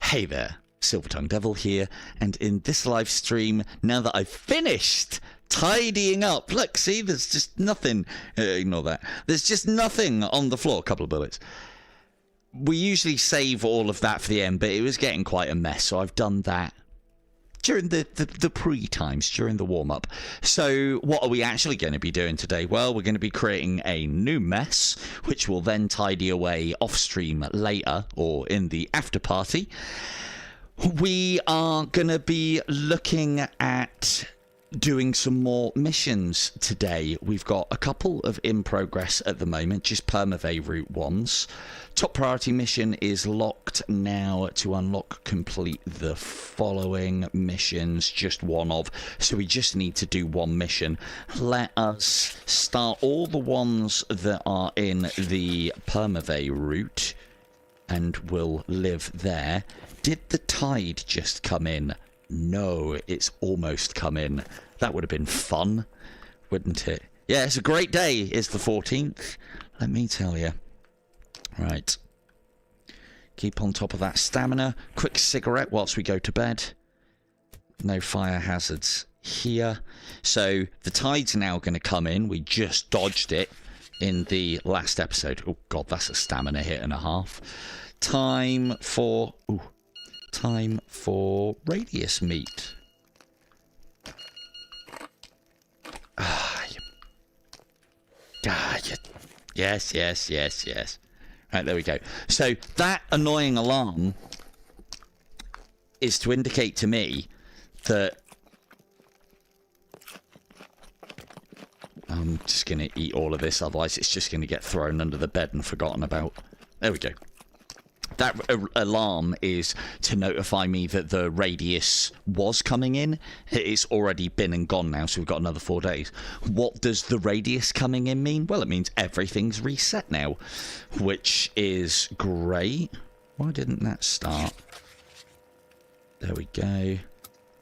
Hey there, Silver Tongue Devil here, and in this live stream, now that I've finished tidying up, look, see, there's just nothing, ignore that, there's just nothing on the floor, a couple of bullets. We usually save all of that for the end, but it was getting quite a mess, so I've done that during the pre-times, during the warm-up. So what are we actually going to be doing today? Well, we're going to be creating a new mess, which will then tidy away off-stream later, or in the after-party. We are going to be looking at doing some more missions today. We've got a couple of in progress at the moment, just permavay route ones. Top priority mission is locked now. To unlock, complete the following missions, just one of. So we just need to do one mission. Let us start all the ones that are in the permavay route, and we'll live there. Did the tide just come in? No, it's almost come in. That would have been fun, wouldn't it? Yeah, it's a great day. It's the 14th, let me tell you. Right. Keep on top of that stamina. Quick cigarette whilst we go to bed. No fire hazards here. So the tide's now going to come in. We just dodged it in the last episode. Oh, God, that's a stamina hit and a half. Time for radius meat. Yes. Right, there we go. So that annoying alarm is to indicate to me that I'm just going to eat all of this, otherwise it's just going to get thrown under the bed and forgotten about. There we go. That alarm is to notify me that the radius was coming in. It's already been and gone now, so we've got another 4 days. What does the radius coming in mean? Well, it means everything's reset now, which is great. Why didn't that start? There we go.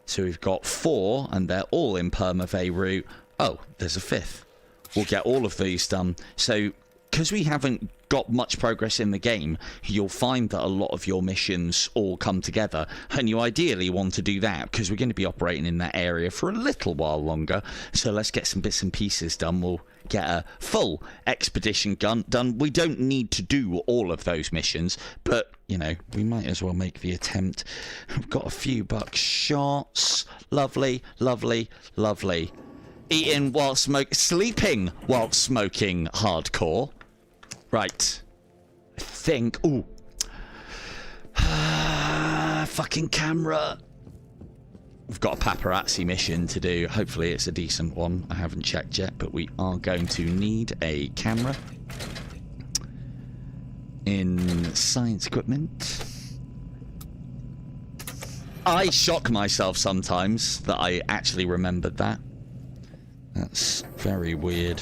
So we've got 4, and they're all in permavay route. Oh, there's a 5th. We'll get all of these done. So, because we haven't got much progress in the game, you'll find that a lot of your missions all come together, and you ideally want to do that because we're going to be operating in that area for a little while longer. So let's get some bits and pieces done. We'll get a full expedition gun done. We don't need to do all of those missions, but you know, we might as well make the attempt. I've got a few buck shots. Lovely. Eating while sleeping while smoking hardcore. Right. I think... Ooh. Fucking camera. We've got a paparazzi mission to do. Hopefully it's a decent one. I haven't checked yet, but we are going to need a camera. In science equipment. I shock myself sometimes that I actually remembered that. That's very weird.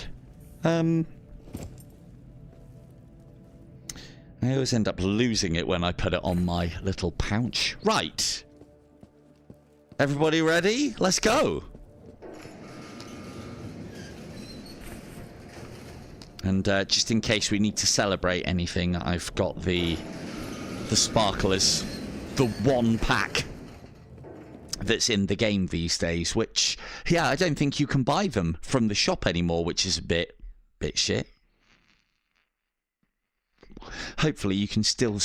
I always end up losing it when I put it on my little pouch. Right. Everybody ready? Let's go. And just in case we need to celebrate anything, I've got the sparklers, the one pack that's in the game these days, which, yeah, I don't think you can buy them from the shop anymore, which is a bit shit. Hopefully you can still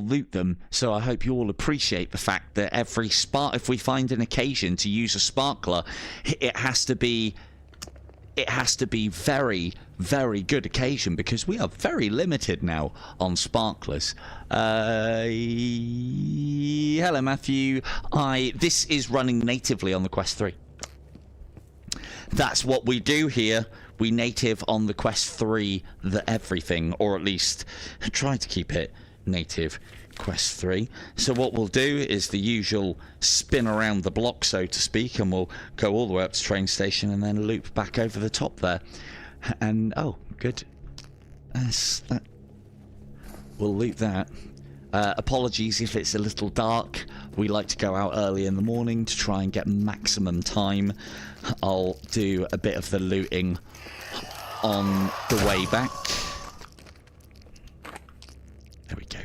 loot them, so I hope you all appreciate the fact that every if we find an occasion to use a sparkler, it has to be very, very good occasion, because we are very limited now on sparklers. Hello Matthew. This is running natively on the Quest 3. That's what we do here. We native on the Quest 3 the everything, or at least try to keep it native Quest 3. So what we'll do is the usual spin around the block, so to speak, and we'll go all the way up to train station and then loop back over the top there. And oh, good. That. We'll loop that. Apologies if it's a little dark. We like to go out early in the morning to try and get maximum time. I'll do a bit of the looting on the way back. There we go.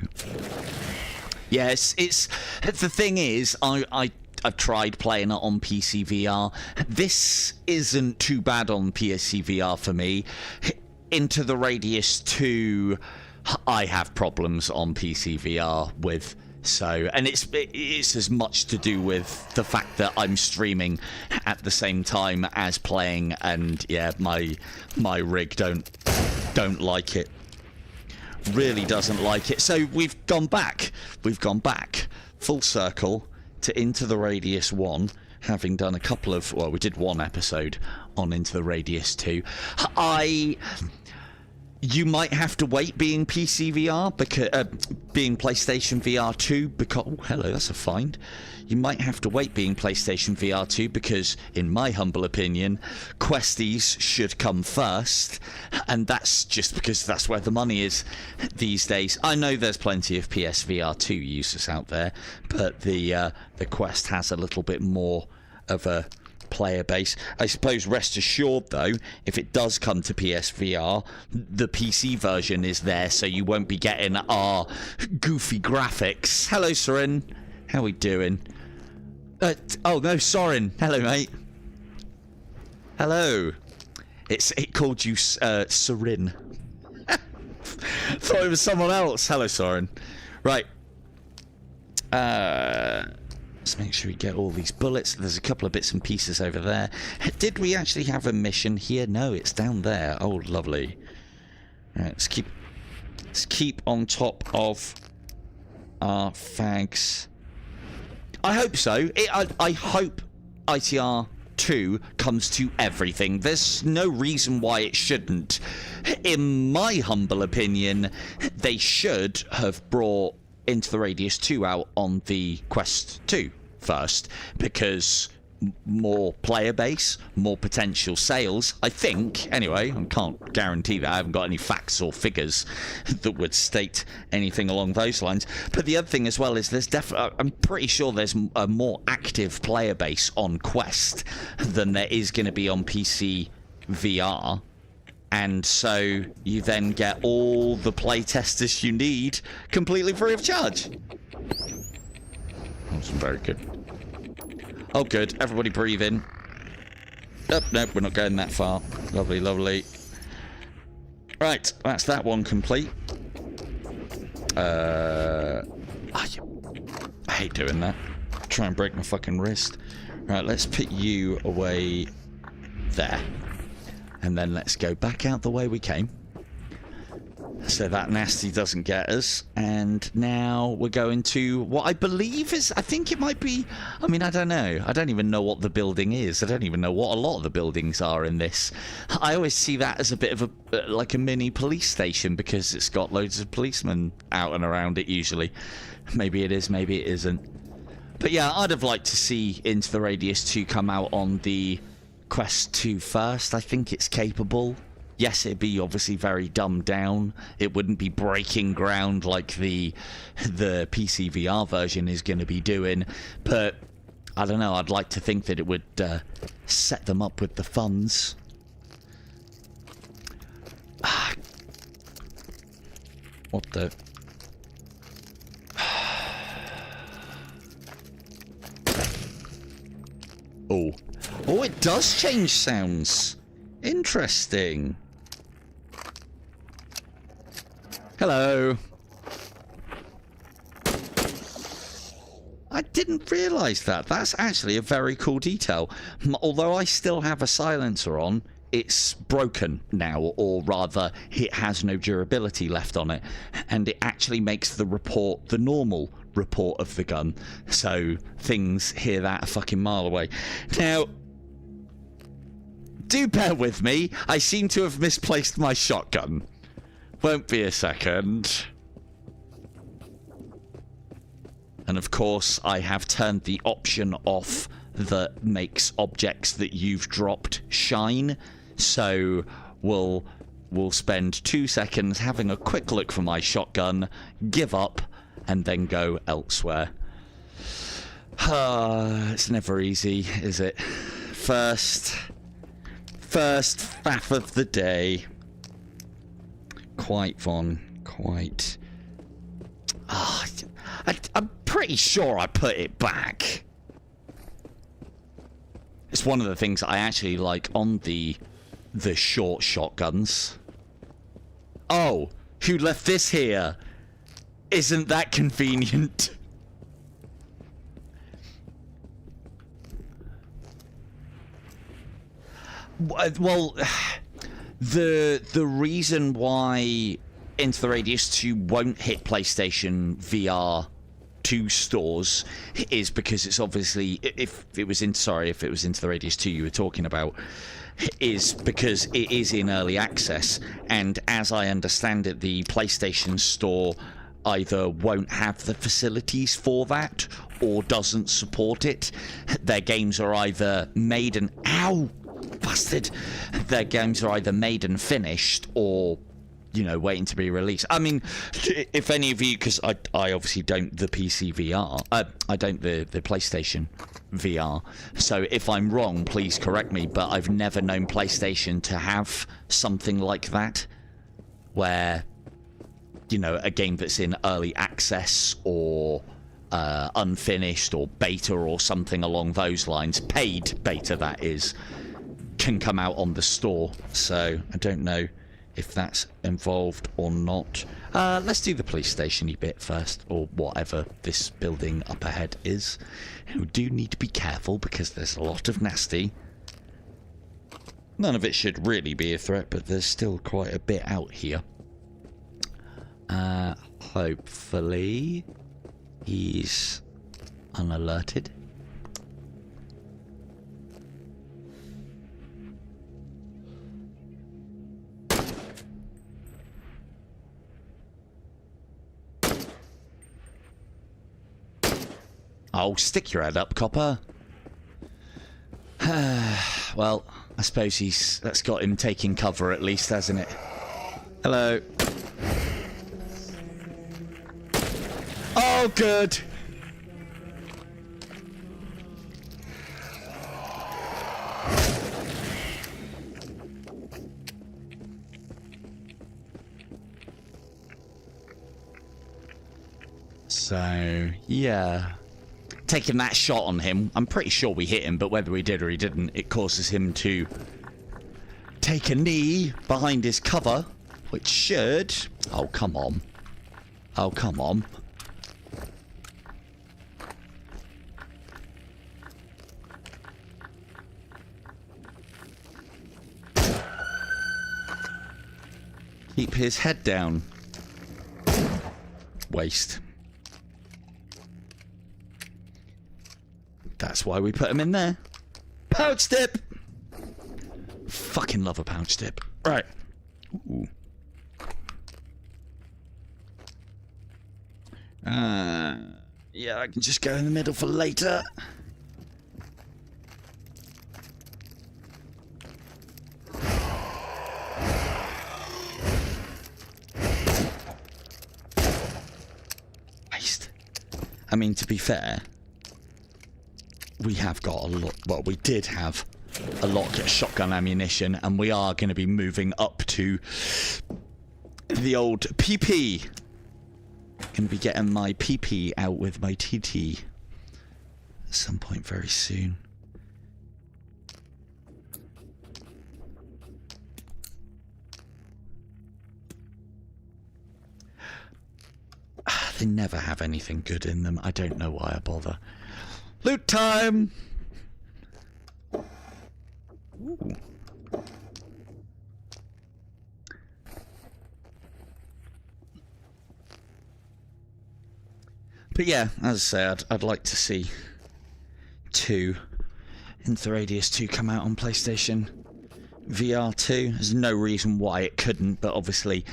Yes, it's the thing is, I've tried playing it on PC VR. This isn't too bad on PC VR for me. Into the Radius 2, I have problems on PC VR with. So, and it's as much to do with the fact that I'm streaming at the same time as playing, and yeah, my rig don't like it. Really doesn't like it. So we've gone back full circle to Into the Radius 1, having done a couple of, well, we did one episode on Into the Radius 2. You might have to wait being PC VR, because being PlayStation VR 2, because, oh, hello, that's a find. You might have to wait being PlayStation VR 2 because, in my humble opinion, Questies should come first, and that's just because that's where the money is these days. I know there's plenty of PSVR 2 users out there, but the Quest has a little bit more of a player base. I suppose, rest assured though, if it does come to PSVR, the PC version is there, so you won't be getting our goofy graphics. Hello, Soren. How we doing? Oh no, Soren. Hello, mate. Hello. It called you Soren. Thought it was someone else. Hello, Soren. Right. Let's make sure we get all these bullets. There's a couple of bits and pieces over there. Did we actually have a mission here? No, it's down there. Oh, lovely. All right, let's keep on top of our fags. I hope so. I hope ITR 2 comes to everything. There's no reason why it shouldn't. In my humble opinion, they should have brought Into the Radius 2 out on the Quest 2 first, because more player base, more potential sales, I think. Anyway, I can't guarantee that. I haven't got any facts or figures that would state anything along those lines. But the other thing as well is there's definitely, I'm pretty sure there's a more active player base on Quest than there is going to be on PC VR. And so you then get all the play testers you need completely free of charge. That's very good. Oh, good. Everybody breathe in. Oh, no, we're not going that far. Lovely, lovely. Right, that's that one complete. I hate doing that. Try and break my fucking wrist. Right, let's put you away there. And then let's go back out the way we came, so that nasty doesn't get us. And now we're going to what I believe is, I think it might be, I mean, I don't know. I don't even know what the building is. I don't even know what a lot of the buildings are in this. I always see that as a bit of a, like a mini police station, because it's got loads of policemen out and around it usually. Maybe it is, maybe it isn't. But yeah, I'd have liked to see Into the Radius 2 come out on the Quest 2 first. I think it's capable. Yes, it'd be obviously very dumbed down. It wouldn't be breaking ground like the PC VR version is going to be doing. But I don't know. I'd like to think that it would set them up with the funds. What the? Oh. Oh, it does change sounds. Interesting. Hello. I didn't realise that. That's actually a very cool detail. Although I still have a silencer on, it's broken now, or rather, it has no durability left on it. And it actually makes the report the normal report of the gun. So things hear that a fucking mile away. Now, do bear with me. I seem to have misplaced my shotgun. Won't be a second. And of course, I have turned the option off that makes objects that you've dropped shine. So we'll spend 2 seconds having a quick look for my shotgun, give up, and then go elsewhere. It's never easy, is it? First faff of the day. Quite, Von. Quite. I I'm pretty sure I put it back. It's one of the things I actually like on the short shotguns. Oh, who left this here? Isn't that convenient? Well, the reason why Into the Radius 2 won't hit PlayStation VR 2 stores is because it's obviously, if it was Into the Radius 2 you were talking about, is because it is in early access, and as I understand it, the PlayStation Store either won't have the facilities for that or doesn't support it. Their games are either made and... Ow! Bastard! Their games are either made and finished or, you know, waiting to be released. I mean, if any of you, because I obviously don't the PC VR, I don't the PlayStation VR, so if I'm wrong, please correct me, but I've never known PlayStation to have something like that, where, you know, a game that's in early access or unfinished or beta or something along those lines, paid beta that is, can come out on the store. So I don't know if that's involved or not. Let's do the police station-y bit first, or whatever this building up ahead is. We do need to be careful because there's a lot of nasty. None of it should really be a threat, but there's still quite a bit out here. Hopefully he's unalerted. Oh, stick your head up, copper. Well, I suppose that's got him taking cover at least, hasn't it? Hello. Oh, good. So, yeah. Taking that shot on him, I'm pretty sure we hit him, but whether we did or he didn't, it causes him to take a knee behind his cover, which should... Oh, come on. Oh, come on. Keep his head down. Waste. That's why we put him in there. Pouch dip! Fucking love a pouch dip. Right. Ooh. Yeah, I can just go in the middle for later. Waste. I mean, to be fair, we have got a lot, well, we did have a lot of shotgun ammunition, and we are going to be moving up to the old PP. Going to be getting my PP out with my TT at some point very soon. They never have anything good in them. I don't know why I bother. Loot time! Ooh. But yeah, as I say, I'd like to see 2, Into the Radius 2 come out on PlayStation VR 2. There's no reason why it couldn't, but obviously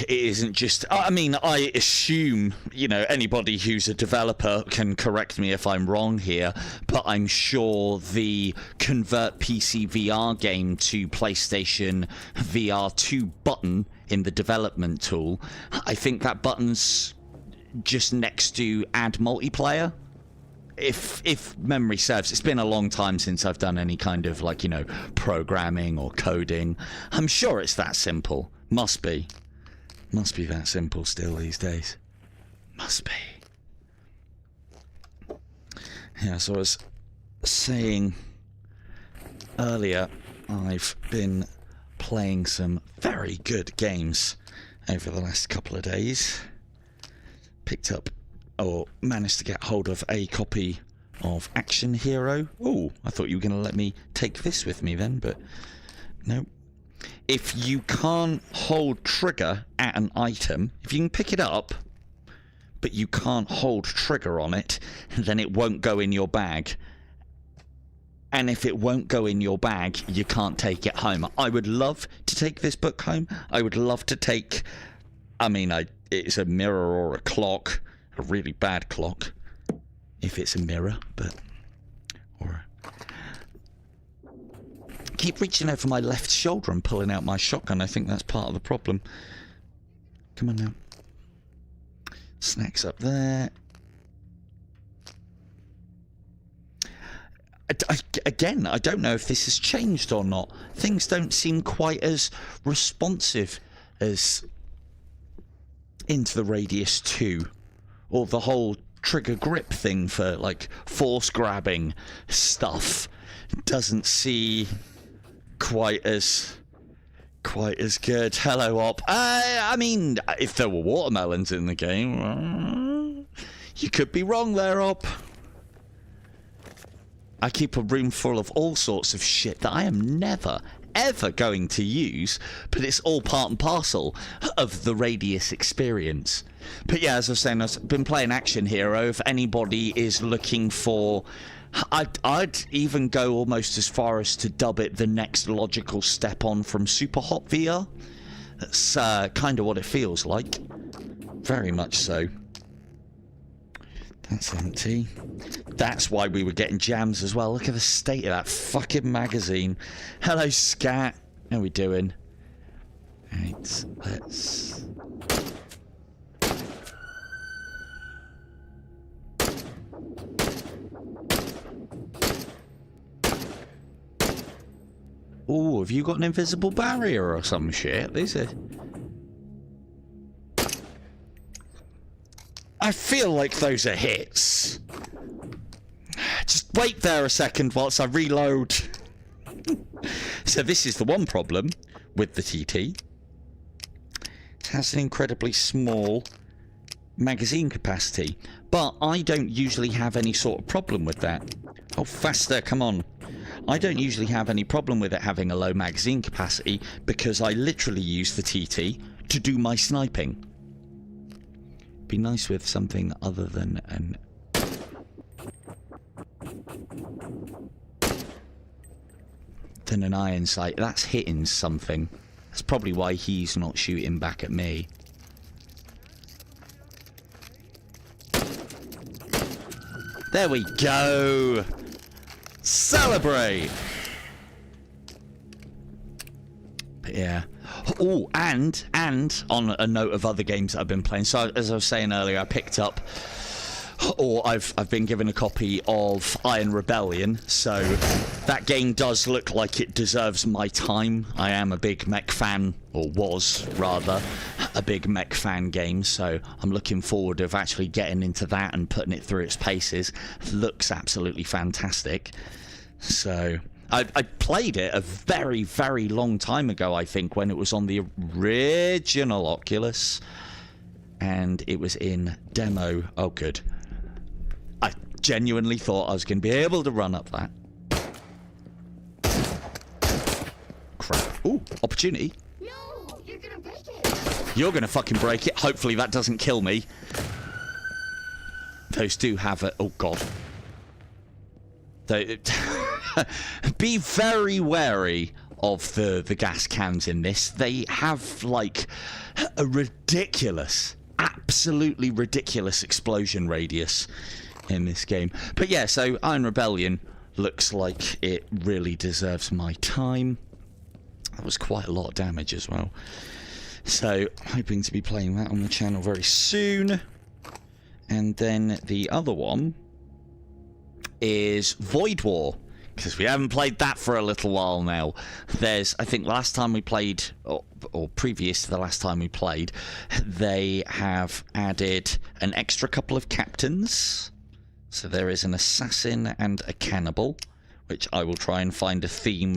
it isn't just... I mean, I assume, you know, anybody who's a developer can correct me if I'm wrong here, but I'm sure the convert PC VR game to PlayStation VR 2 button in the development tool, I think that button's just next to add multiplayer. If memory serves, it's been a long time since I've done any kind of, like, you know, programming or coding. I'm sure it's that simple. Must be. Must be that simple still these days. Must be. Yeah, so I was saying earlier, I've been playing some very good games over the last couple of days. Picked up, or managed to get hold of a copy of Action Hero. Oh, I thought you were going to let me take this with me then, but no. If you can't hold trigger at an item, if you can pick it up, but you can't hold trigger on it, then it won't go in your bag. And if it won't go in your bag, you can't take it home. I would love to take this book home. I would love to take... I mean, it's a mirror or a clock. A really bad clock. If it's a mirror, but... Or... Keep reaching over my left shoulder and pulling out my shotgun. I think that's part of the problem. Come on now. Snacks up there. Again, I don't know if this has changed or not. Things don't seem quite as responsive as Into the Radius 2. Or the whole trigger grip thing for, like, force grabbing stuff doesn't see quite as good. Hello, Op. I mean, if there were watermelons in the game, you could be wrong there, Op. I keep a room full of all sorts of shit that I am never, ever going to use, but it's all part and parcel of the Radius experience. But yeah, as I was saying, I've been playing Action Hero. If anybody is looking for... I'd even go almost as far as to dub it the next logical step on from Super Hot VR. That's kind of what it feels like. Very much so. That's empty. That's why we were getting jams as well. Look at the state of that fucking magazine. Hello, Scat. How are we doing? Right, let's... Oh, have you got an invisible barrier or some shit? These are... I feel like those are hits. Just wait there a second whilst I reload. So this is the one problem with the TT. It has an incredibly small magazine capacity, but I don't usually have any sort of problem with that. Oh, faster, come on. I don't usually have any problem with it having a low magazine capacity because I literally use the TT to do my sniping. Be nice with something other than an iron sight. That's hitting something. That's probably why he's not shooting back at me. There we go. Celebrate. But yeah. Oh, and on a note of other games that I've been playing. So as I was saying earlier, I picked up, or I've been given a copy of Iron Rebellion. So that game does look like it deserves my time. I am a big mech fan, or was rather a big mech fan game. So I'm looking forward of actually getting into that and putting it through its paces. Looks absolutely fantastic. So I played it a very, very long time ago, I think, when it was on the original Oculus. And it was in demo. Oh, good. I genuinely thought I was going to be able to run up that. Crap. Ooh, opportunity. No, you're going to break it. You're going to fucking break it. Hopefully that doesn't kill me. Those do have a... Oh, God. Be very wary of the gas cans in this. They have, like, a ridiculous, absolutely ridiculous explosion radius in this game. But yeah, so Iron Rebellion looks like it really deserves my time. That was quite a lot of damage as well. So, hoping to be playing that on the channel very soon. And then the other one is Void War, because we haven't played that for a little while now. There's, I think last time we played, or previous to the last time we played, they have added an extra couple of captains. So there is an assassin and a cannibal, which I will try and find a theme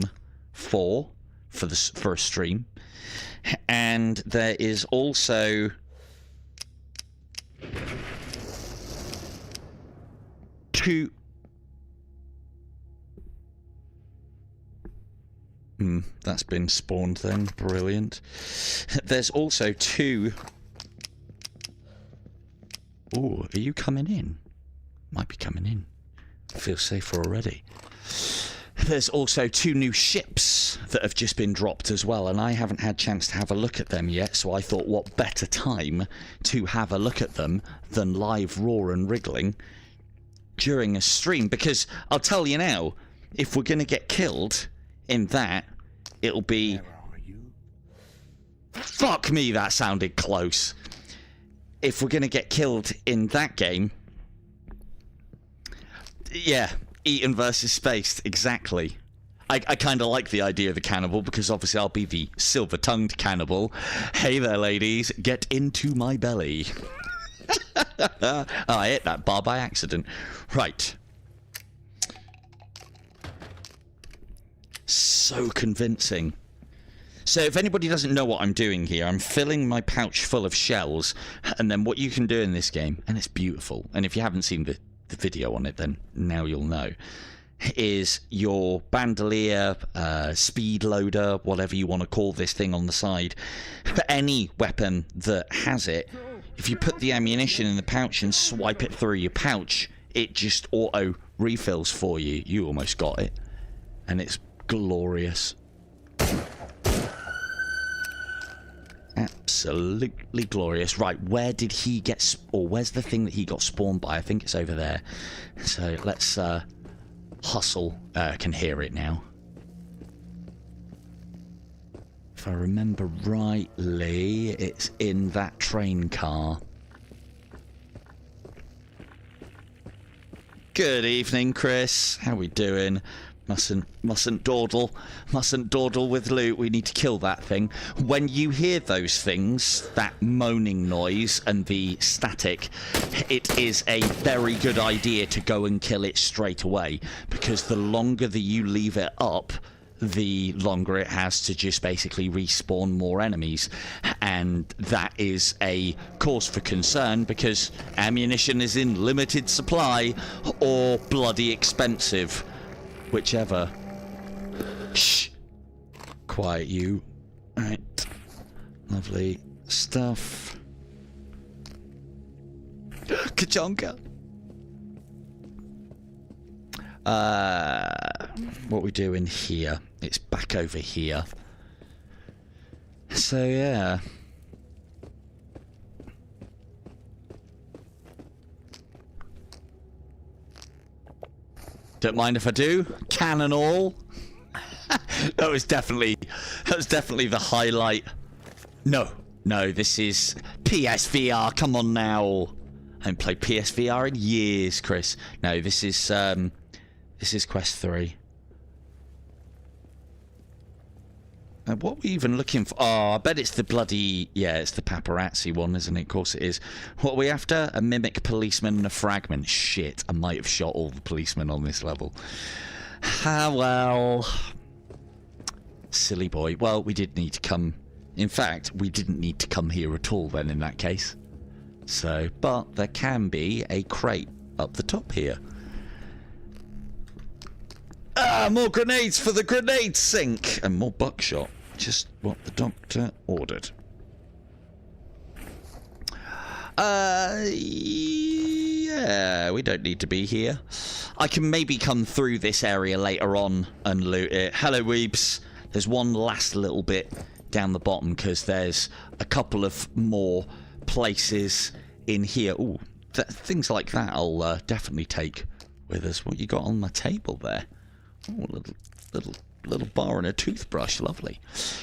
for a stream. And there is also two... that's been spawned then. Brilliant. There's also two... Ooh, are you coming in? Might be coming in. I feel safer already. There's also two new ships that have just been dropped as well, and I haven't had a chance to have a look at them yet, so I thought what better time to have a look at them than live raw and wriggling during a stream, because I'll tell you now, if we're going to get killed in that, it'll be... Where are you? Fuck me, that sounded close. If we're going to get killed in that game... Yeah, Eaten versus Spaced, exactly. I kind of like the idea of the cannibal, because obviously I'll be the silver-tongued cannibal. Hey there, ladies, get into my belly. Oh, I hit that bar by accident. Right. So convincing. So if anybody doesn't know what I'm doing here, I'm filling my pouch full of shells, and then what you can do in this game, and it's beautiful, and if you haven't seen the video on it, then now you'll know, is your bandolier, speed loader, whatever you want to call this thing on the side. For any weapon that has it, if you put the ammunition in the pouch and swipe it through your pouch, it just auto refills for you. You almost got it. And it's glorious. Absolutely glorious. Right, where did he get... or where's the thing that he got spawned by? I think it's over there. So let's hustle. Can hear it now. If I remember rightly, it's in that train car. Good evening, Chris. How we doing? Mustn't dawdle with loot. We need to kill that thing. When you hear those things, that moaning noise and the static, it is a very good idea to go and kill it straight away, because the longer that you leave it up, the longer it has to just basically respawn more enemies, and that is a cause for concern, because ammunition is in limited supply or bloody expensive. Whichever. Shh. Quiet you. Right. Lovely stuff. Kachonka. What we doing here? It's back over here. So yeah. Don't mind if I do. Can and all. that was definitely the highlight. No, this is PSVR. Come on now. I haven't played PSVR in years, Chris. No, this is Quest 3. What are we even looking for? Oh, I bet it's the bloody... Yeah, it's the paparazzi one, isn't it? Of course it is. What are we after? A mimic policeman and a fragment. Shit, I might have shot all the policemen on this level. Ah, well. Silly boy. Well, we did need to come... In fact, we didn't need to come here at all then in that case. So, but there can be a crate up the top here. Ah, more grenades for the grenade sink! And more buckshot. Just what the doctor ordered. Yeah, we don't need to be here. I can maybe come through this area later on and loot it. Hello, weebs. There's one last little bit down the bottom, because there's a couple of more places in here. Ooh, things like that I'll definitely take with us. What you got on my table there? Oh, little bar and a toothbrush, lovely.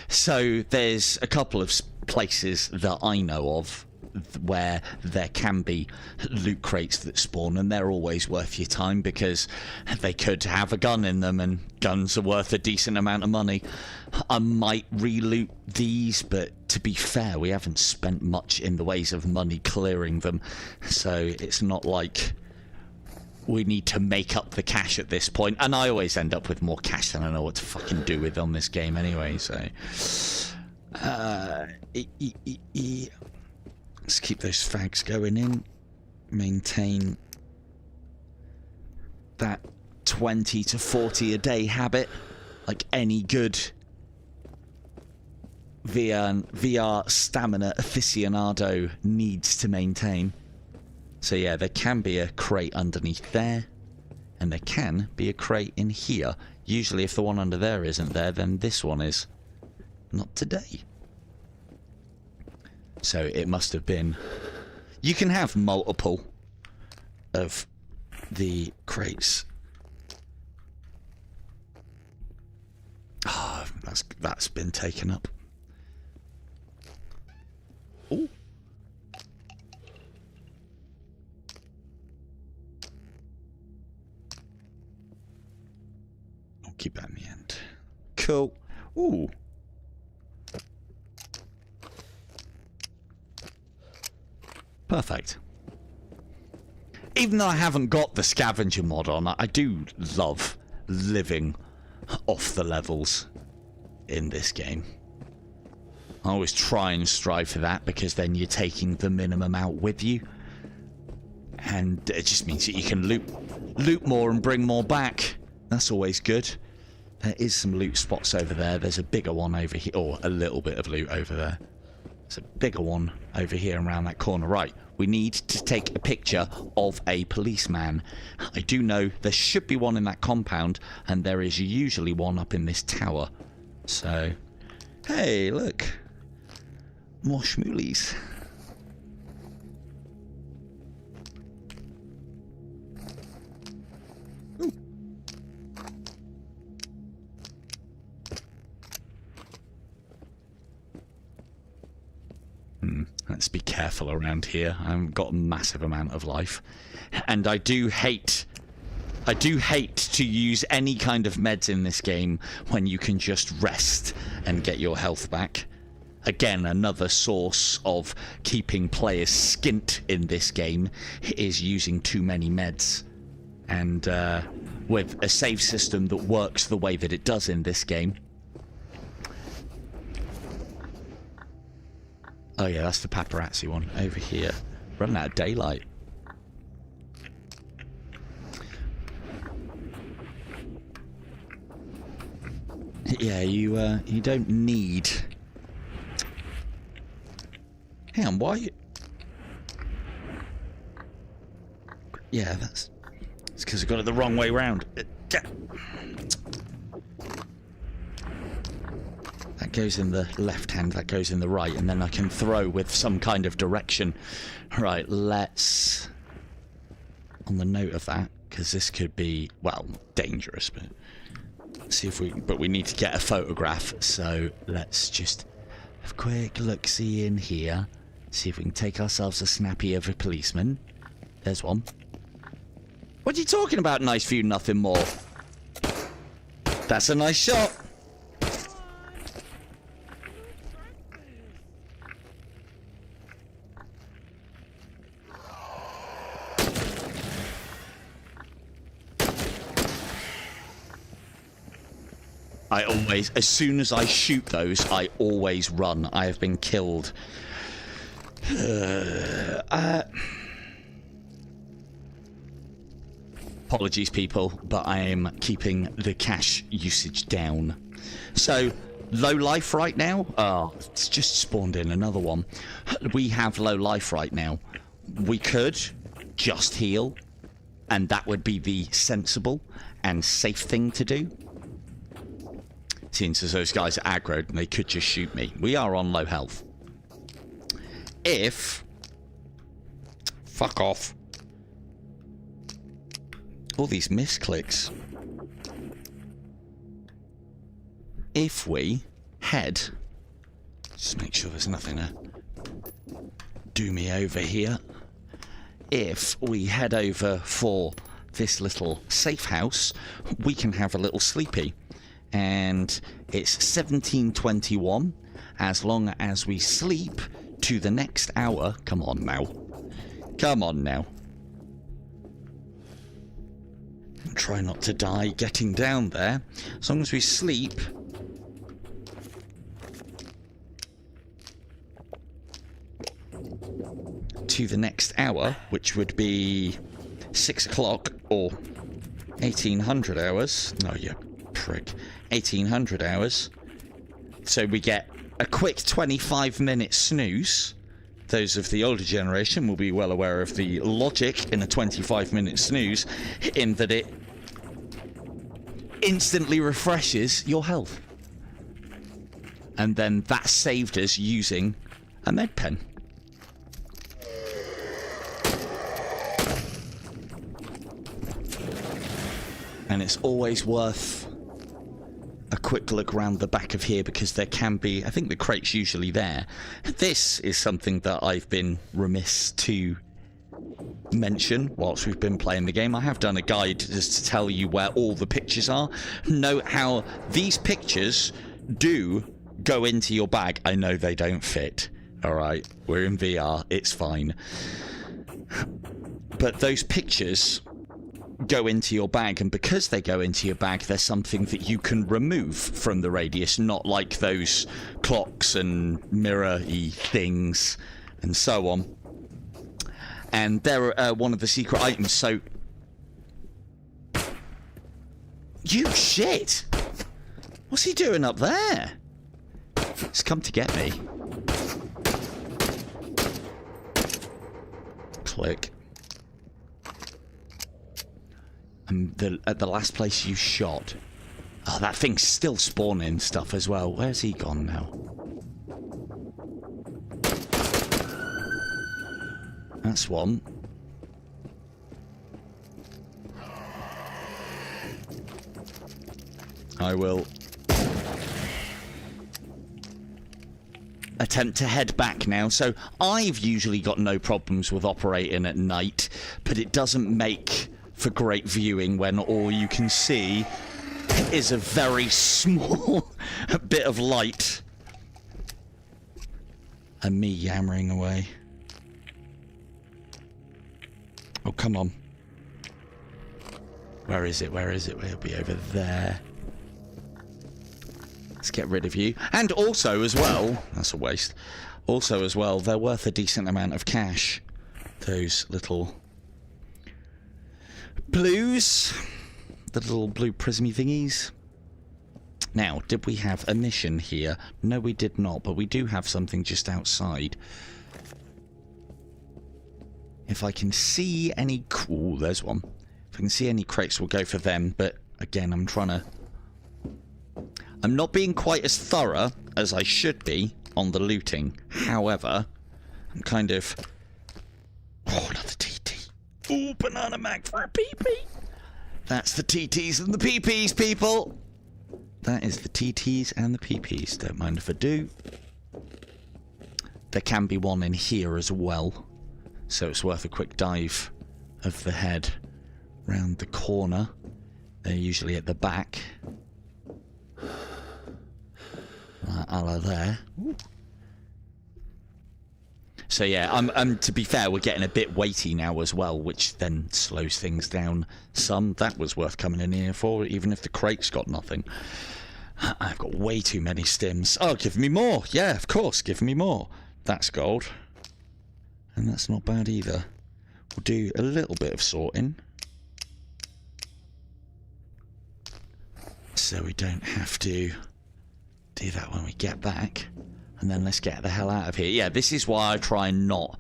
So there's a couple of places that I know of where there can be loot crates that spawn, and they're always worth your time, because they could have a gun in them, and guns are worth a decent amount of money. I might re-loot these, but to be fair, we haven't spent much in the ways of money clearing them, so it's not like we need to make up the cash at this point, and I always end up with more cash than I know what to fucking do with on this game anyway, so let's keep those fags going in, maintain that 20 to 40 a day habit like any good VR stamina aficionado needs to maintain. So yeah, there can be a crate underneath there, and there can be a crate in here. Usually if the one under there isn't there, then this one is. Not today. So it must have been... You can have multiple of the crates. Ah, oh, that's been taken up. Ooh. I'll keep that in the end. Cool. Ooh. Perfect. Even though I haven't got the scavenger mod on, I do love living off the levels in this game. I always try and strive for that, because then you're taking the minimum out with you. And it just means that you can loot more and bring more back. That's always good. There is some loot spots over there. There's a bigger one over here, or a little bit of loot over there. There's a bigger one over here around that corner. Right, we need to take a picture of a policeman. I do know there should be one in that compound, and there is usually one up in this tower. So, hey, look. More schmoolies. Ooh. Let's be careful around here. I haven't got a massive amount of life. And I do hate to use any kind of meds in this game when you can just rest and get your health back. Again, another source of keeping players skint in this game is using too many meds. And with a save system that works the way that it does in this game. Oh yeah, that's the paparazzi one over here. Running out of daylight. Yeah, you don't need... Hang on, why? Yeah, it's because I got it the wrong way round. That goes in the left hand, that goes in the right, and then I can throw with some kind of direction. Right, let's... On the note of that, because this could be, well, dangerous, but... See if we... But we need to get a photograph, so let's just have a quick look-see in here. See if we can take ourselves a snappy of a policeman. There's one. What are you talking about, nice view, nothing more? That's a nice shot. I always, as soon as I shoot those, I always run. I have been killed. Apologies, people, but I am keeping the cash usage down. So, low life right now? Oh, it's just spawned in another one. We have low life right now. We could just heal, and that would be the sensible and safe thing to do. Since those guys are aggroed and they could just shoot me. We are on low health. If... Fuck off. All these misclicks. If we head... Just make sure there's nothing to do me over here. If we head over for this little safe house, we can have a little sleepy. And it's 17:21. As long as we sleep to the next hour. Come on now. Come on now. Try not to die getting down there. As long as we sleep. To the next hour, which would be 6 o'clock or 1800 hours. No, you prick. 1800 hours. So we get a quick 25-minute snooze. Those of the older generation will be well aware of the logic in a 25-minute snooze, in that it instantly refreshes your health. And then that saved us using a med pen. And it's always worth a quick look around the back of here, because there can be, I think the crate's usually there. This is something that I've been remiss to mention whilst we've been playing the game. I have done a guide just to tell you where all the pictures are. Note how these pictures do go into your bag. I know they don't fit. Alright, we're in VR, it's fine. But those pictures go into your bag, and because they go into your bag, there's something that you can remove from the radius, not like those clocks and mirror-y things and so on. And they're one of the secret items, so... You shit! What's he doing up there? He's come to get me. Click. And at the last place you shot. Oh, that thing's still spawning stuff as well. Where's he gone now? That's one. I will attempt to head back now. So I've usually got no problems with operating at night, but it doesn't make for great viewing when all you can see is a very small bit of light and me yammering away. Oh, come on. Where is it? Where is it? It'll be over there. Let's get rid of you. And also as well, that's a waste. Also as well, they're worth a decent amount of cash. Those little blues, the little blue prismy thingies. Now, did we have a mission here? No, we did not, but we do have something just outside. If I can see any... Ooh, there's one. If I can see any crates, we'll go for them, but again, I'm not being quite as thorough as I should be on the looting. However, I'm kind of... Oh, another TT. Ooh, banana mag for a PP. That's the TTs and the PPs, people. That is the TTs and the PPs. Don't mind if I do. There can be one in here as well, so it's worth a quick dive of the head round the corner. They're usually at the back. A la there. Ooh. So yeah, I'm to be fair, we're getting a bit weighty now as well, which then slows things down some. That was worth coming in here for, even if the crate's got nothing. I've got way too many stims. Oh, give me more. Yeah, of course, give me more. That's gold. And that's not bad either. We'll do a little bit of sorting, so we don't have to do that when we get back. And then let's get the hell out of here. Yeah, this is why I try and not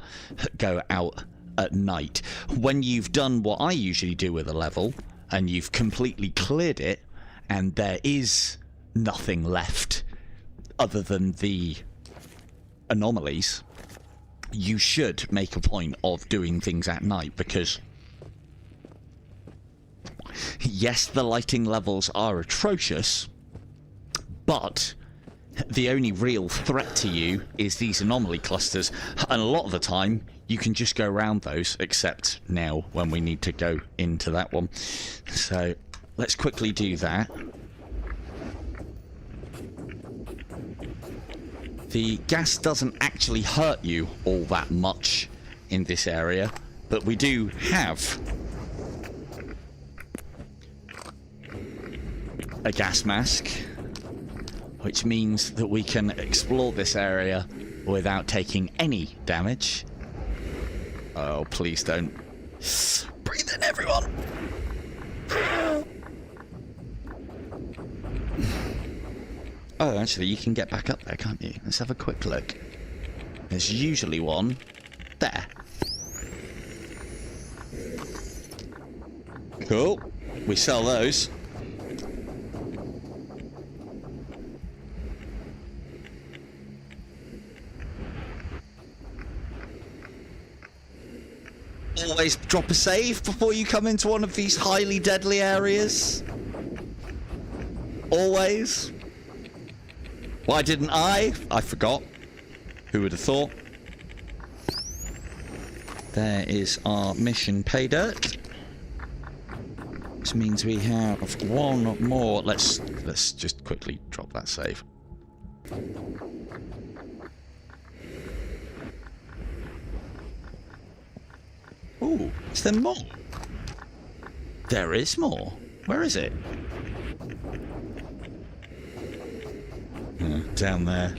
go out at night. When you've done what I usually do with a level, and you've completely cleared it, and there is nothing left other than the anomalies, you should make a point of doing things at night, because yes, the lighting levels are atrocious, but the only real threat to you is these anomaly clusters, and a lot of the time you can just go around those, except now when we need to go into that one. So let's quickly do that. The gas doesn't actually hurt you all that much in this area, but we do have a gas mask, which means that we can explore this area without taking any damage. Oh, please don't. Breathe in, everyone! Oh, actually, you can get back up there, can't you? Let's have a quick look. There's usually one there. Cool. We sell those. Always drop a save before you come into one of these highly deadly areas. Always. Why didn't I? I forgot. Who would have thought? There is our mission pay dirt. Which means we have one more. Let's just quickly drop that save. Ooh, is there more? There is more. Where is it? Down there.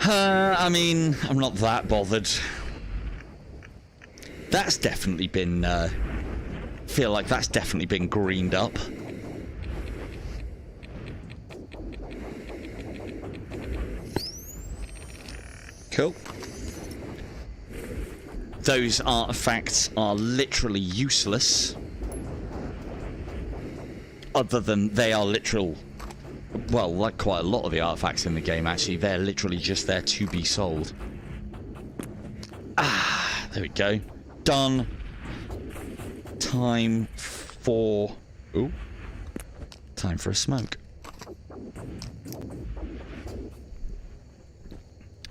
I mean, I'm not that bothered. That's definitely been, feel like that's definitely been greened up. Cool. Those artifacts are literally useless. Other than they are literal... Well, like quite a lot of the artifacts in the game, actually, they're literally just there to be sold. Ah, there we go. Done. Time for... Ooh. Time for a smoke.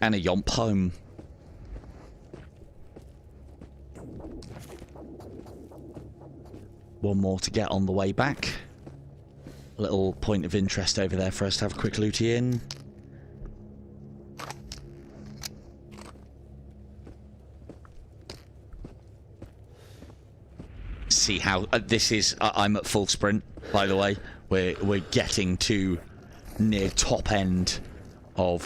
And a yomp home. One more to get on the way back. Little point of interest over there for us to have a quick looty in. See how this is. I'm at full sprint, by the way. We're getting to near top end of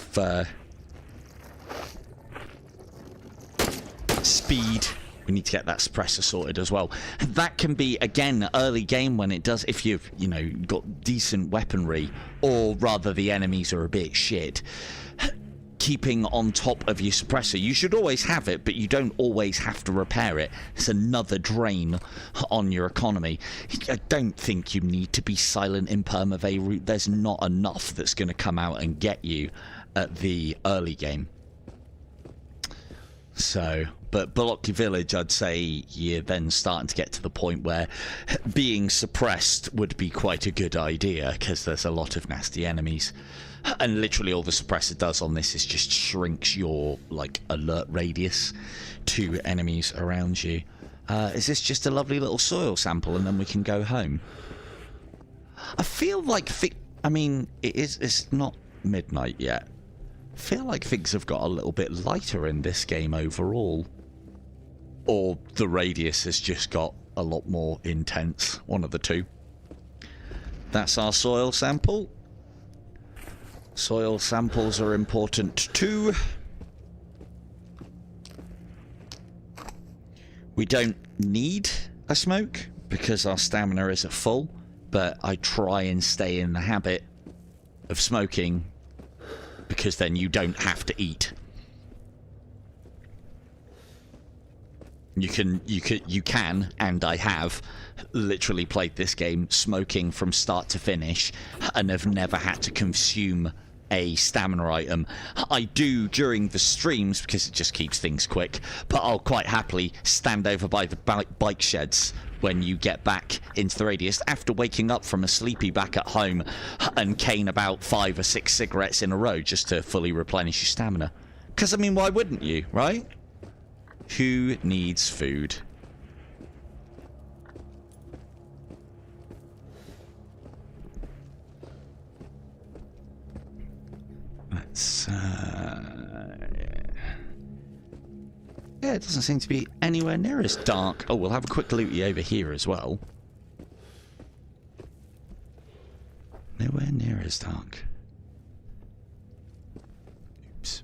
speed. We need to get that suppressor sorted as well. That can be, again, early game when it does, if you've, you know, got decent weaponry, or rather the enemies are a bit shit. Keeping on top of your suppressor, you should always have it, but you don't always have to repair it. It's another drain on your economy. I don't think you need to be silent in permaveil route. There's not enough that's going to come out and get you at the early game. So, but Blocky Village, I'd say you're then starting to get to the point where being suppressed would be quite a good idea, because there's a lot of nasty enemies. And literally all the suppressor does on this is just shrinks your, like, alert radius to enemies around you. Is this just a lovely little soil sample and then we can go home? I feel like, I mean, it's not midnight yet. I feel like things have got a little bit lighter in this game overall. Or the radius has just got a lot more intense. One of the two. That's our soil sample. Soil samples are important too. We don't need a smoke because our stamina is at full, but I try and stay in the habit of smoking because then you don't have to eat. You can, and I have literally played this game smoking from start to finish and have never had to consume a stamina item. I do during the streams because it just keeps things quick, but I'll quite happily stand over by the bike sheds when you get back into the radius after waking up from a sleepy back at home and cane about 5 or 6 cigarettes in a row just to fully replenish your stamina. Because, I mean, why wouldn't you, right? Who needs food? Let's, yeah, it doesn't seem to be anywhere near as dark. Oh, we'll have a quick looty over here as well. Nowhere near as dark. Oops.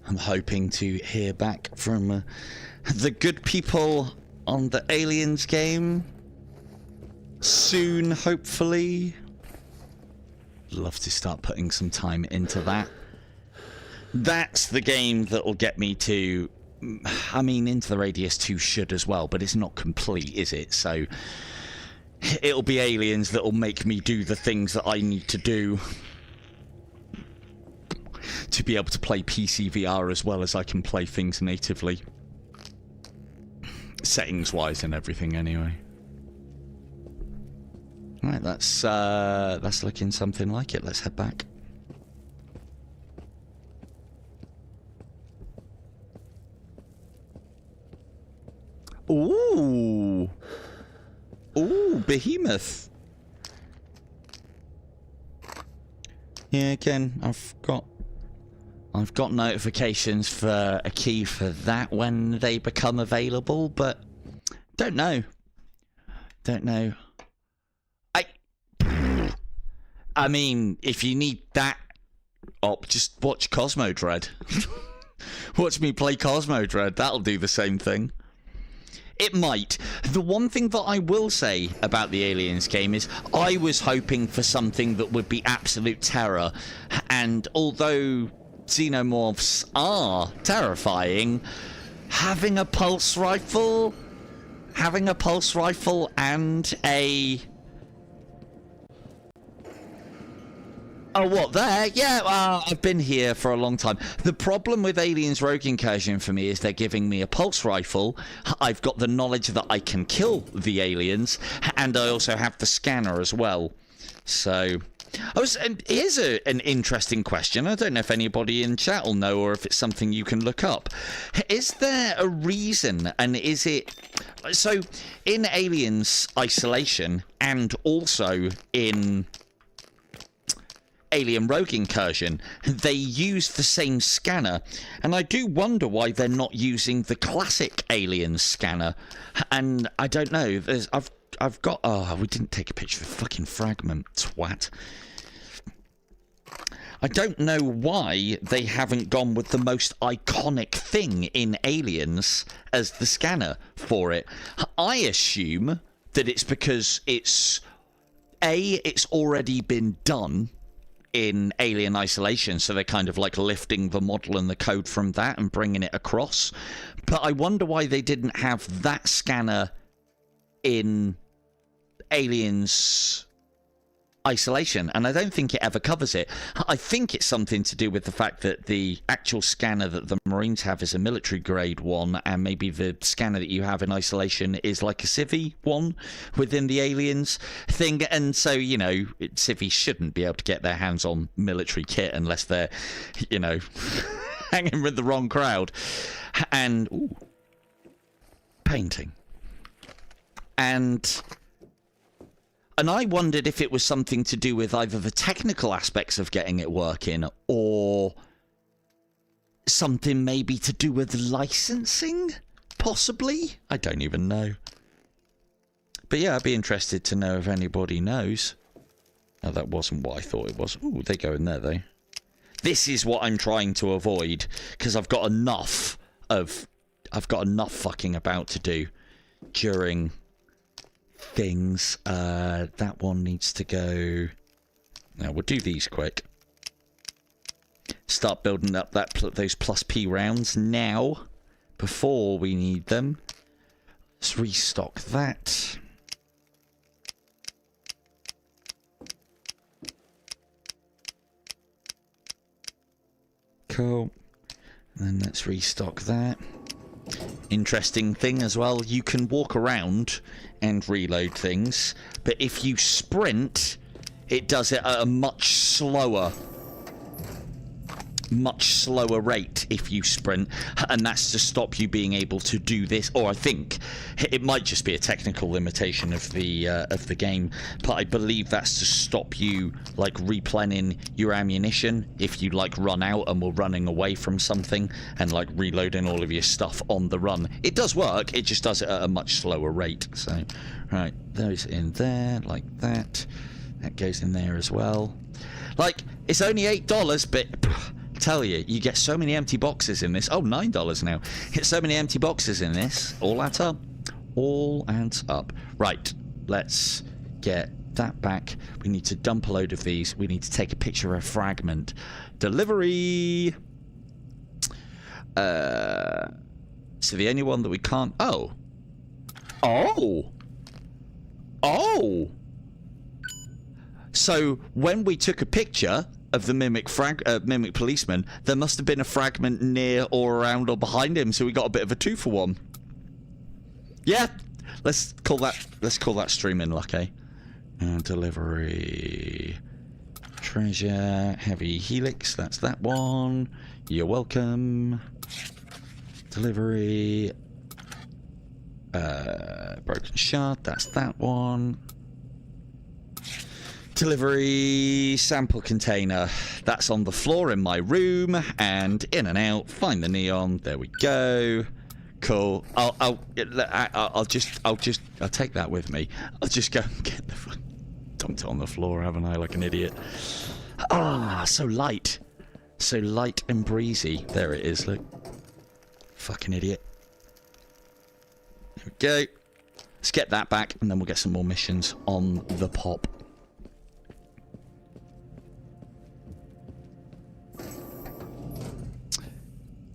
I'm hoping to hear back from the good people on the Aliens game soon, hopefully. Love to start putting some time into that. That's the game that will get me to... I mean, Into the Radius 2 should as well, but it's not complete, is it? So it'll be Aliens that will make me do the things that I need to do to be able to play PC VR as well as I can play things natively. Settings-wise and everything, anyway. Right, that's looking something like it. Let's head back. Ooh. Ooh, behemoth. Yeah, again, I've got notifications for a key for that when they become available, but don't know. I mean, if you need that up, just watch Cosmo Dread. Watch me play Cosmo Dread. That'll do the same thing. It might. The one thing that I will say about the Aliens game is I was hoping for something that would be absolute terror. And although xenomorphs are terrifying, having a pulse rifle and a... Oh, what, there? Yeah, I've been here for a long time. The problem with Aliens Rogue Incursion for me is they're giving me a pulse rifle. I've got the knowledge that I can kill the aliens, and I also have the scanner as well. So, here's an interesting question. I don't know if anybody in chat will know or if it's something you can look up. Is there a reason, and is it... So, in Aliens Isolation, and also in... Alien Rogue Incursion, they use the same scanner, and I do wonder why they're not using the classic Aliens scanner. And I don't know. I've got... Oh, we didn't take a picture of the fucking fragment, twat. I don't know why they haven't gone with the most iconic thing in Aliens as the scanner for it. I assume that it's because it's already been done in Alien Isolation, so they're kind of like lifting the model and the code from that and bringing it across. But I wonder why they didn't have that scanner in Aliens Isolation, and I don't think it ever covers it. I think it's something to do with the fact that the actual scanner that the Marines have is a military grade one, and maybe the scanner that you have in Isolation is like a civvy one within the Aliens thing, and so, you know, civvies shouldn't be able to get their hands on military kit unless they're, you know, hanging with the wrong crowd. And, ooh, painting. And I wondered if it was something to do with either the technical aspects of getting it working or something maybe to do with licensing, possibly? I don't even know. But yeah, I'd be interested to know if anybody knows. Oh, that wasn't what I thought it was. Ooh, they go in there, though. This is what I'm trying to avoid, because I've got enough fucking about to do during... things. That one needs to go. Now we'll do these quick. Start building up those plus P rounds now before we need them. Let's restock that. Cool. And then let's restock that. Interesting thing as well, you can walk around and reload things, but if you sprint, it does it at a much slower much slower rate if you sprint, and that's to stop you being able to do this. Or I think it might just be a technical limitation of the game, but I believe that's to stop you like replenning your ammunition if you like run out and were running away from something, and like reloading all of your stuff on the run. It does work, it just does it at a much slower rate. So right, those in there like that. That goes in there as well. Like, it's only $8, but tell you, you get so many empty boxes in this. Oh, $9 now. Get so many empty boxes in this. All adds up. All adds up. Right, let's get that back. We need to dump a load of these. We need to take a picture of a fragment. Delivery. So the only one that we can't... Oh. Oh. Oh. So when we took a picture of the mimic policeman, there must have been a fragment near or around or behind him, so we got a bit of a 2-for-1. Yeah, let's call that streaming luck, eh? Delivery, treasure, heavy helix. That's that one. You're welcome. Delivery, broken shard. That's that one. Delivery sample container. That's on the floor in my room, and in and out. Find the neon. There we go. Cool. I'll take that with me. I'll just go and get the dumped it on the floor, haven't I? Like an idiot. Ah, so light and breezy. There it is. Look, fucking idiot. Here we go. Let's get that back, and then we'll get some more missions on the pop.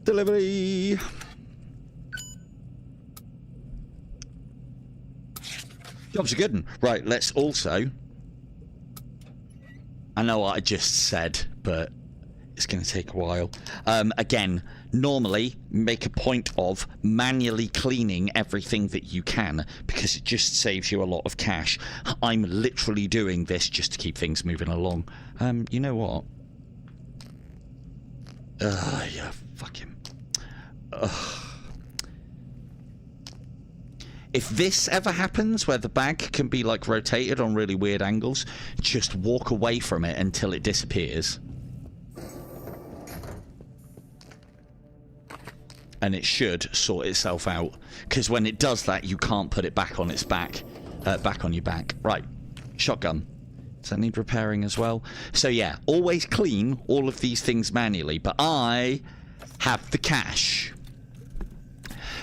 Delivery. Job's a good one. Right, let's also... I know what I just said, but it's going to take a while. Again, normally make a point of manually cleaning everything that you can, because it just saves you a lot of cash. I'm literally doing this just to keep things moving along. You know what? Yeah, fuck him. If this ever happens, where the bag can be like rotated on really weird angles, just walk away from it until it disappears. And it should sort itself out. Because when it does that, you can't put it back on its back. Back on your back. Right. Shotgun. Does that need repairing as well? So yeah, always clean all of these things manually. But I have the cash.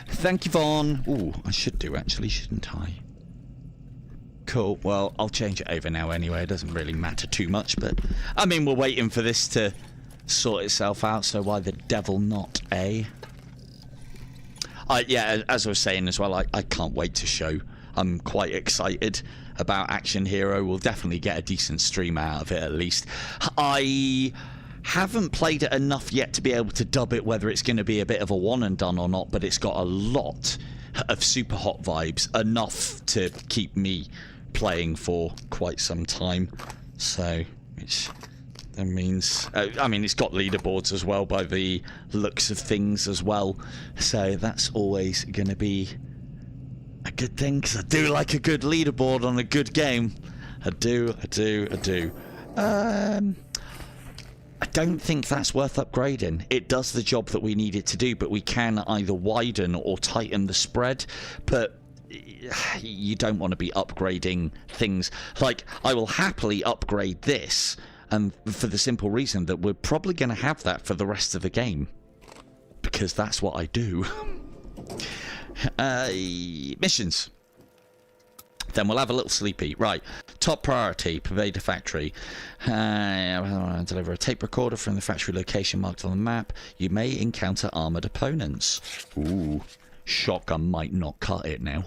Thank you, Vaughn. Ooh, I should do, actually, shouldn't I? Cool. Well, I'll change it over now anyway. It doesn't really matter too much, but... I mean, we're waiting for this to sort itself out, so why the devil not, eh? Yeah, as I was saying as well, I can't wait to show. I'm quite excited about Action Hero. We'll definitely get a decent stream out of it, at least. I... haven't played it enough yet to be able to dub it whether it's going to be a bit of a one and done or not, but it's got a lot of super hot vibes, enough to keep me playing for quite some time. So, which that means, I mean, it's got leaderboards as well by the looks of things as well. So that's always going to be a good thing, because I do like a good leaderboard on a good game. I do. I don't think that's worth upgrading. It does the job that we need it to do, but we can either widen or tighten the spread. But you don't want to be upgrading things. Like, I will happily upgrade this, and for the simple reason that we're probably going to have that for the rest of the game. Because that's what I do. Missions. Then we'll have a little sleepy. Right. Top priority, pervade the factory. Deliver a tape recorder from the factory location marked on the map. You may encounter armoured opponents. Ooh. Shotgun might not cut it now.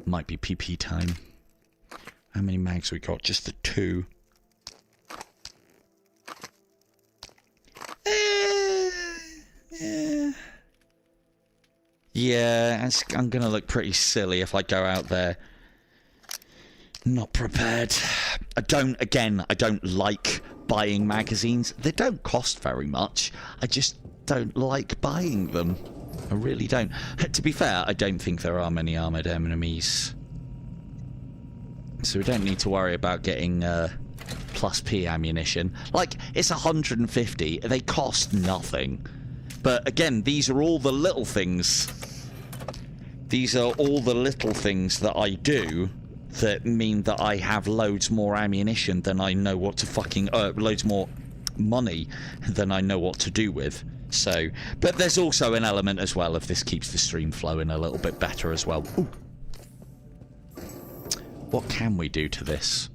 Might be PP time. How many mags we got? Just the 2. Yeah, I'm going to look pretty silly if I go out there Not prepared. I don't like buying magazines. They don't cost very much. I just don't like buying them. I really don't. To be fair, I don't think there are many armoured enemies. So we don't need to worry about getting plus P ammunition. Like, it's 150. They cost nothing. But again, these are all the little things. These are all the little things that I do that mean that I have loads more ammunition than I know what to fucking... loads more money than I know what to do with. So, but there's also an element as well of this keeps the stream flowing a little bit better as well. Ooh. What can we do to this?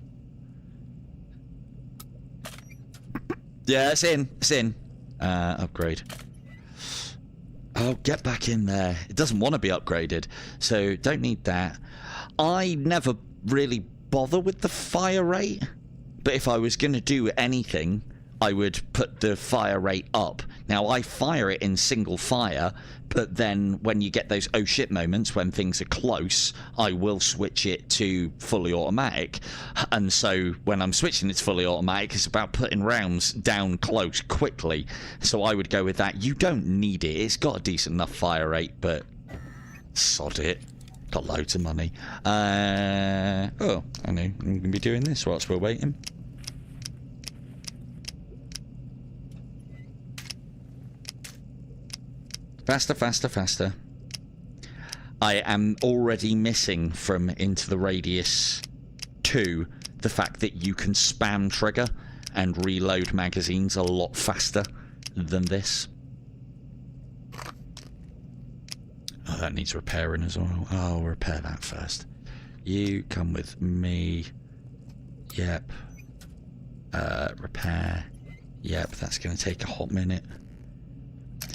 Yeah, it's in. It's in. Upgrade. Oh, get back in there. It doesn't want to be upgraded, so don't need that. I never really bother with the fire rate, but if I was going to do anything, I would put the fire rate up. Now, I fire it in single fire, but then when you get those oh shit moments when things are close, I will switch it to fully automatic. And so when I'm switching it to fully automatic, it's about putting rounds down close quickly. So I would go with that. You don't need it. It's got a decent enough fire rate, but sod it. Got loads of money. Oh, I know. I'm going to be doing this whilst we're waiting. Faster, faster, faster. I am already missing from Into the Radius 2 the fact that you can spam trigger and reload magazines a lot faster than this. Oh, that needs repairing as well. I'll repair that first. You come with me. Yep. Repair. Yep, that's going to take a hot minute.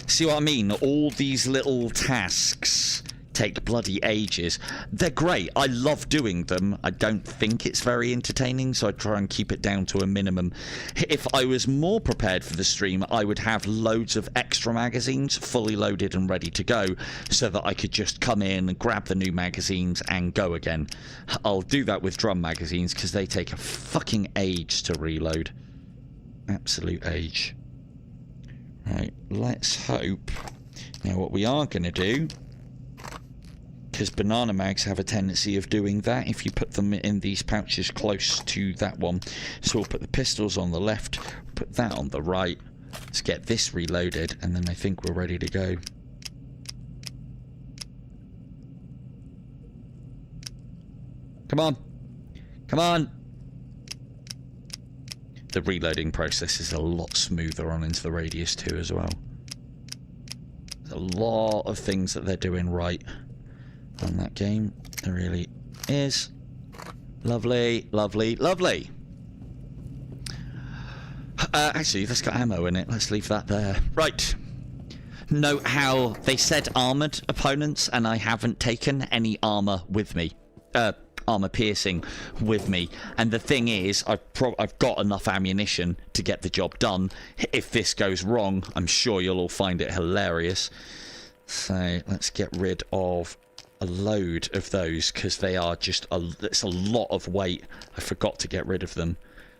See what I mean? All these little tasks take bloody ages. They're great. I love doing them. I don't think it's very entertaining, so I try and keep it down to a minimum. If I was more prepared for the stream, I would have loads of extra magazines fully loaded and ready to go so that I could just come in and grab the new magazines and go again. I'll do that with drum magazines because they take a fucking age to reload. Absolute age. Right, let's hope. Now what we are going to do, because banana mags have a tendency of doing that if you put them in these pouches close to that one. So we'll put the pistols on the left, put that on the right. Let's get this reloaded and then I think we're ready to go. Come on. Come on. The reloading process is a lot smoother on Into the Radius 2 as well. There's a lot of things that they're doing right on that game. There really is. Lovely, lovely, lovely. Actually, that's got ammo in it. Let's leave that there. Right. Note how they said armoured opponents, and I haven't taken any armour with me. Armor piercing with me, and the thing is I've got enough ammunition to get the job done. If this goes wrong, I'm sure you'll all find it hilarious. So let's get rid of a load of those because they are just it's a lot of weight. I forgot to get rid of them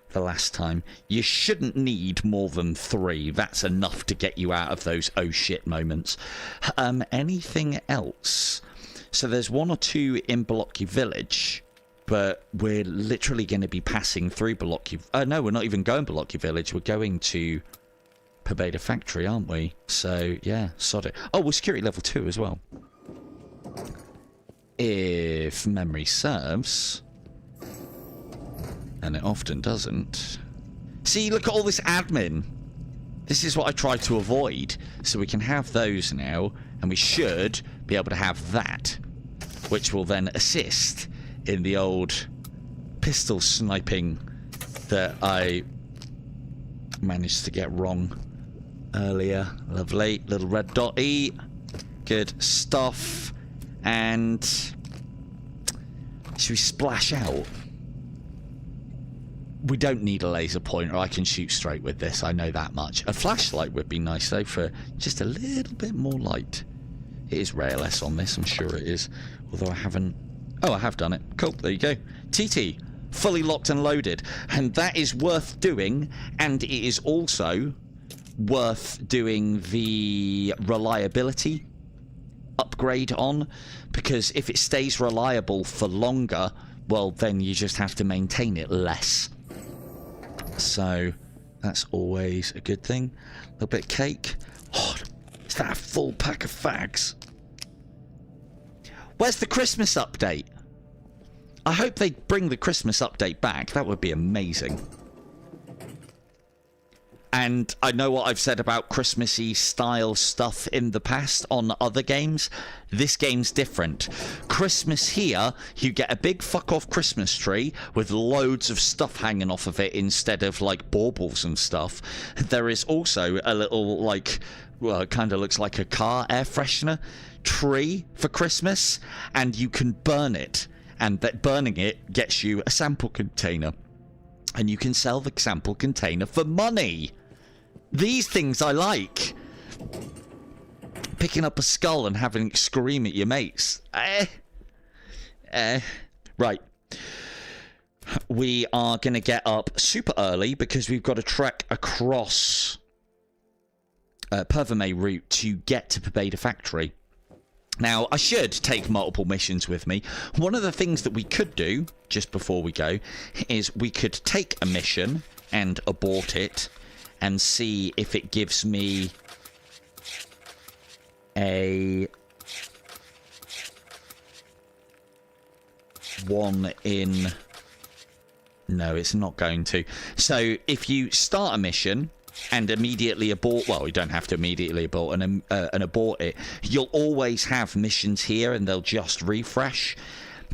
the last time. You shouldn't need more than 3. That's enough to get you out of those oh shit moments. Anything else? So there's 1 or 2 in Bolocki Village, but we're literally going to be passing through Bolocki... no, we're not even going Bolocki Village. We're going to Pobeda Factory, aren't we? So, yeah, sod it. Oh, we're security level 2 as well. If memory serves. And it often doesn't. See, look at all this admin. This is what I try to avoid. So we can have those now, and we should be able to have that, which will then assist in the old pistol sniping that I managed to get wrong earlier. Lovely. Little red dotty. Good stuff. And should we splash out? We don't need a laser pointer. I can shoot straight with this. I know that much. A flashlight would be nice, though, for just a little bit more light. It is rail-less on this, I'm sure it is. Although I haven't... Oh, I have done it. Cool, there you go. TT, fully locked and loaded. And that is worth doing, and it is also worth doing the reliability upgrade on, because if it stays reliable for longer, well, then you just have to maintain it less. So that's always a good thing. A little bit of cake. Oh, is that a full pack of fags? Where's the Christmas update? I hope they bring the Christmas update back. That would be amazing. And I know what I've said about Christmassy style stuff in the past on other games. This game's different. Christmas here, you get a big fuck off Christmas tree with loads of stuff hanging off of it instead of like baubles and stuff. There is also a little like, well, it kind of looks like a car air freshener tree for Christmas, and you can burn it, and that burning it gets you a sample container, and you can sell the sample container for money. These things I like. Picking up a skull and having it scream at your mates. Right. We are going to get up super early because we've got to trek across Pervermay route to get to Pobeda Factory. Now, I should take multiple missions with me. One of the things that we could do, just before we go, is we could take a mission and abort it and see if it gives me a one in... No, it's not going to. So if you start a mission and immediately abort, well, you don't have to immediately abort and abort it, you'll always have missions here and they'll just refresh.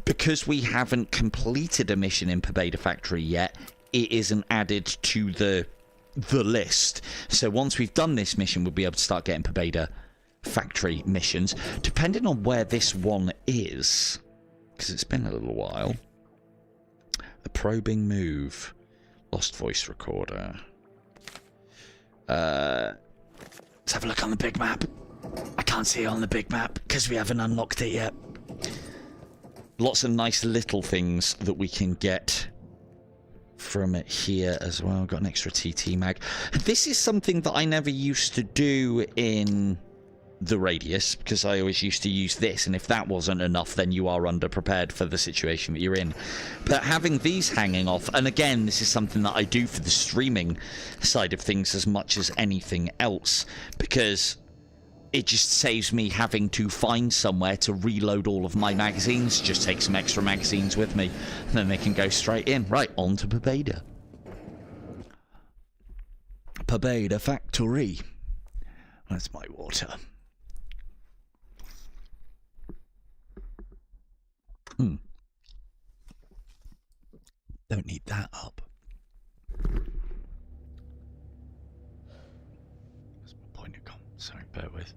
Because we haven't completed a mission in Pobeda Factory yet, it isn't added to the list. So once we've done this mission, we'll be able to start getting Pobeda Factory missions, depending on where this one is, because it's been a little while. The probing move, lost voice recorder. Let's have a look on the big map. I can't see it on the big map because we haven't unlocked it yet. Lots of nice little things that we can get from it here as well. Got an extra TT mag. This is something that I never used to do in the Radius, because I always used to use this, and if that wasn't enough, then you are underprepared for the situation that you're in. But having these hanging off, and again, this is something that I do for the streaming side of things as much as anything else, because it just saves me having to find somewhere to reload all of my magazines. Just take some extra magazines with me, and then they can go straight in. Right, on to Pobeda. Pobeda Factory. That's my water. Don't need that up. Where's my pointer gone? Sorry, bear with.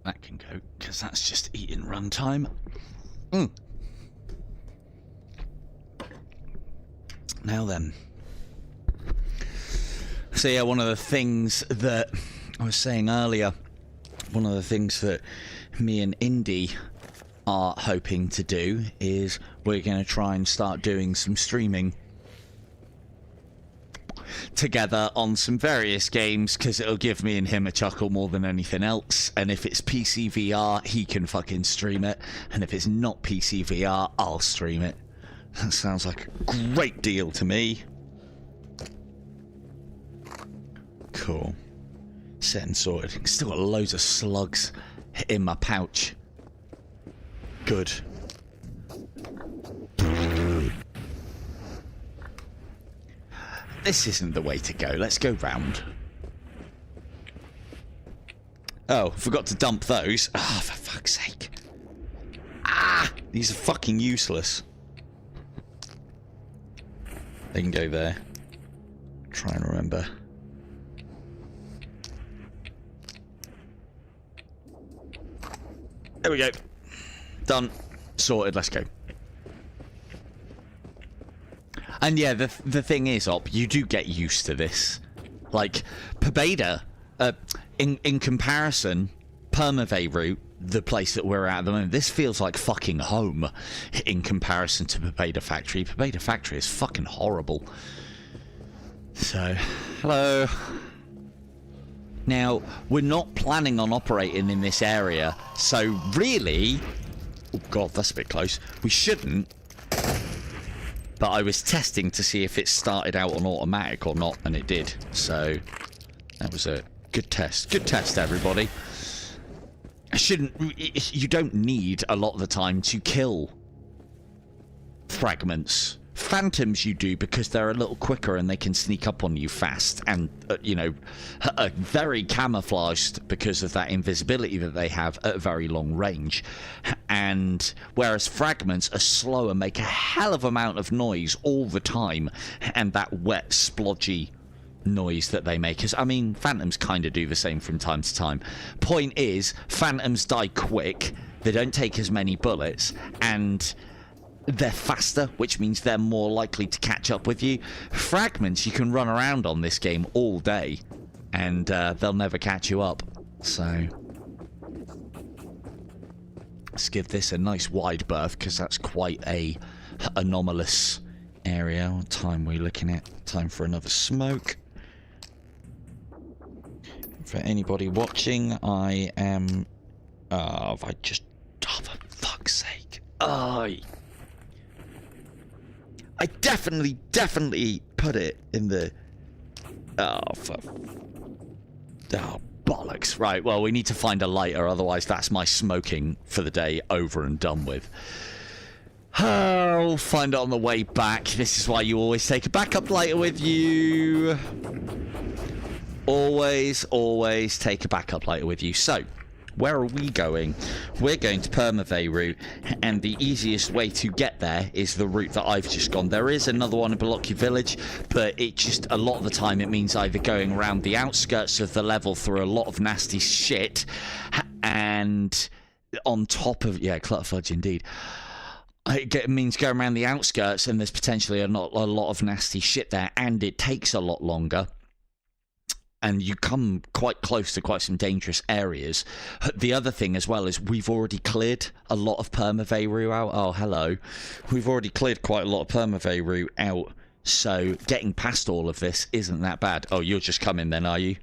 That can go, because that's just eating runtime. Now then. So yeah, one of the things that I was saying earlier, one of the things that me and Indy are hoping to do is we're going to try and start doing some streaming together on some various games, because it'll give me and him a chuckle more than anything else. And if it's PC VR, he can fucking stream it, and if it's not PC VR, I'll stream it. That sounds like a great deal to me. Cool. Set and sorted. Still got loads of slugs in my pouch. Good. This isn't the way to go. Let's go round. Oh, forgot to dump those. Ah, for fuck's sake. Ah! These are fucking useless. They can go there. Try and remember. There we go. Done. Sorted. Let's go. And yeah, the thing is, Op, you do get used to this. Like, Pobeda, in comparison, Permavay route, the place that we're at the moment. This feels like fucking home in comparison to Pobeda Factory. Pobeda Factory is fucking horrible. So, hello. Now, we're not planning on operating in this area, so really... Oh god, that's a bit close. We shouldn't. But I was testing to see if it started out on automatic or not, and it did. So, that was a good test. Good test, everybody. You don't need a lot of the time to kill fragments. Phantoms you do because they're a little quicker and they can sneak up on you fast and, you know, very camouflaged because of that invisibility that they have at a very long range. And whereas fragments are slow and make a hell of amount of noise all the time, and that wet, splodgy noise that they make. I mean, phantoms kind of do the same from time to time. Point is, phantoms die quick, they don't take as many bullets, and they're faster, which means they're more likely to catch up with you. Fragments, you can run around on this game all day, and they'll never catch you up. So let's give this a nice wide berth, because that's quite a anomalous area. What time are we looking at? Time for another smoke. For anybody watching, I am... Oh, if I just... Oh, for fuck's sake. Oh, I definitely put it in the... Oh, for... Oh, bollocks. Right, well, we need to find a lighter, otherwise that's my smoking for the day over and done with. I'll find it on the way back. This is why you always take a backup lighter with you. Always take a backup lighter with you. So, where are we going? We're going to Permavay route, and the easiest way to get there is the route that I've just gone. There is another one in Bolokki Village, but it just, a lot of the time, it means either going around the outskirts of the level through a lot of nasty shit, and on top of... Yeah, clutterfudge indeed. It means going around the outskirts, and there's potentially a lot of nasty shit there, and it takes a lot longer. And you come quite close to quite some dangerous areas. The other thing as well is we've already cleared a lot of Permavay route out. Oh, hello. We've already cleared quite a lot of Permavay route out. So getting past all of this isn't that bad. Oh, you're just coming then, are you?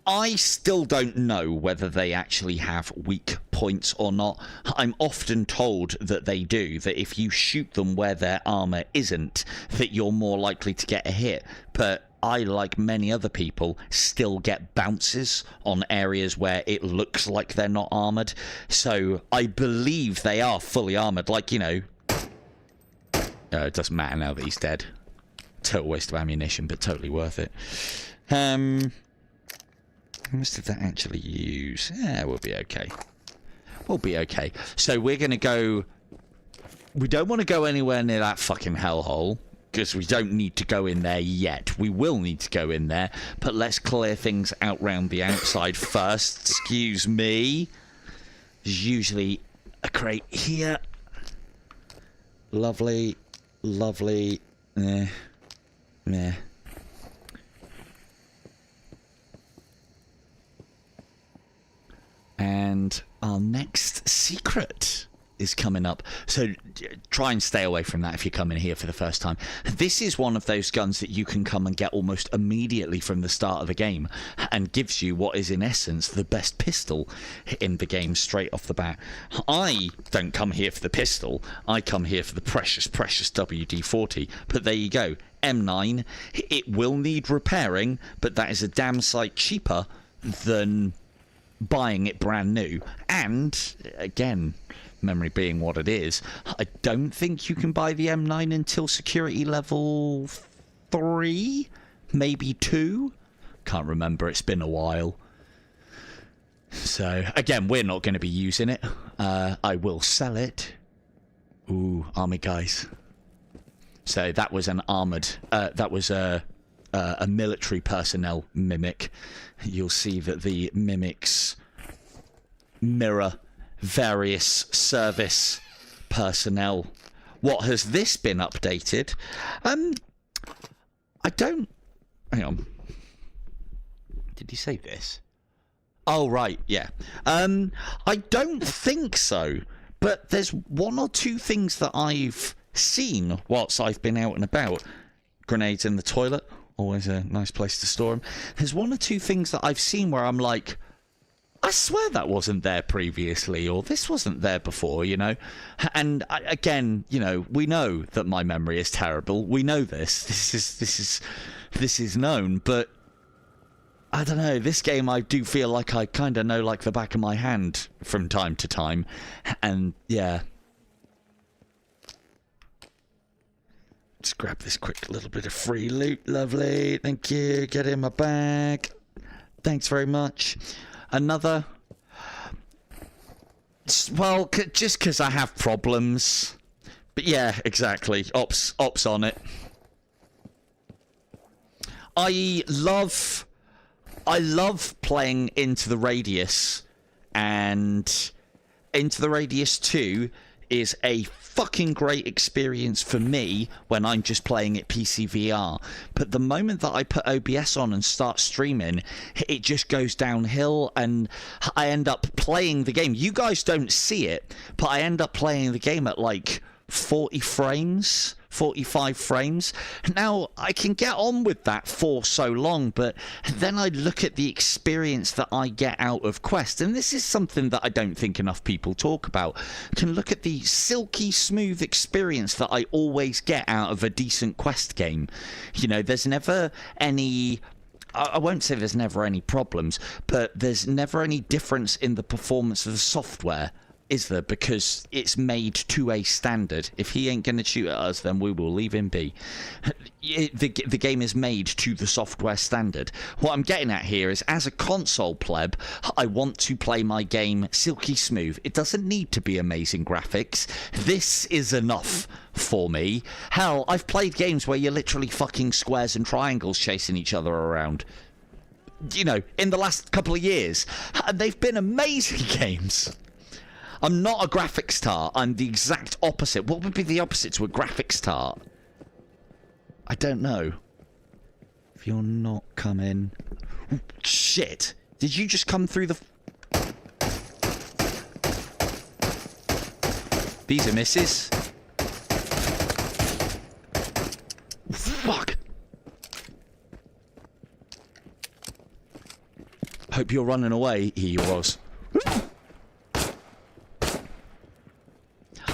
I still don't know whether they actually have weak points or not. I'm often told that they do, that if you shoot them where their armor isn't, that you're more likely to get a hit. But I, like many other people, still get bounces on areas where it looks like they're not armored. So I believe they are fully armored. Like, you know, it doesn't matter now that he's dead. Total waste of ammunition, but totally worth it. How much did that actually use? Yeah, we'll be okay. We'll be okay. So we're going to go... We don't want to go anywhere near that fucking hellhole, because we don't need to go in there yet. We will need to go in there, but let's clear things out round the outside first. Excuse me. There's usually a crate here. Lovely. Lovely. Meh. And our next secret is coming up. So try and stay away from that if you're coming here for the first time. This is one of those guns that you can come and get almost immediately from the start of the game, and gives you what is in essence the best pistol in the game straight off the bat. I don't come here for the pistol. I come here for the precious WD-40. But there you go. M9. It will need repairing, but that is a damn sight cheaper than buying it brand new. And again, memory being what it is, I don't think you can buy the M9 until security level 3, maybe 2. Can't remember, it's been a while. So again, we're not going to be using it. I will sell it. Ooh, army guys. So that was an armored, that was a military personnel mimic. You'll see that the mimics mirror various service personnel. What has this been updated? I don't... Hang on. Did he say this? Oh, right, yeah. I don't think so, but there's one or two things that I've seen whilst I've been out and about. Grenades in the toilet, always a nice place to store them. There's one or two things that I've seen where I'm like, I swear that wasn't there previously, or this wasn't there before, you know? And again, you know, we know that my memory is terrible. We know this. This is known, but I don't know. This game, I do feel like I kind of know like the back of my hand from time to time, and yeah. Just grab this quick little bit of free loot. Lovely. Thank you. Get in my bag. Thanks very much. Another. Well, just because I have problems. But yeah, exactly. Ops on it. I love playing Into the Radius, and Into the Radius 2 is a fucking great experience for me when I'm just playing it PC VR. But the moment that I put OBS on and start streaming, it just goes downhill, and I end up playing the game. You guys don't see it, but I end up playing the game at like 40 frames, 45 frames. Now, I can get on with that for so long, but then I look at the experience that I get out of Quest, and this is something that I don't think enough people talk about. I can look at the silky smooth experience that I always get out of a decent Quest game. You know, there's never any... I won't say there's never any problems, but there's never any difference in the performance of the software, is there? Because it's made to a standard. If he ain't going to shoot at us, then we will leave him be. The game is made to the software standard. What I'm getting at here is, as a console pleb, I want to play my game silky smooth. It doesn't need to be amazing graphics. This is enough for me. Hell, I've played games where you're literally fucking squares and triangles chasing each other around, you know, in the last couple of years. And they've been amazing games. I'm not a graphics tart. I'm the exact opposite. What would be the opposite to a graphics tart? I don't know. If you're not coming... Ooh, shit. Did you just come through the... These are misses. Fuck. Hope you're running away. He was.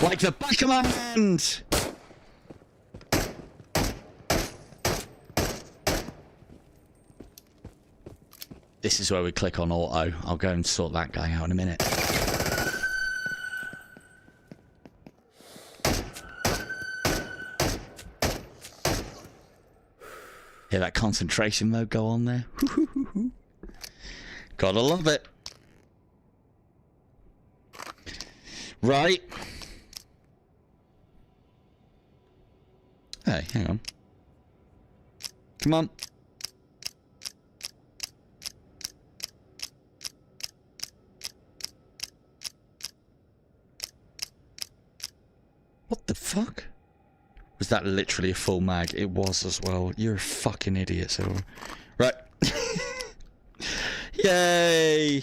Like the back of my hand! This is where we click on auto. I'll go and sort that guy out in a minute. Hear that concentration mode go on there? Gotta love it. Right. Hey, hang on. Come on. What the fuck? Was that literally a full mag? It was as well. You're a fucking idiot, Silver. Right. Yay!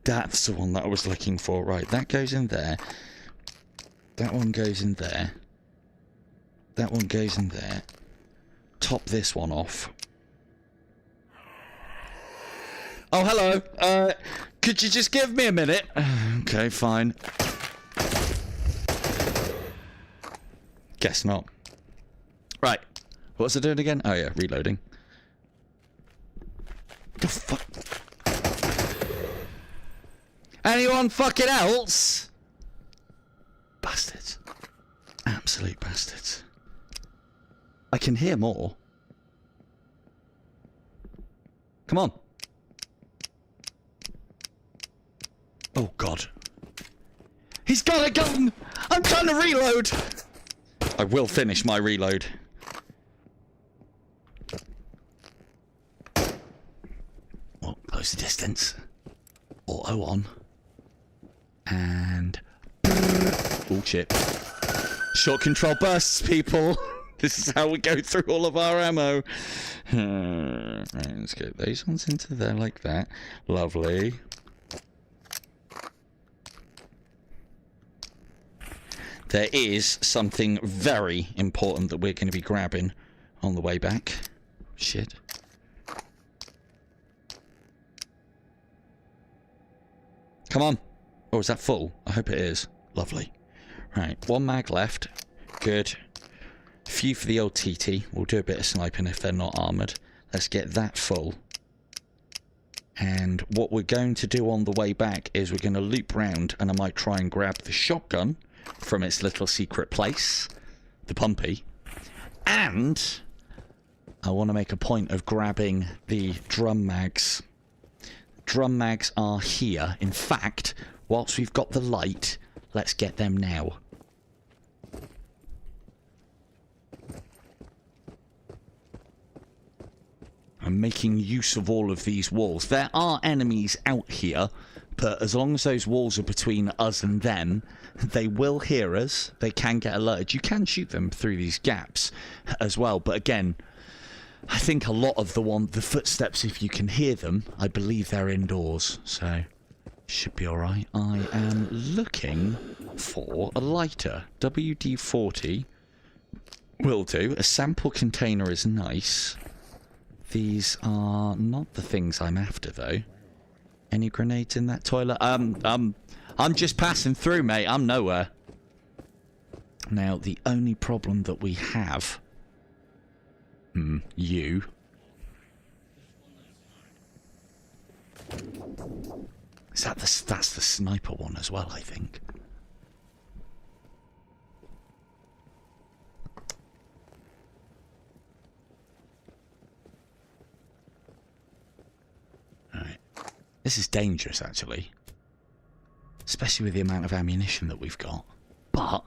That's the one that I was looking for. Right, that goes in there. That one goes in there. That one goes in there. Top this one off. Oh, hello. Could you just give me a minute? Okay, fine. Guess not. Right. What's it doing again? Oh, yeah, reloading. The fuck? Anyone fucking else? Bastards. Absolute bastards. I can hear more. Come on. Oh, God. He's got a gun! I'm trying to reload! I will finish my reload. Oh, close the distance. Auto on. And... oh, shit. Short control bursts, people. This is how we go through all of our ammo. Right, let's get those ones into there like that. Lovely. There is something very important that we're going to be grabbing on the way back. Shit. Come on. Oh, is that full? I hope it is. Lovely. Right, 1 mag left. Good. Few for the old TT. We'll do a bit of sniping if they're not armoured. Let's get that full. And what we're going to do on the way back is we're going to loop round and I might try and grab the shotgun from its little secret place. The pumpy. And I want to make a point of grabbing the drum mags. Drum mags are here. In fact, whilst we've got the light, let's get them now. I'm making use of all of these walls. There are enemies out here, but as long as those walls are between us and them, they will hear us. They can get alerted. You can shoot them through these gaps as well, but again, I think a lot of the footsteps, if you can hear them, I believe they're indoors, so should be alright. I am looking for a lighter. WD-40 will do. A sample container is nice. These are not the things I'm after, though. Any grenades in that toilet? I'm just passing through, mate. I'm nowhere. Now, the only problem that we have... you. Is that that's the sniper one as well, I think. Alright. This is dangerous, actually. Especially with the amount of ammunition that we've got. But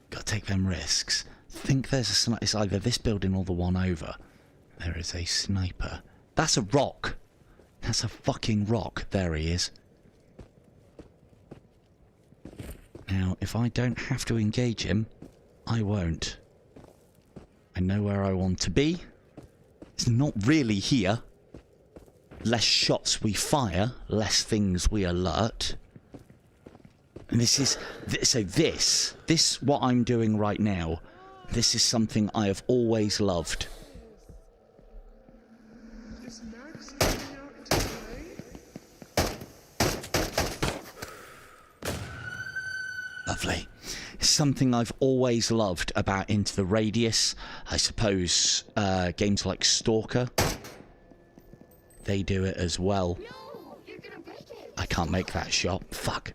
gotta take them risks. Think there's a sniper. It's either this building or the one over. There is a sniper. That's a rock. That's a fucking rock. There he is. Now, if I don't have to engage him, I won't. I know where I want to be. It's not really here. Less shots we fire, less things we alert. And this is... So this, what I'm doing right now, this is something I have always loved. Lovely. It's something I've always loved about Into the Radius. I suppose games like Stalker, they do it as well. No, you're gonna break it. I can't make that shot. Fuck.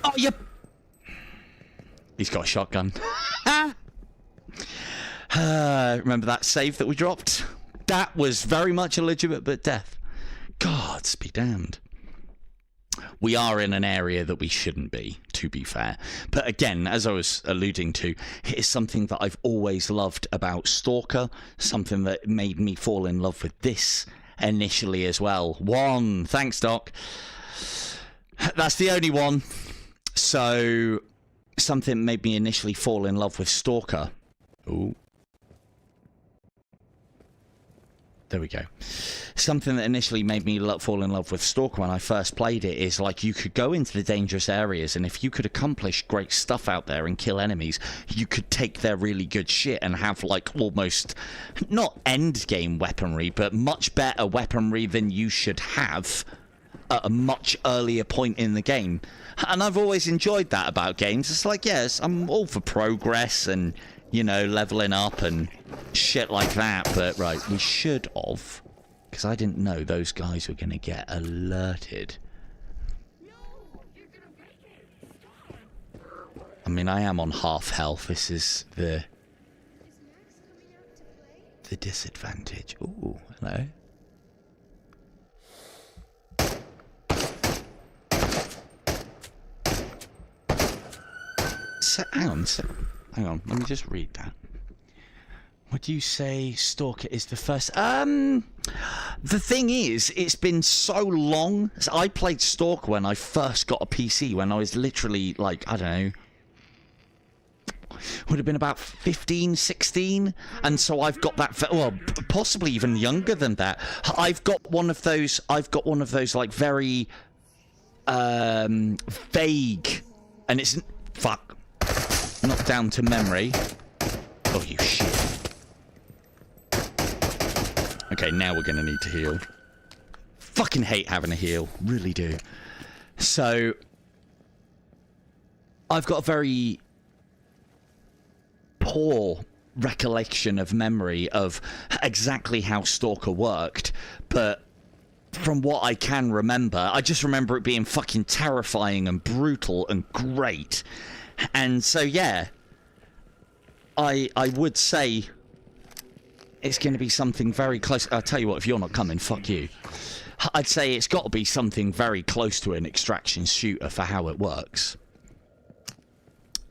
Oh, yep. He's got a shotgun. Remember that save that we dropped? That was very much a legitimate death. Gods be damned. We are in an area that we shouldn't be, to be fair. But again, as I was alluding to, it is something that I've always loved about Stalker, something that made me fall in love with this initially as well. One. Thanks, Doc. That's the only one. So, something made me initially fall in love with Stalker. Ooh. There we go. Something that initially made me fall in love with Stalker when I first played it is, like, you could go into the dangerous areas, and if you could accomplish great stuff out there and kill enemies, you could take their really good shit and have, like, almost, not endgame weaponry, but much better weaponry than you should have at a much earlier point in the game. And I've always enjoyed that about games. It's like, yes, I'm all for progress and, you know, leveling up and shit like that, but right, we should have, because I didn't know those guys were going to get alerted. I mean, I am on half health. This is the disadvantage. Ooh, hello. Hang on, let me just read that. Would you say Stalker is the first? The thing is, it's been so long. I played Stalker when I first got a PC, when I was literally, like, I don't know, would have been about 15, 16, and so I've got that, well, possibly even younger than that. I've got one of those, like, very, vague, and it's, fuck, not down to memory. Oh, you shit. Okay, now we're gonna need to heal. Fucking hate having a heal, really do. So, I've got a very poor recollection of memory of exactly how Stalker worked, but from what I can remember, I just remember it being fucking terrifying and brutal and great. And so, yeah, I would say it's going to be something very close. I'll tell you what, if you're not coming, fuck you. I'd say it's got to be something very close to an extraction shooter for how it works.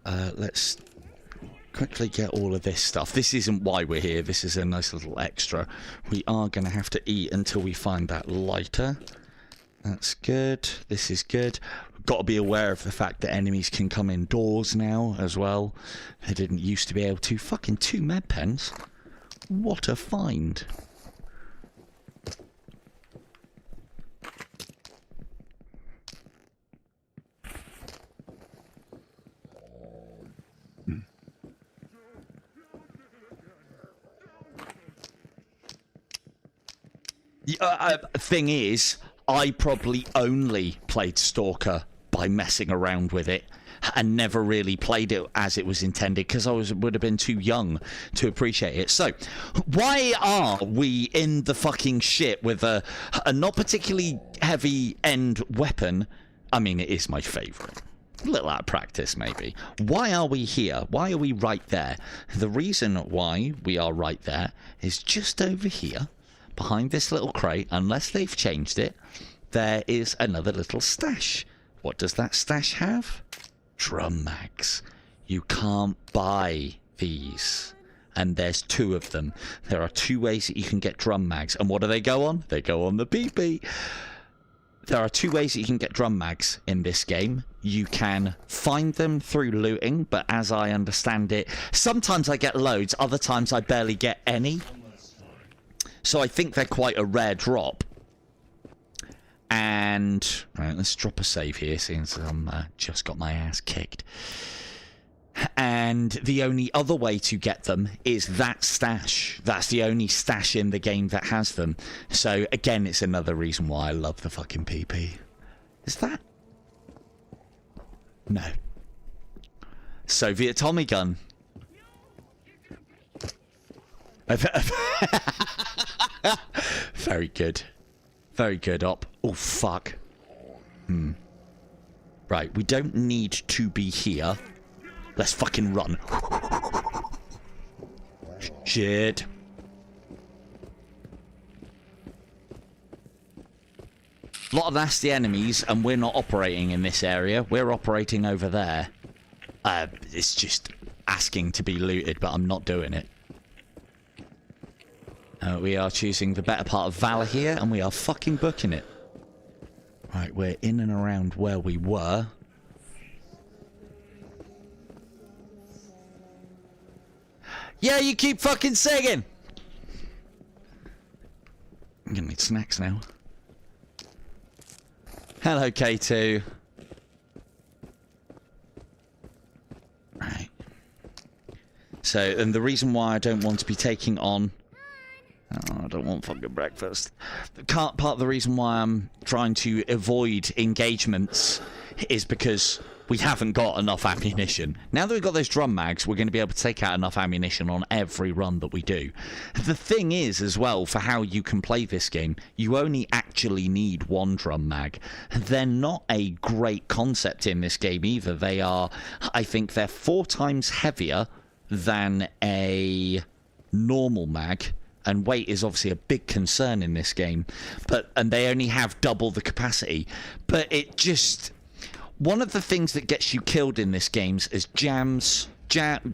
Let's quickly get all of this stuff. This isn't why we're here. This is a nice little extra. We are going to have to eat until we find that lighter. That's good. This is good. We've got to be aware of the fact that enemies can come indoors now as well. They didn't used to be able to. Fucking 2 med pens. What a find. Thing is, I probably only played Stalker by messing around with it and never really played it as it was intended because I would have been too young to appreciate it. So, why are we in the fucking shit with a not particularly heavy end weapon? I mean, it is my favourite. A little out of practice, maybe. Why are we here? Why are we right there? The reason why we are right there is just over here. Behind this little crate, unless they've changed it, there is another little stash. What does that stash have? Drum mags. You can't buy these. And there's 2 of them. There are 2 ways that you can get drum mags. And what do they go on? They go on the PP. There are 2 ways that you can get drum mags in this game. You can find them through looting, but as I understand it, sometimes I get loads, other times I barely get any. So I think they're quite a rare drop. And right, let's drop a save here since I'm just got my ass kicked. And the only other way to get them is that stash. That's the only stash in the game that has them. So again, it's another reason why I love the fucking PP. Is that? No. Soviet Tommy gun. Very good. Very good, Op. Oh, fuck. Right, we don't need to be here. Let's fucking run. Shit. A lot of nasty enemies, and we're not operating in this area. We're operating over there. It's just asking to be looted, but I'm not doing it. We are choosing the better part of Valor here, and we are fucking booking it. Right, we're in and around where we were. Yeah, you keep fucking singing! I'm gonna need snacks now. Hello, K2. Right. So, and the reason why I don't want to be taking on... Oh, I don't want fucking breakfast. Part of the reason why I'm trying to avoid engagements is because we haven't got enough ammunition. Now that we've got those drum mags, we're going to be able to take out enough ammunition on every run that we do. The thing is, as well, for how you can play this game, you only actually need 1 drum mag. They're not a great concept in this game either. They are, I think they're 4 times heavier than a normal mag. And weight is obviously a big concern in this game, and they only have double the capacity. But it just... One of the things that gets you killed in this game is jams,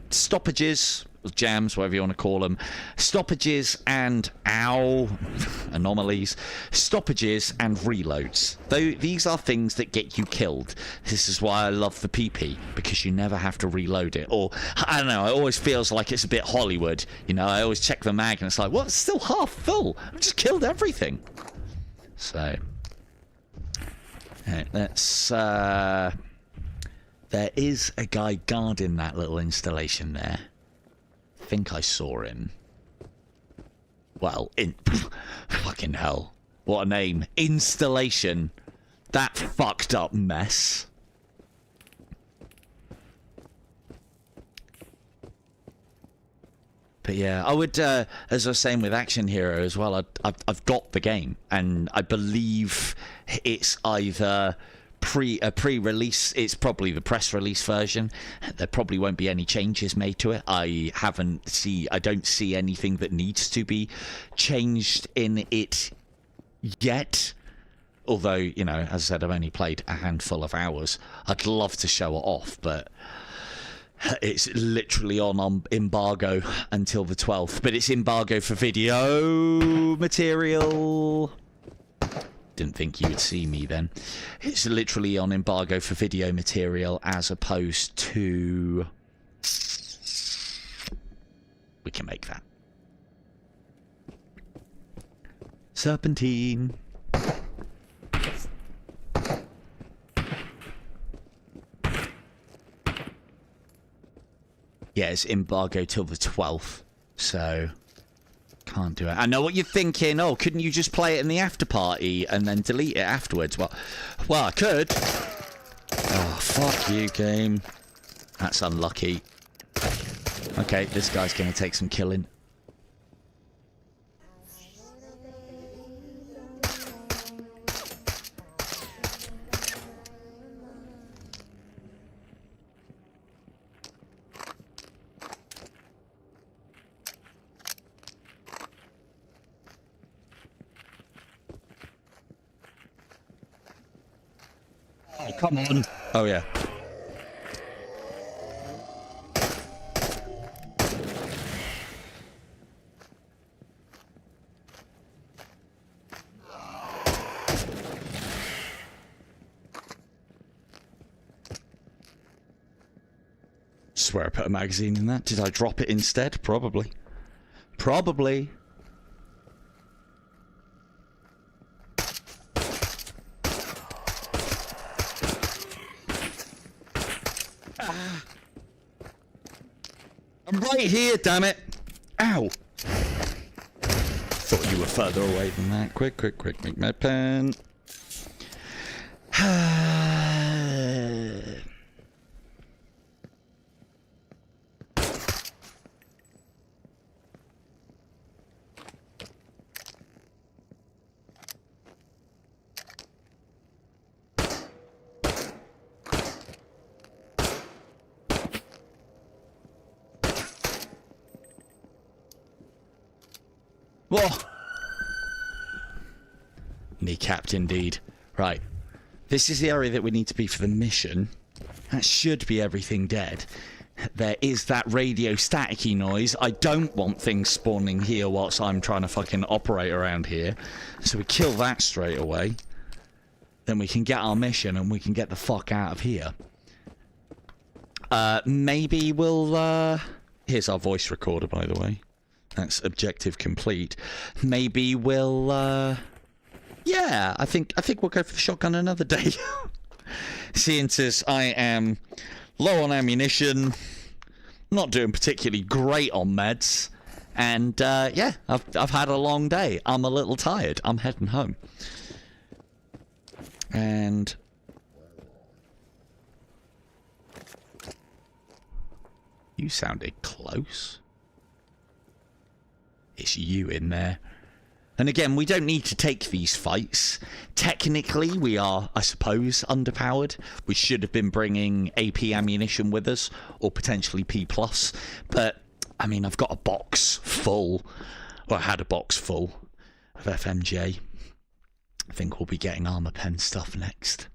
stoppages, jams, whatever you want to call them, stoppages and anomalies, stoppages and reloads. These are things that get you killed. This is why I love the PP, because you never have to reload it. Or, I don't know, it always feels like it's a bit Hollywood. You know, I always check the mag and it's like, well, it's still half full. I've just killed everything. So, let's, there is a guy guarding that little installation there. I think I saw him. Well, fucking hell. What a name. Installation. That fucked up mess. But yeah, I would, as I was saying with Action Hero as well, I've got the game, and I believe it's either a pre-release, it's probably the press release version. There probably won't be any changes made to it. I don't see anything that needs to be changed in it yet. Although, you know, as I said, I've only played a handful of hours. I'd love to show it off, but it's literally on embargo until the 12th. But it's embargo for video material. Didn't think you would see me then. It's literally on embargo for video material as opposed to... We can make that. Serpentine. Yeah, it's embargo till the 12th, so can't do it. I know what you're thinking. Oh, couldn't you just play it in the after party and then delete it afterwards? Well, I could. Oh, fuck you, game. That's unlucky. Okay, this guy's going to take some killing. Oh, come on. Oh, yeah. Swear I put a magazine in that. Did I drop it instead? Probably. Probably. I'm right here, damn it! Ow! Thought you were further away than that. Quick, make my pen. Whoa! Kneecapped indeed. Right. This is the area that we need to be for the mission. That should be everything dead. There is that radio staticky noise. I don't want things spawning here whilst I'm trying to fucking operate around here. So we kill that straight away. Then we can get our mission and we can get the fuck out of here. Maybe we'll, Here's our voice recorder, by the way. That's objective complete. Maybe we'll, yeah, I think we'll go for the shotgun another day. Seeing as I am low on ammunition, not doing particularly great on meds, and yeah, I've had a long day. I'm a little tired. I'm heading home. And you sounded close. It's you in there. And again, we don't need to take these fights. Technically, we are, I suppose, underpowered. We should have been bringing AP ammunition with us, or potentially P+. But, I mean, I've got a box full, or I had a box full of FMJ. I think we'll be getting armor pen stuff next.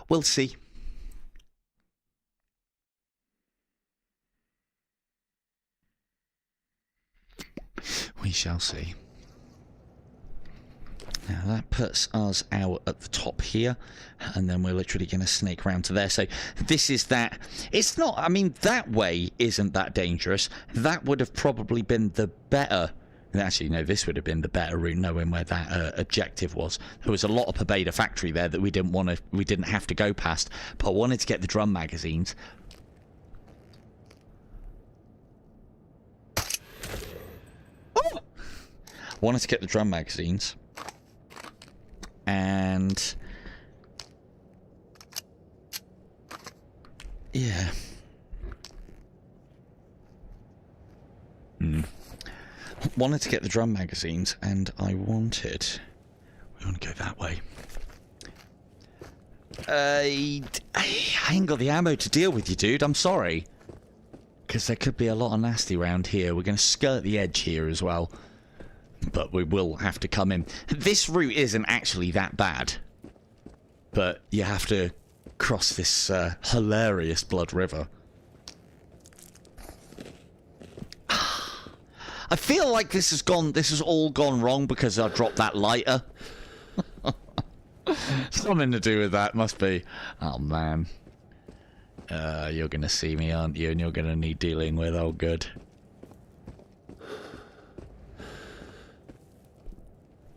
We'll see. We shall see. Now that puts us out at the top here, and then we're literally going to snake round to there. So this is that. It's not, I mean, that way isn't that dangerous. That would have probably been the better. Actually, no, this would have been the better route, knowing where that objective was. There was a lot of Pobeda factory there that we didn't have to go past, but I wanted to get the drum magazines. Oh! Wanted to get the drum magazines. And yeah. Wanted to get the drum magazines, and we want to go that way. I ain't got the ammo to deal with you, dude. I'm sorry. Because there could be a lot of nasty around here. We're going to skirt the edge here as well. But we will have to come in. This route isn't actually that bad. But you have to cross this hilarious blood river. I feel like this has all gone wrong because I dropped that lighter. Something to do with that, must be. Oh, man. You're going to see me, aren't you? And you're going to need dealing with. Oh, good.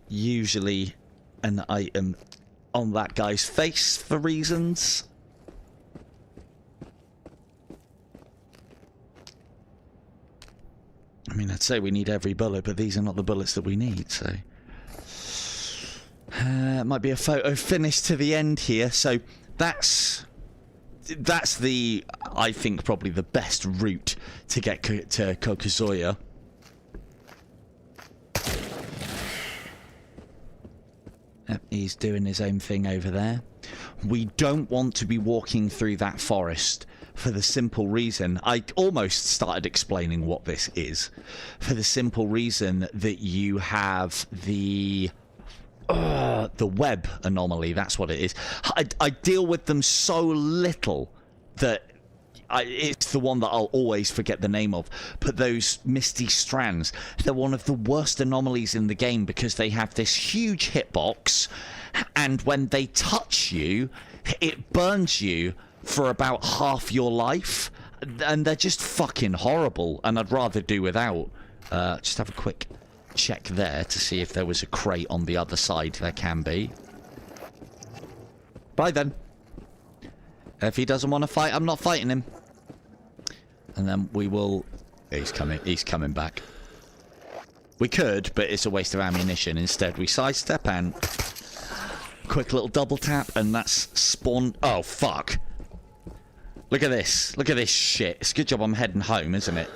Usually an item on that guy's face for reasons. I mean, I'd say we need every bullet, but these are not the bullets that we need, so... might be a photo finish to the end here, so that's the, I think, probably the best route to get to Kokazoya. Yep, he's doing his own thing over there. We don't want to be walking through that forest for the simple reason, I almost started explaining what this is, for the simple reason that you have the web anomaly, that's what it is. I deal with them so little that it's the one that I'll always forget the name of. But those misty strands, they're one of the worst anomalies in the game because they have this huge hitbox, and when they touch you, it burns you for about half your life, and they're just fucking horrible, and I'd rather do without. Just have a quick check there to see if there was a crate on the other side. There can be. Bye then. If he doesn't want to fight, I'm not fighting him. And then we will... He's coming back. We could, but it's a waste of ammunition. Instead, we sidestep and... Quick little double tap, and that's spawn... Oh, fuck. Look at this. Look at this shit. It's a good job I'm heading home, isn't it?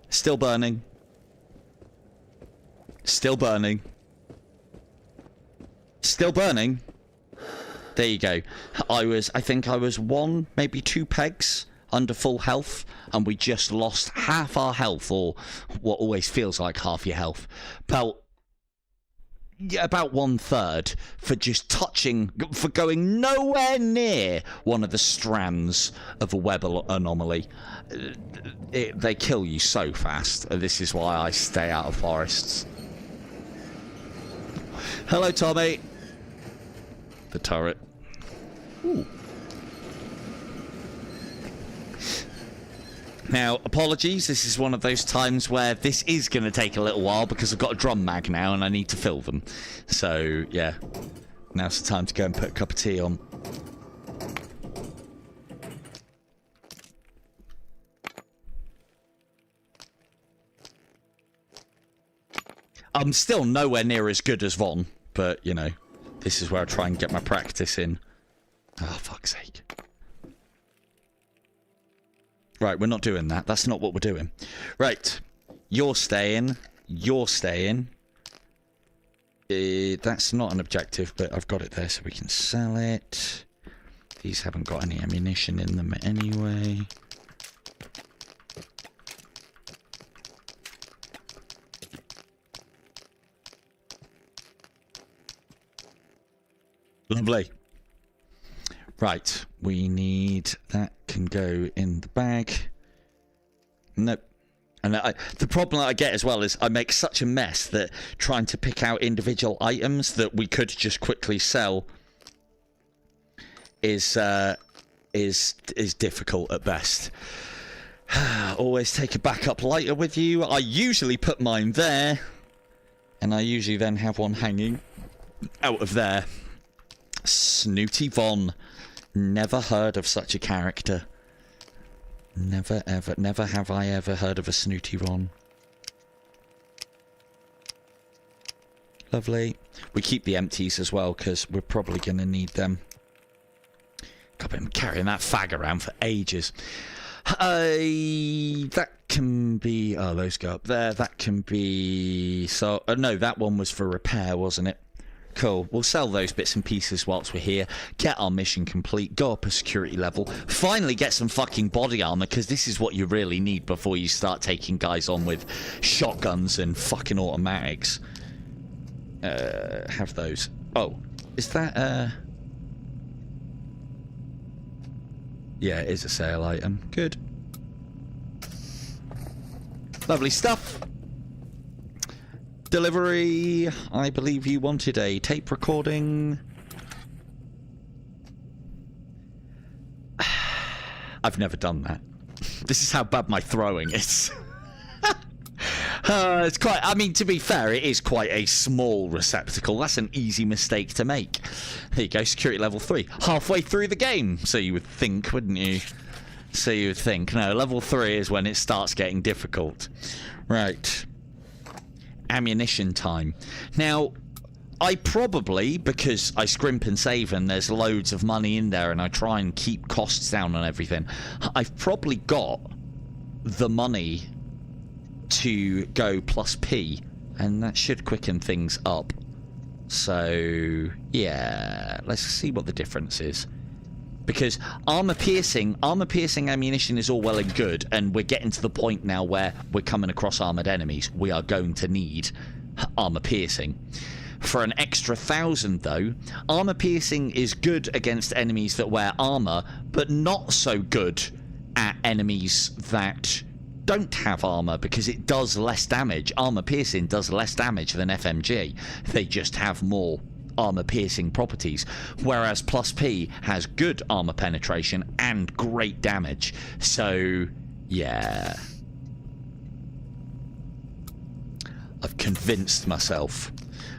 Still burning. Still burning. Still burning. There you go. I think I was 1, maybe 2 pegs under full health, and we just lost half our health, or what always feels like half your health. About 1/3 for just touching, for going nowhere near one of the strands of a web anomaly. They kill you so fast. This is why I stay out of forests. Hello, Tommy. The turret. Ooh. Now, apologies, this is one of those times where this is going to take a little while because I've got a drum mag now and I need to fill them. So, yeah. Now's the time to go and put a cup of tea on. I'm still nowhere near as good as Von, but, you know, this is where I try and get my practice in. Oh, fuck's sake. Right, we're not doing that. That's not what we're doing. Right. You're staying. You're staying. That's not an objective, but I've got it there so we can sell it. These haven't got any ammunition in them anyway. Lovely. Right, we need... That can go in the bag. Nope. And the problem that I get as well is I make such a mess that trying to pick out individual items that we could just quickly sell is difficult at best. Always take a backup lighter with you. I usually put mine there, and I usually then have one hanging out of there. Snooty Von. Never heard of such a character. Never have I ever heard of a Snooty Ron. Lovely. We keep the empties as well, because we're probably going to need them. God, I've been carrying that fag around for ages. That can be... Oh, those go up there. That can be... So, no, that one was for repair, wasn't it? Cool. We'll sell those bits and pieces whilst we're here. Get our mission complete. Go up a security level. Finally get some fucking body armor, because this is what you really need before you start taking guys on with shotguns and fucking automatics. Have those. Oh, is that yeah, it is a sale item. Good. Lovely stuff. Delivery. I believe you wanted a tape recording. I've never done that. This is how bad my throwing is. It's quite... I mean, to be fair, it is quite a small receptacle. That's an easy mistake to make. There you go, security level 3. Halfway through the game, so you would think, wouldn't you? So you would think. No, level 3 is when it starts getting difficult. Right. Ammunition time. Now, I probably, because I scrimp and save and there's loads of money in there and I try and keep costs down on everything, I've probably got the money to go plus P, and that should quicken things up. So, yeah, let's see what the difference is. Because armor piercing ammunition is all well and good, and we're getting to the point now where we're coming across armored enemies. We are going to need armor piercing. For an extra 1,000 though, armor piercing is good against enemies that wear armor, but not so good at enemies that don't have armor, because it does less damage. Armor piercing does less damage than FMG. They just have more armor piercing properties, whereas plus P has good armor penetration and great damage. So yeah, I've convinced myself,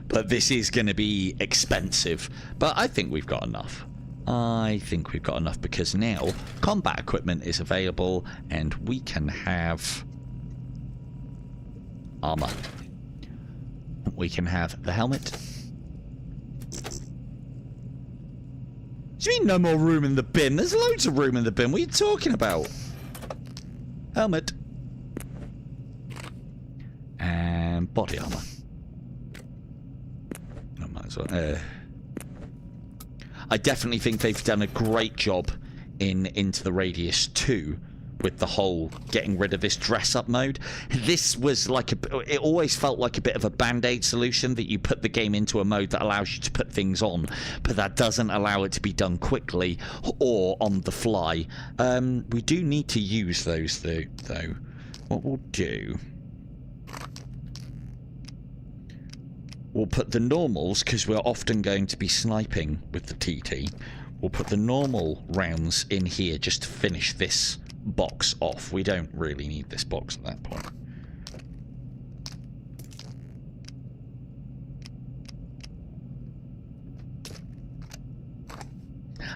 but this is going to be expensive, but I think we've got enough. I think we've got enough, because now combat equipment is available and we can have armor. We can have the helmet. What do you mean no more room in the bin? There's loads of room in the bin. What are you talking about? Helmet. And body armor. I might as well. I definitely think they've done a great job in Into the Radius 2 with the whole getting rid of this dress-up mode. This was like it always felt like a bit of a band-aid solution, that you put the game into a mode that allows you to put things on, but that doesn't allow it to be done quickly or on the fly. We do need to use those though. What we'll do, we'll put the normals, because we're often going to be sniping with the TT. We'll put the normal rounds in here just to finish this box off. We don't really need this box at that point.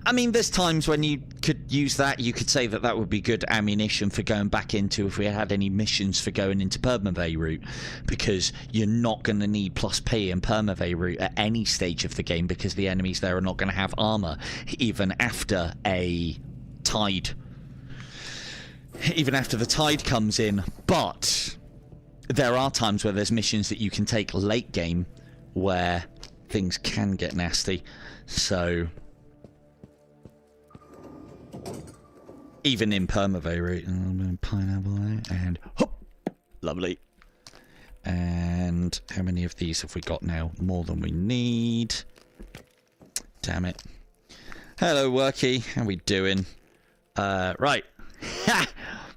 I mean, there's times when you could use that. You could say that that would be good ammunition for going back into, if we had any missions for going into Permavay route, because you're not going to need plus P and Permavay route at any stage of the game, because the enemies there are not going to have armor even after a tide. Even after the tide comes in. But there are times where there's missions that you can take late game where things can get nasty. So even in Permavay route, pineapple and hop, lovely. And how many of these have we got now? More than we need. Damn it. Hello, Worky. How we doing? Right.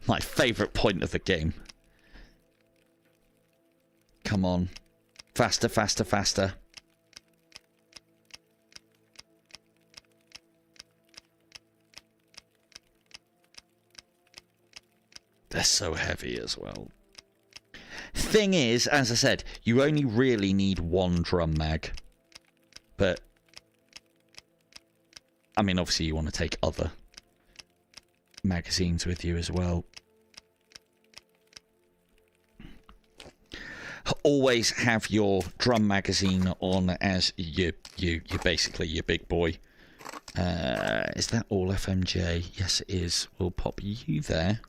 My favourite point of the game. Come on. Faster, faster, faster. They're so heavy as well. Thing is, as I said, you only really need one drum mag. But, I mean, obviously you want to take other magazines with you as well. Always have your drum magazine on as you basically your big boy. Is that all FMJ? Yes, it is. We'll pop you there.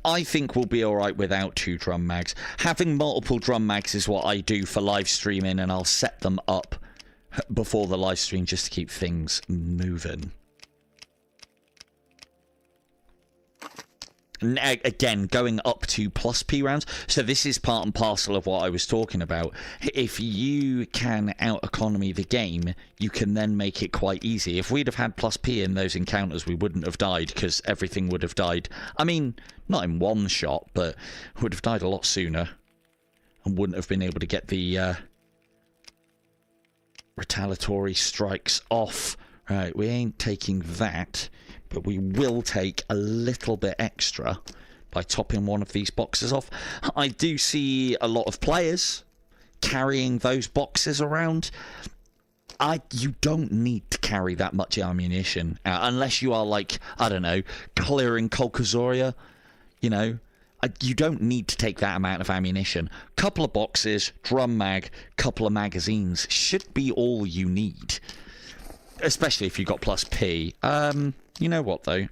I think we'll be alright without 2 drum mags. Having multiple drum mags is what I do for live streaming, and I'll set them up before the live stream just to keep things moving. And again, going up to plus P rounds. So this is part and parcel of what I was talking about. If you can out-economy the game, you can then make it quite easy. If we'd have had plus P in those encounters, we wouldn't have died, because everything would have died. I mean, not in one shot, but would have died a lot sooner. And wouldn't have been able to get the retaliatory strikes off. Right, we ain't taking that. But we will take a little bit extra by topping one of these boxes off. I do see a lot of players carrying those boxes around. You don't need to carry that much ammunition. Unless you are, like, I don't know, clearing Kolkazoria. You know, you don't need to take that amount of ammunition. Couple of boxes, drum mag, couple of magazines should be all you need. Especially if you've got plus P. You know what, though?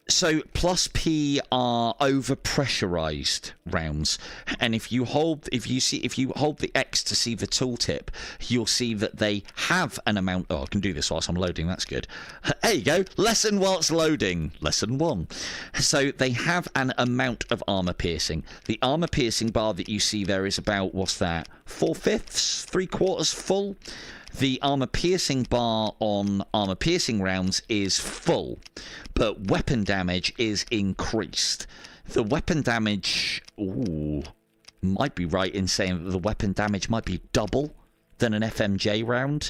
So, plus P are over-pressurized rounds. And if you hold the X to see the tooltip, you'll see that they have an amount... Oh, I can do this whilst I'm loading, that's good. There you go, lesson whilst loading. Lesson 1. So, they have an amount of armor piercing. The armor piercing bar that you see there is about, what's that, 4/5, 3/4 full? The armor-piercing bar on armor-piercing rounds is full, but weapon damage is increased. The weapon damage... Ooh, might be right in saying that the weapon damage might be double than an FMJ round,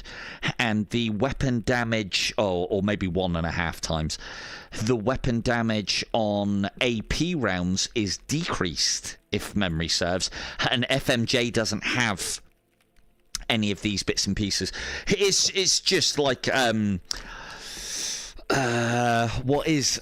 and the weapon damage... or maybe 1.5 times. The weapon damage on AP rounds is decreased, if memory serves, and FMJ doesn't have any of these bits and pieces. It's just like what is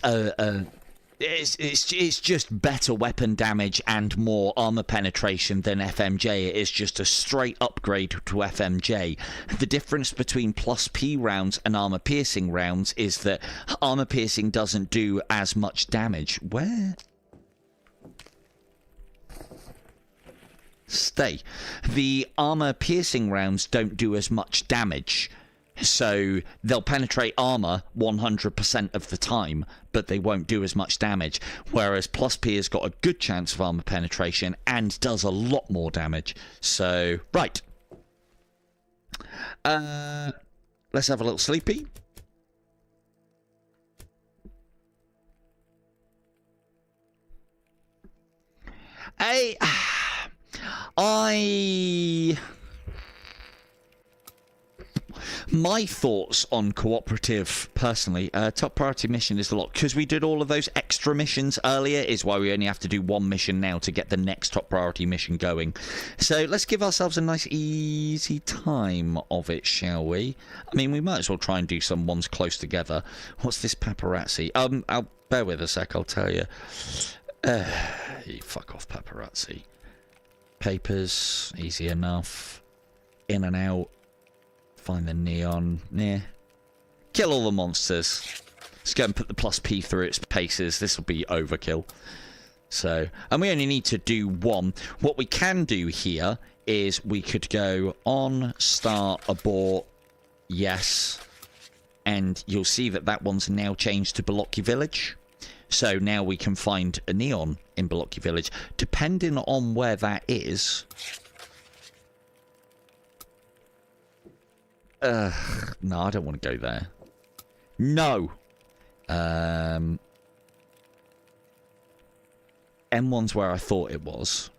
it's just better weapon damage and more armor penetration than FMJ. It is just a straight upgrade to FMJ. The difference between plus P rounds and armor piercing rounds is that armor piercing doesn't do as much damage. Where? Stay. The armor-piercing rounds don't do as much damage, so they'll penetrate armor 100% of the time, but they won't do as much damage, whereas plus P has got a good chance of armor penetration and does a lot more damage. So, right. Let's have a little sleepy. My thoughts on cooperative, personally, top priority mission is a lot. Because we did all of those extra missions earlier, is why we only have to do one mission now to get the next top priority mission going. So let's give ourselves a nice easy time of it, shall we? I mean, we might as well try and do some ones close together. What's this paparazzi? I'll bear with a sec, I'll tell you. Fuck off, paparazzi. Papers, easy enough. In and out. Find the neon. Yeah. Kill all the monsters. Let's go and put the plus P through its paces. This will be overkill. So, and we only need to do one. What we can do here is we could go on, start, abort, yes. And you'll see that that one's now changed to Bolocki Village. So now we can find a neon in Bolocki Village. Depending on where that is, No, I don't want to go there. No. M1's where I thought it was.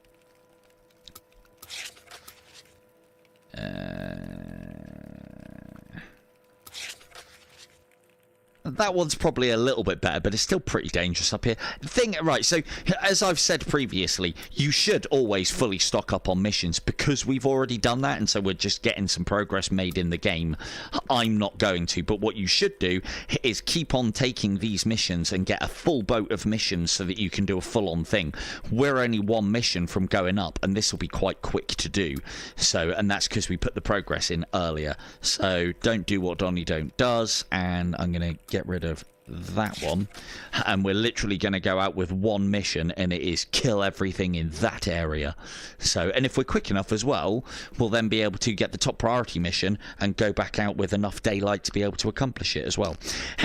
That one's probably a little bit better, but it's still pretty dangerous up here. Right, so as I've said previously, you should always fully stock up on missions because we've already done that, and so we're just getting some progress made in the game. I'm not going to, but what you should do is keep on taking these missions and get a full boat of missions so that you can do a full-on thing. We're only one mission from going up, and this will be quite quick to do. So, and that's because we put the progress in earlier. So don't do what Donnie Don't does, and I'm going to get rid of that one, and we're literally going to go out with one mission, and it is kill everything in that area. So, and if we're quick enough as well, we'll then be able to get the top priority mission and go back out with enough daylight to be able to accomplish it as well.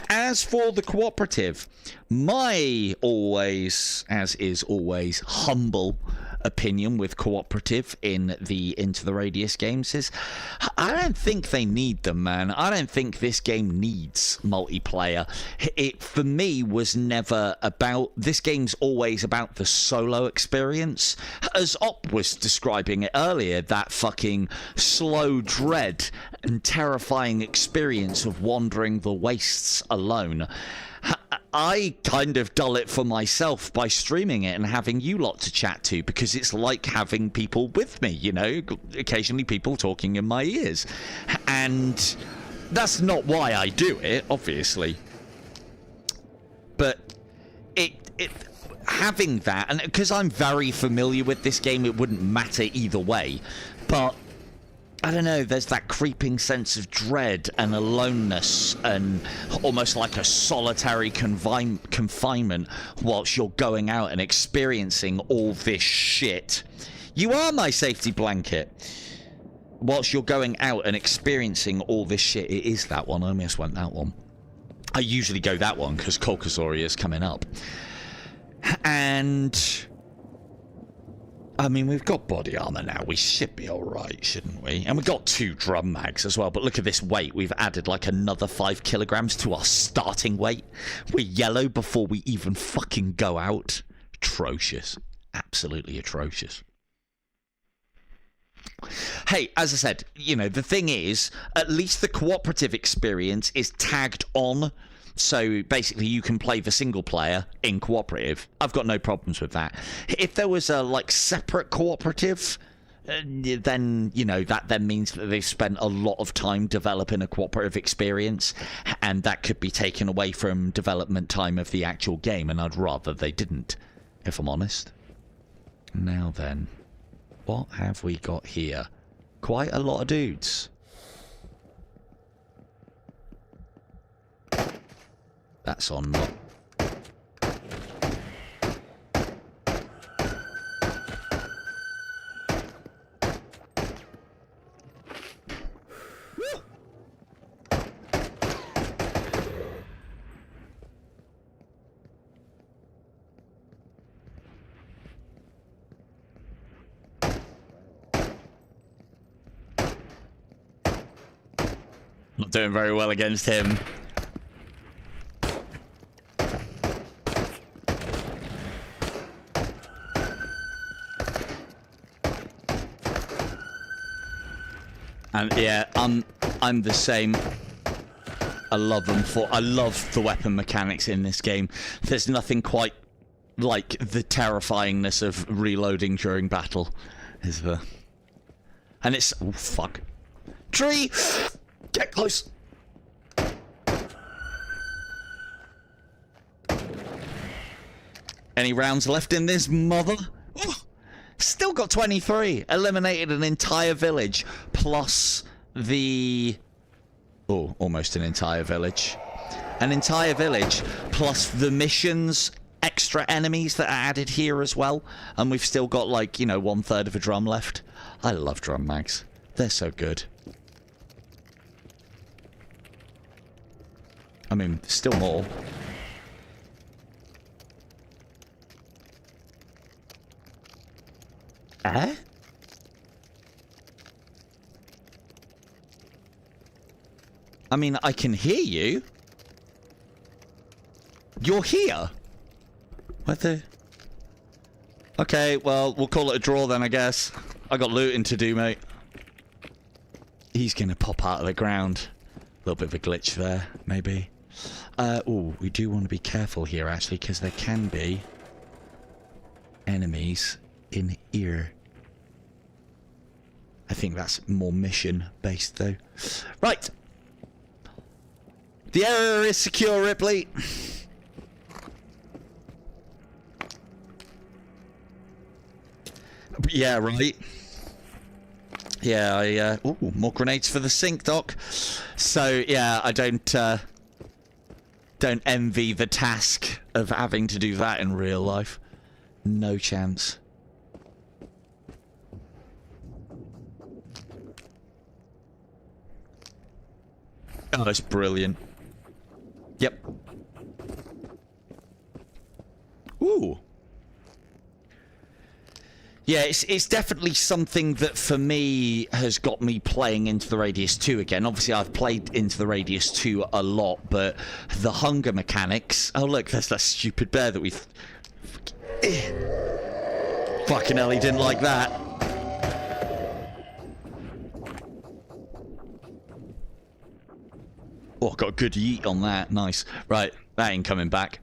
As for the cooperative, my always, as is always, humble opinion with cooperative in the Into the Radius games is I don't think they need them, man. I don't think this game needs multiplayer. It, for me, was never about... This game's always about the solo experience. As Op was describing it earlier, that fucking slow dread and terrifying experience of wandering the wastes alone. I kind of dull it for myself by streaming it and having you lot to chat to, because it's like having people with me, you know, occasionally people talking in my ears. And that's not why I do it, obviously. But having that, and because I'm very familiar with this game, it wouldn't matter either way. But I don't know, there's that creeping sense of dread and aloneness and almost like a solitary confinement whilst you're going out and experiencing all this shit. You are my safety blanket. Whilst you're going out and experiencing all this shit. It is that one. I almost went that one. I usually go that one because Kolkazori is coming up. And I mean, we've got body armor now. We should be all right, shouldn't we? And we've got 2 drum mags as well. But look at this weight. We've added like another 5 kilograms to our starting weight. We're yellow before we even fucking go out. Atrocious. Absolutely atrocious. Hey, as I said, you know, the thing is, at least the cooperative experience is tagged on. So basically you can play the single player in cooperative. I've got no problems with that. If there was a like separate cooperative, then, you know, that then means that they've spent a lot of time developing a cooperative experience, and that could be taken away from development time of the actual game, and I'd rather they didn't, if I'm honest. Now then, what have we got here? Quite a lot of dudes. That's on. Not doing very well against him. And yeah, I'm the same. I love them I love the weapon mechanics in this game. There's nothing quite like the terrifyingness of reloading during battle, is there? And it's oh fuck. Tree! Get close! Any rounds left in this mother? Oh, still got 23. Eliminated an entire village plus the... Oh, almost an entire village. An entire village plus the missions, extra enemies that are added here as well. And we've still got, like, you know, 1/3 of a drum left. I love drum mags. They're so good. I mean, still more. Eh? I mean, I can hear you. You're here. What the? Okay, well, we'll call it a draw then, I guess. I got looting to do, mate. He's gonna pop out of the ground. A little bit of a glitch there, maybe. Oh, we do want to be careful here, actually, because there can be enemies in here. I think that's more mission-based, though. Right. The area is secure, Ripley. Yeah, right. Yeah, ooh, more grenades for the sink, Doc. So, yeah, I don't envy the task of having to do that in real life. No chance. Oh, that's brilliant. Yep. Ooh. Yeah, it's definitely something that for me has got me playing Into the Radius 2 again. Obviously, I've played Into the Radius 2 a lot, but the hunger mechanics... Oh, look, there's that stupid bear that we... Fucking hell, he didn't like that. Oh, got a good yeet on that. Nice. Right, that ain't coming back.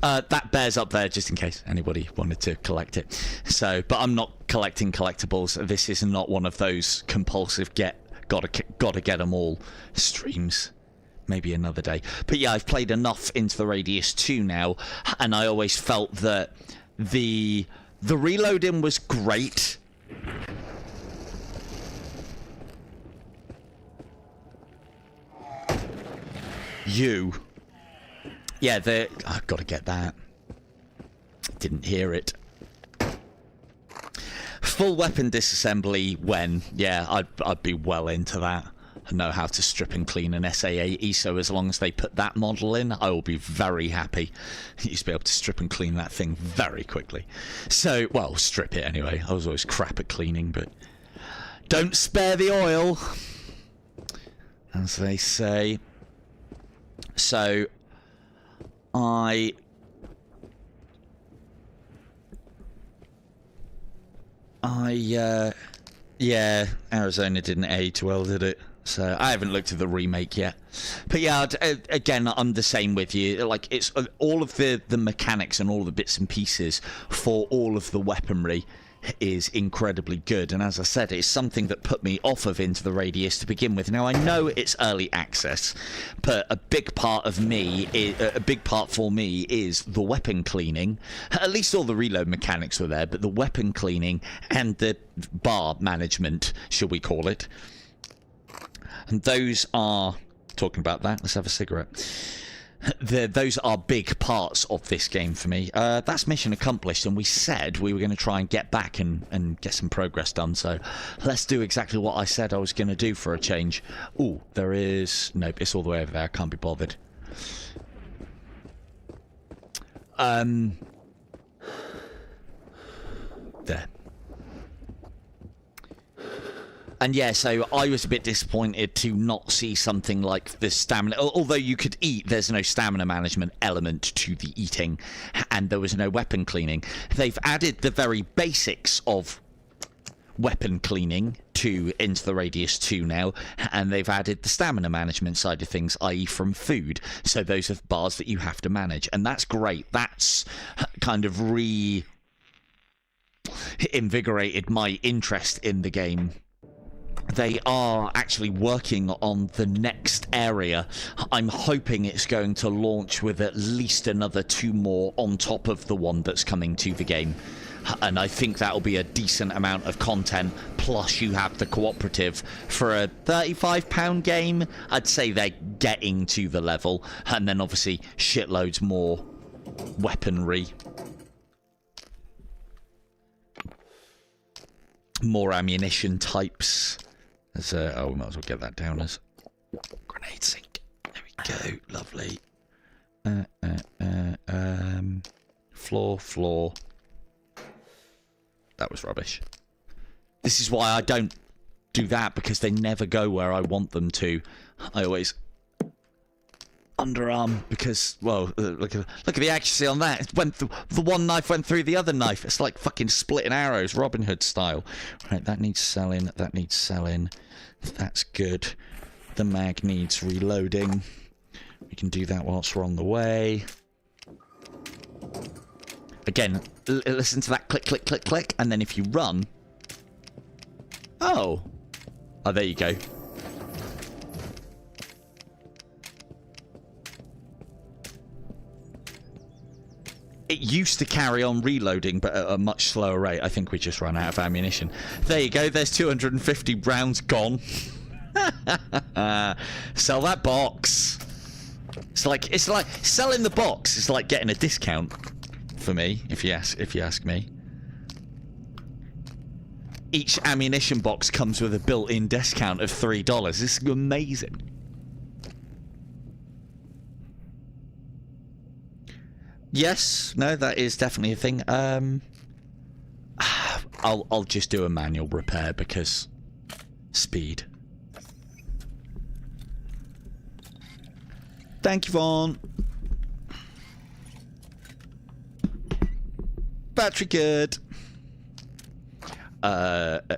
That bear's up there just in case anybody wanted to collect it. So, but I'm not collecting collectibles. This is not one of those compulsive gotta get them all streams. Maybe another day. But yeah, I've played enough Into the Radius 2 now, and I always felt that the reloading was great. Yeah, I've got to get that. Didn't hear it. Full weapon disassembly when? Yeah, I'd be well into that. I know how to strip and clean an SA-80, so as long as they put that model in, I will be very happy. I used to be able to strip and clean that thing very quickly. So, well, strip it anyway. I was always crap at cleaning, but don't spare the oil, as they say. So... yeah, Arizona didn't age well, did it? So I haven't looked at the remake yet. But yeah, again, I'm the same with you. Like, it's all of the mechanics and all the bits and pieces for all of the weaponry is incredibly good, and as I said, it's something that put me off of Into the Radius to begin with. Now I know it's early access, but a big part for me is the weapon cleaning. At least all the reload mechanics were there, but the weapon cleaning and the bar management, shall we call it, and those are... Talking about that, let's have a cigarette. Those are big parts of this game for me. That's mission accomplished, and we said we were going to try and get back and get some progress done, so let's do exactly what I said I was going to do for a change. Ooh, there is... Nope, it's all the way over there. I can't be bothered. There. And yeah, so I was a bit disappointed to not see something like the stamina. Although you could eat, there's no stamina management element to the eating, and there was no weapon cleaning. They've added the very basics of weapon cleaning to Into the Radius 2 now, and they've added the stamina management side of things, i.e. from food. So those are bars that you have to manage, and that's great. That's kind of reinvigorated my interest in the game. They are actually working on the next area. I'm hoping it's going to launch with at least another 2 more on top of the one that's coming to the game. And I think that'll be a decent amount of content, plus you have the cooperative. For a £35 game, I'd say they're getting to the level. And then obviously shitloads more weaponry. More ammunition types. Oh, we might as well get that down as grenade sink. There we go. Lovely. Floor. That was rubbish. This is why I don't do that because they never go where I want them to. I always underarm because, well, look at the accuracy on that. It went the one knife went through the other knife. It's like fucking splitting arrows, Robin Hood style. Right, that needs selling. That needs selling. That's good. The mag needs reloading. We can do that whilst we're on the way. Again, listen to that click, click, click, click, and then if you run... Oh, there you go. It used to carry on reloading, but at a much slower rate. I think we just ran out of ammunition. There you go. There's 250 rounds gone. Sell that box. It's like selling the box. It's like getting a discount for me, if you ask me. Each ammunition box comes with a built-in discount of $3. This is amazing. Yes, no, that is definitely a thing. I'll just do a manual repair because speed. Thank you, Vaughn. Battery good. And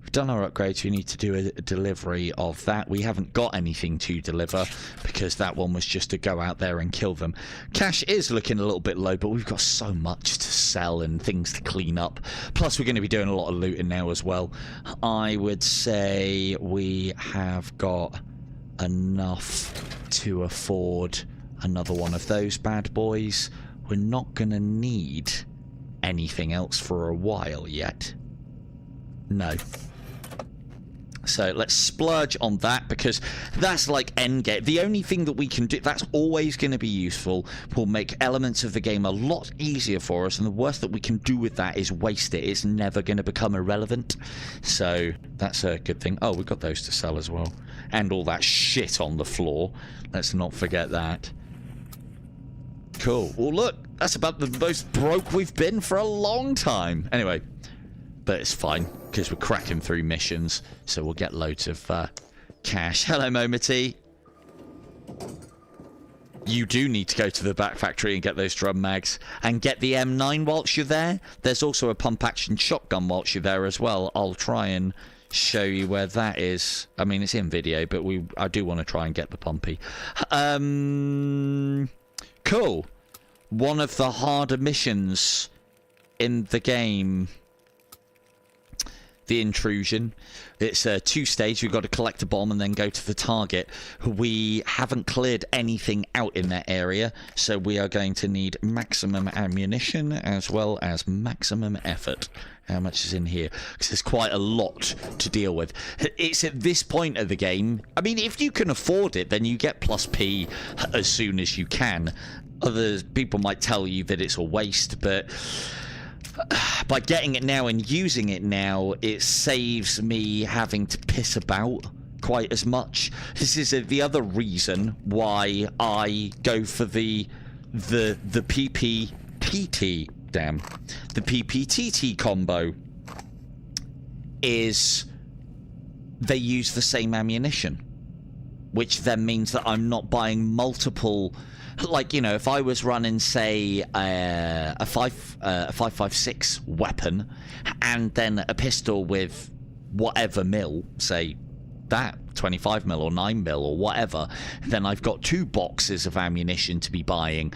we've done our upgrades. We need to do a delivery of that. We haven't got anything to deliver because that one was just to go out there and kill them. Cash is looking a little bit low, but we've got so much to sell and things to clean up. Plus, we're going to be doing a lot of looting now as well. I would say we have got enough to afford another one of those bad boys. We're not going to need anything else for a while yet. No. So let's splurge on that because that's like endgame. The only thing that we can do that's always going to be useful, will make elements of the game a lot easier for us, and the worst that we can do with that is waste it. It's never going to become irrelevant. So that's a good thing. Oh, we've got those to sell as well. And all that shit on the floor. Let's not forget that. Cool. Well, look, that's about the most broke we've been for a long time. Anyway, but it's fine because we're cracking through missions, so we'll get loads of cash. Hello, Momity. You do need to go to the back factory and get those drum mags and get the M9 whilst you're there. There's also a pump action shotgun whilst you're there as well. I'll try and show you where that is. I mean, it's in video, but I do want to try and get the pumpy. Cool. One of the harder missions in the game. The intrusion. It's a 2-stage. We've got to collect a bomb and then go to the target. We haven't cleared anything out in that area, so we are going to need maximum ammunition as well as maximum effort. How much is in here? Because there's quite a lot to deal with. It's at this point of the game. I mean, if you can afford it, then you get plus P as soon as you can. Other people might tell you that it's a waste, but by getting it now and using it now, it saves me having to piss about quite as much. This is the other reason why I go for the PPTT, damn, the PPTT combo. Is they use the same ammunition, which then means that I'm not buying multiple. Like, you know, if I was running, say, a 5.56 weapon and then a pistol with whatever mil, say that 25 mil or 9 mil or whatever, then I've got 2 boxes of ammunition to be buying,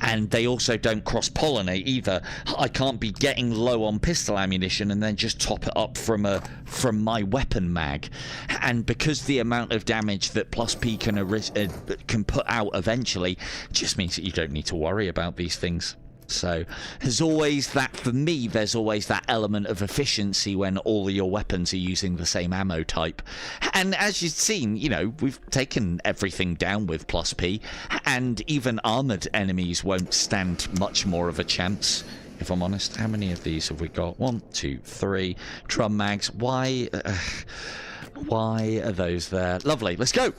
and they also don't cross-pollinate either. I can't be getting low on pistol ammunition and then just top it up from my weapon mag. And because the amount of damage that plus P can put out eventually just means that you don't need to worry about these things. So there's always that, for me, there's always that element of efficiency when all of your weapons are using the same ammo type. And as you've seen, you know, we've taken everything down with plus P, and even armored enemies won't stand much more of a chance, if I'm honest. How many of these have we got? 1, 2, 3. Drum mags. Why are those there? Lovely. Let's go.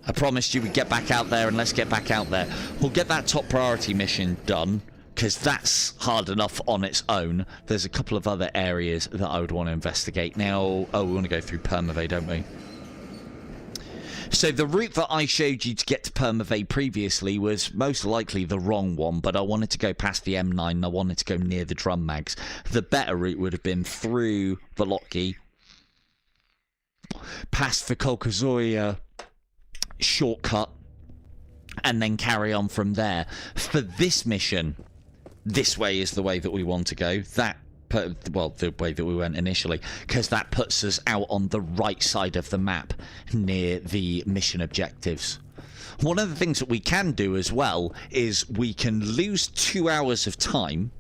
I promised you we'd get back out there, and let's get back out there. We'll get that top priority mission done because that's hard enough on its own. There's a couple of other areas that I would want to investigate. Now, oh, we want to go through Permavay, don't we? So the route that I showed you to get to Permavay previously was most likely the wrong one, but I wanted to go past the M9 and I wanted to go near the drum mags. The better route would have been through Volokki, past the Kolkazoya shortcut, and then carry on from there. For this mission, this way is the way that we want to go. Well, the way that we went initially, because that puts us out on the right side of the map, near the mission objectives. One of the things that we can do as well is we can lose 2 hours of time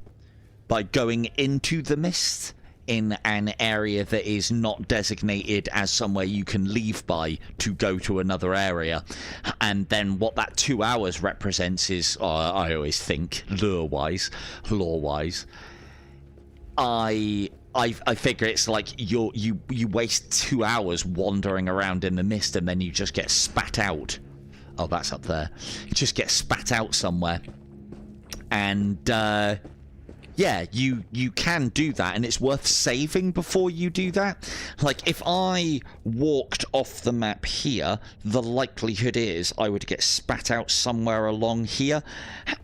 by going into the mist in an area that is not designated as somewhere you can leave by to go to another area. And then what that 2 hours represents is, I always think, lore-wise, I figure it's like you waste 2 hours wandering around in the mist and then you just get spat out. Oh, that's up there. You just get spat out somewhere. And yeah, you can do that, and it's worth saving before you do that. Like, if I walked off the map here, the likelihood is I would get spat out somewhere along here,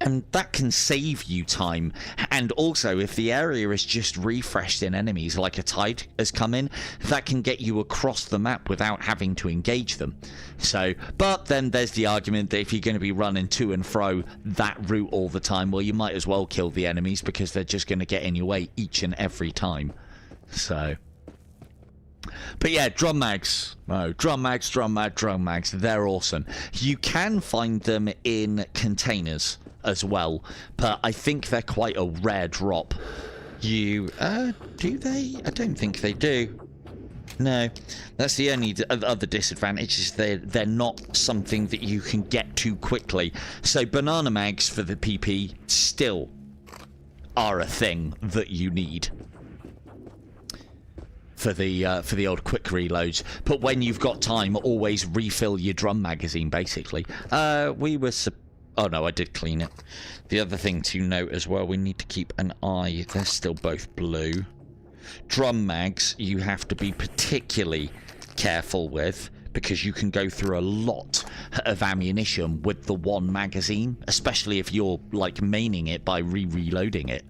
and that can save you time. And also, if the area is just refreshed in enemies, like a tide has come in, that can get you across the map without having to engage them. So, but then there's the argument that if you're going to be running to and fro that route all the time, well, you might as well kill the enemies because they're just going to get in your way each and every time. So, but yeah, drum mags. Oh, drum mags, they're awesome. You can find them in containers as well, but I think they're quite a rare drop. Do they? I don't think they do. No, that's the only other disadvantage, is they're not something that you can get to quickly. So banana mags for the PP still are a thing that you need for the old quick reloads. But when you've got time, always refill your drum magazine, basically. Oh no, I did clean it. The other thing to note as well, we need to keep an eye. They're still both blue. Drum mags you have to be particularly careful with, because you can go through a lot of ammunition with the one magazine, especially if you're like maining it by reloading it.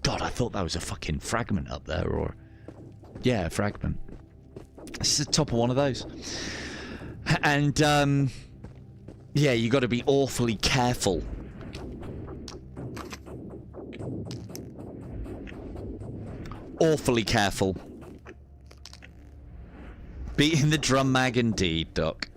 God, I thought that was a fucking fragment up there, or yeah, a fragment. This is the top of one of those. And yeah, you got to be awfully careful. Awfully careful. Beating the drum mag indeed, Doc.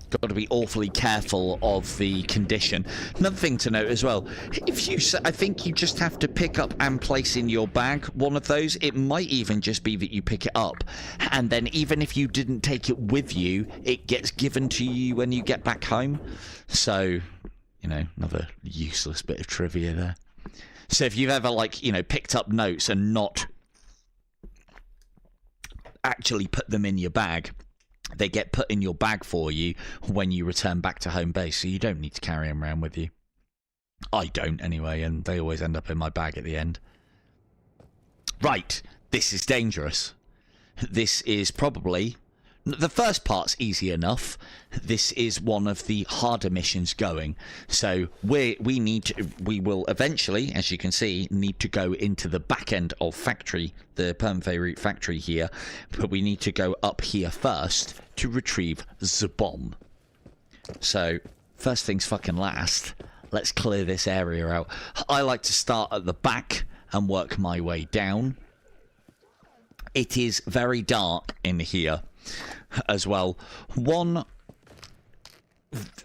Got to be awfully careful of the condition. Another thing to note as well, I think you just have to pick up and place in your bag one of those. It might even just be that you pick it up, and then even if you didn't take it with you, it gets given to you when you get back home. So, you know, another useless bit of trivia there. So if you've ever, like, you know, picked up notes and not actually put them in your bag, they get put in your bag for you when you return back to home base, so you don't need to carry them around with you. I don't, anyway, and they always end up in my bag at the end. Right, this is dangerous. This is probably... The first part's easy enough. This is one of the harder missions going. So we will eventually, as you can see, need to go into the back end of factory, the Permavay route factory here. But we need to go up here first to retrieve the bomb. So first things fucking last, let's clear this area out. I like to start at the back and work my way down. It is very dark in here as well.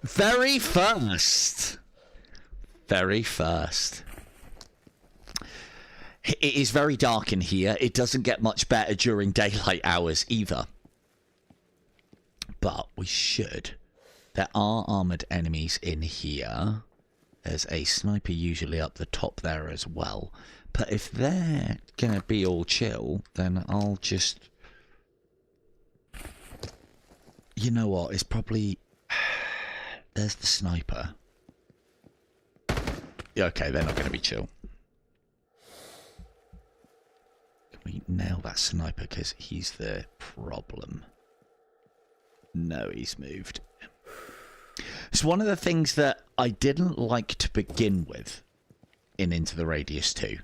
Very first, it is very dark in here. It doesn't get much better during daylight hours either, but we should. There are armored enemies in here. There's a sniper usually up the top there as well, but if they're gonna be all chill, then I'll just... You know what, it's probably... There's the sniper. Okay, they're not going to be chill. Can we nail that sniper? Because he's the problem. No, he's moved. It's one of the things that I didn't like to begin with in Into the Radius 2.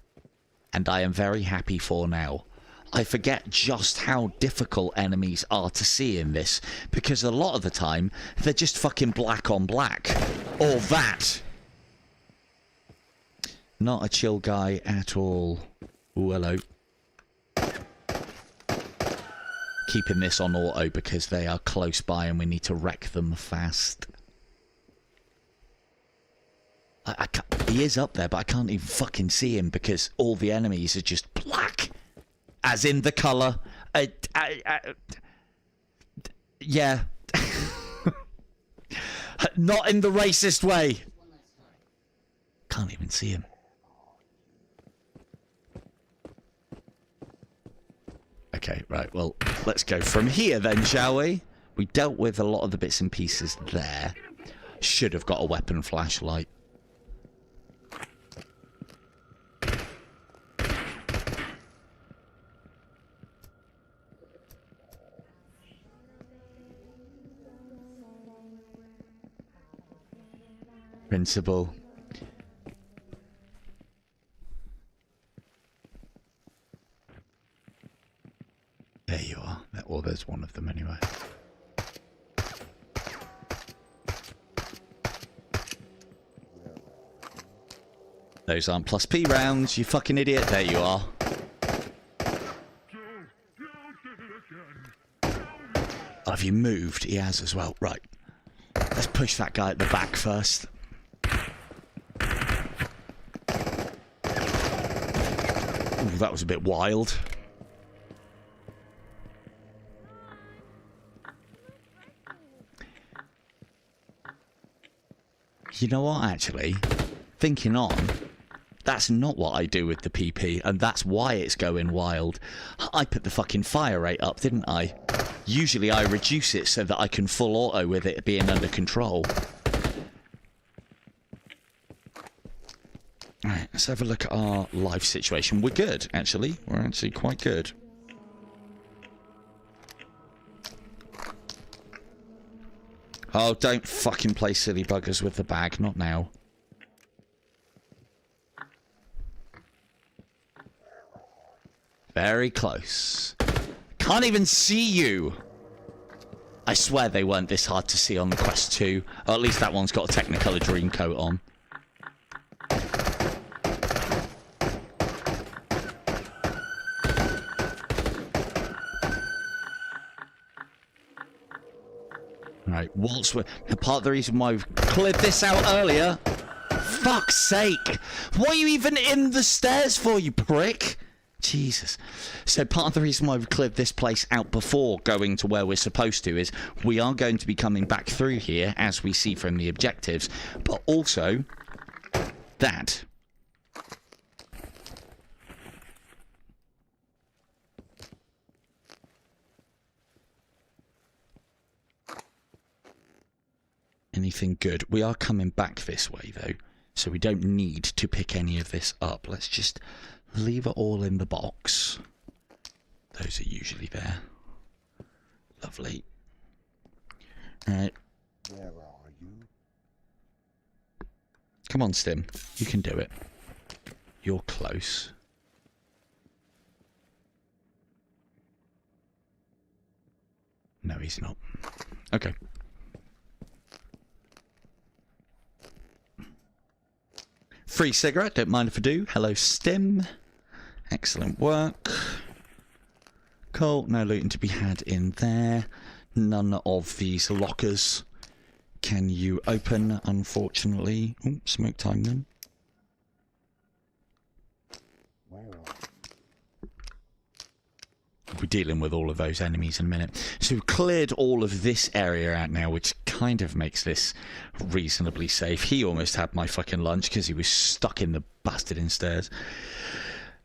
And I am very happy for now. I forget just how difficult enemies are to see in this. Because a lot of the time, they're just fucking black on black. Or that. Not a chill guy at all. Ooh, hello. Keeping this on auto because they are close by and we need to wreck them fast. I can't, he is up there, but I can't even fucking see him because all the enemies are just black. As in the colour. Yeah. Not in the racist way. Can't even see him. Okay, right, well, let's go from here then, shall we? We dealt with a lot of the bits and pieces there. Should have got a weapon flashlight. Principal. There you are. Or there's one of them anyway. Those aren't plus P rounds, you fucking idiot. There you are. Oh, have you moved? He has as well. Right. Let's push that guy at the back first. Ooh, that was a bit wild. You know what, actually? Thinking on, that's not what I do with the PP, and that's why it's going wild. I put the fucking fire rate up, didn't I? Usually I reduce it so that I can full auto with it being under control. Alright, let's have a look at our life situation. We're good, actually. We're actually quite good. Oh, don't fucking play silly buggers with the bag. Not now. Very close. Can't even see you. I swear they weren't this hard to see on the Quest 2. Or at least that one's got a Technicolor Dreamcoat on. Right, whilst we're... Part of the reason why we've cleared this out earlier... Fuck's sake! What are you even in the stairs for, you prick? Jesus. So part of the reason why we've cleared this place out before going to where we're supposed to is we are going to be coming back through here, as we see from the objectives, but also... that. Anything good? We are coming back this way, though, so we don't need to pick any of this up. Let's just leave it all in the box. Those are usually there. Lovely. Alright. Where are you? Come on, Stim. You can do it. You're close. No, he's not. Okay. Free cigarette, don't mind if I do. Hello, Stim. Excellent work. Cool, no looting to be had in there. None of these lockers can you open, unfortunately. Oh, smoke time then. Where are you? We're dealing with all of those enemies in a minute. So we've cleared all of this area out now, which kind of makes this reasonably safe. He almost had my fucking lunch because he was stuck in the bastard stairs.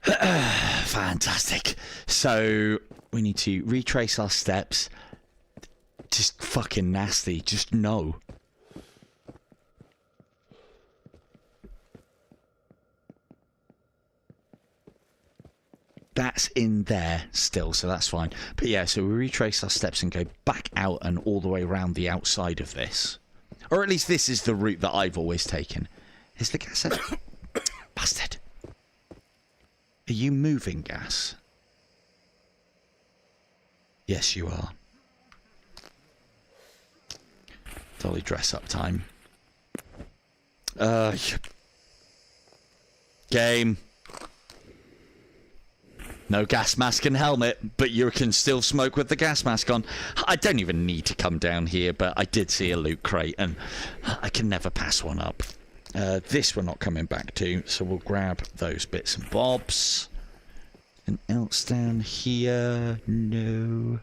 Fantastic. So we need to retrace our steps. Just fucking nasty. Just no. That's in there still, so that's fine. But yeah, so we retrace our steps and go back out and all the way around the outside of this. Or at least this is the route that I've always taken. Is the gas... Bastard. Are you moving, gas? Yes, you are. Dolly dress up time. Game. No gas mask and helmet, but you can still smoke with the gas mask on. I don't even need to come down here, but I did see a loot crate, and I can never pass one up. This we're not coming back to, so we'll grab those bits and bobs. Anything else down here? No.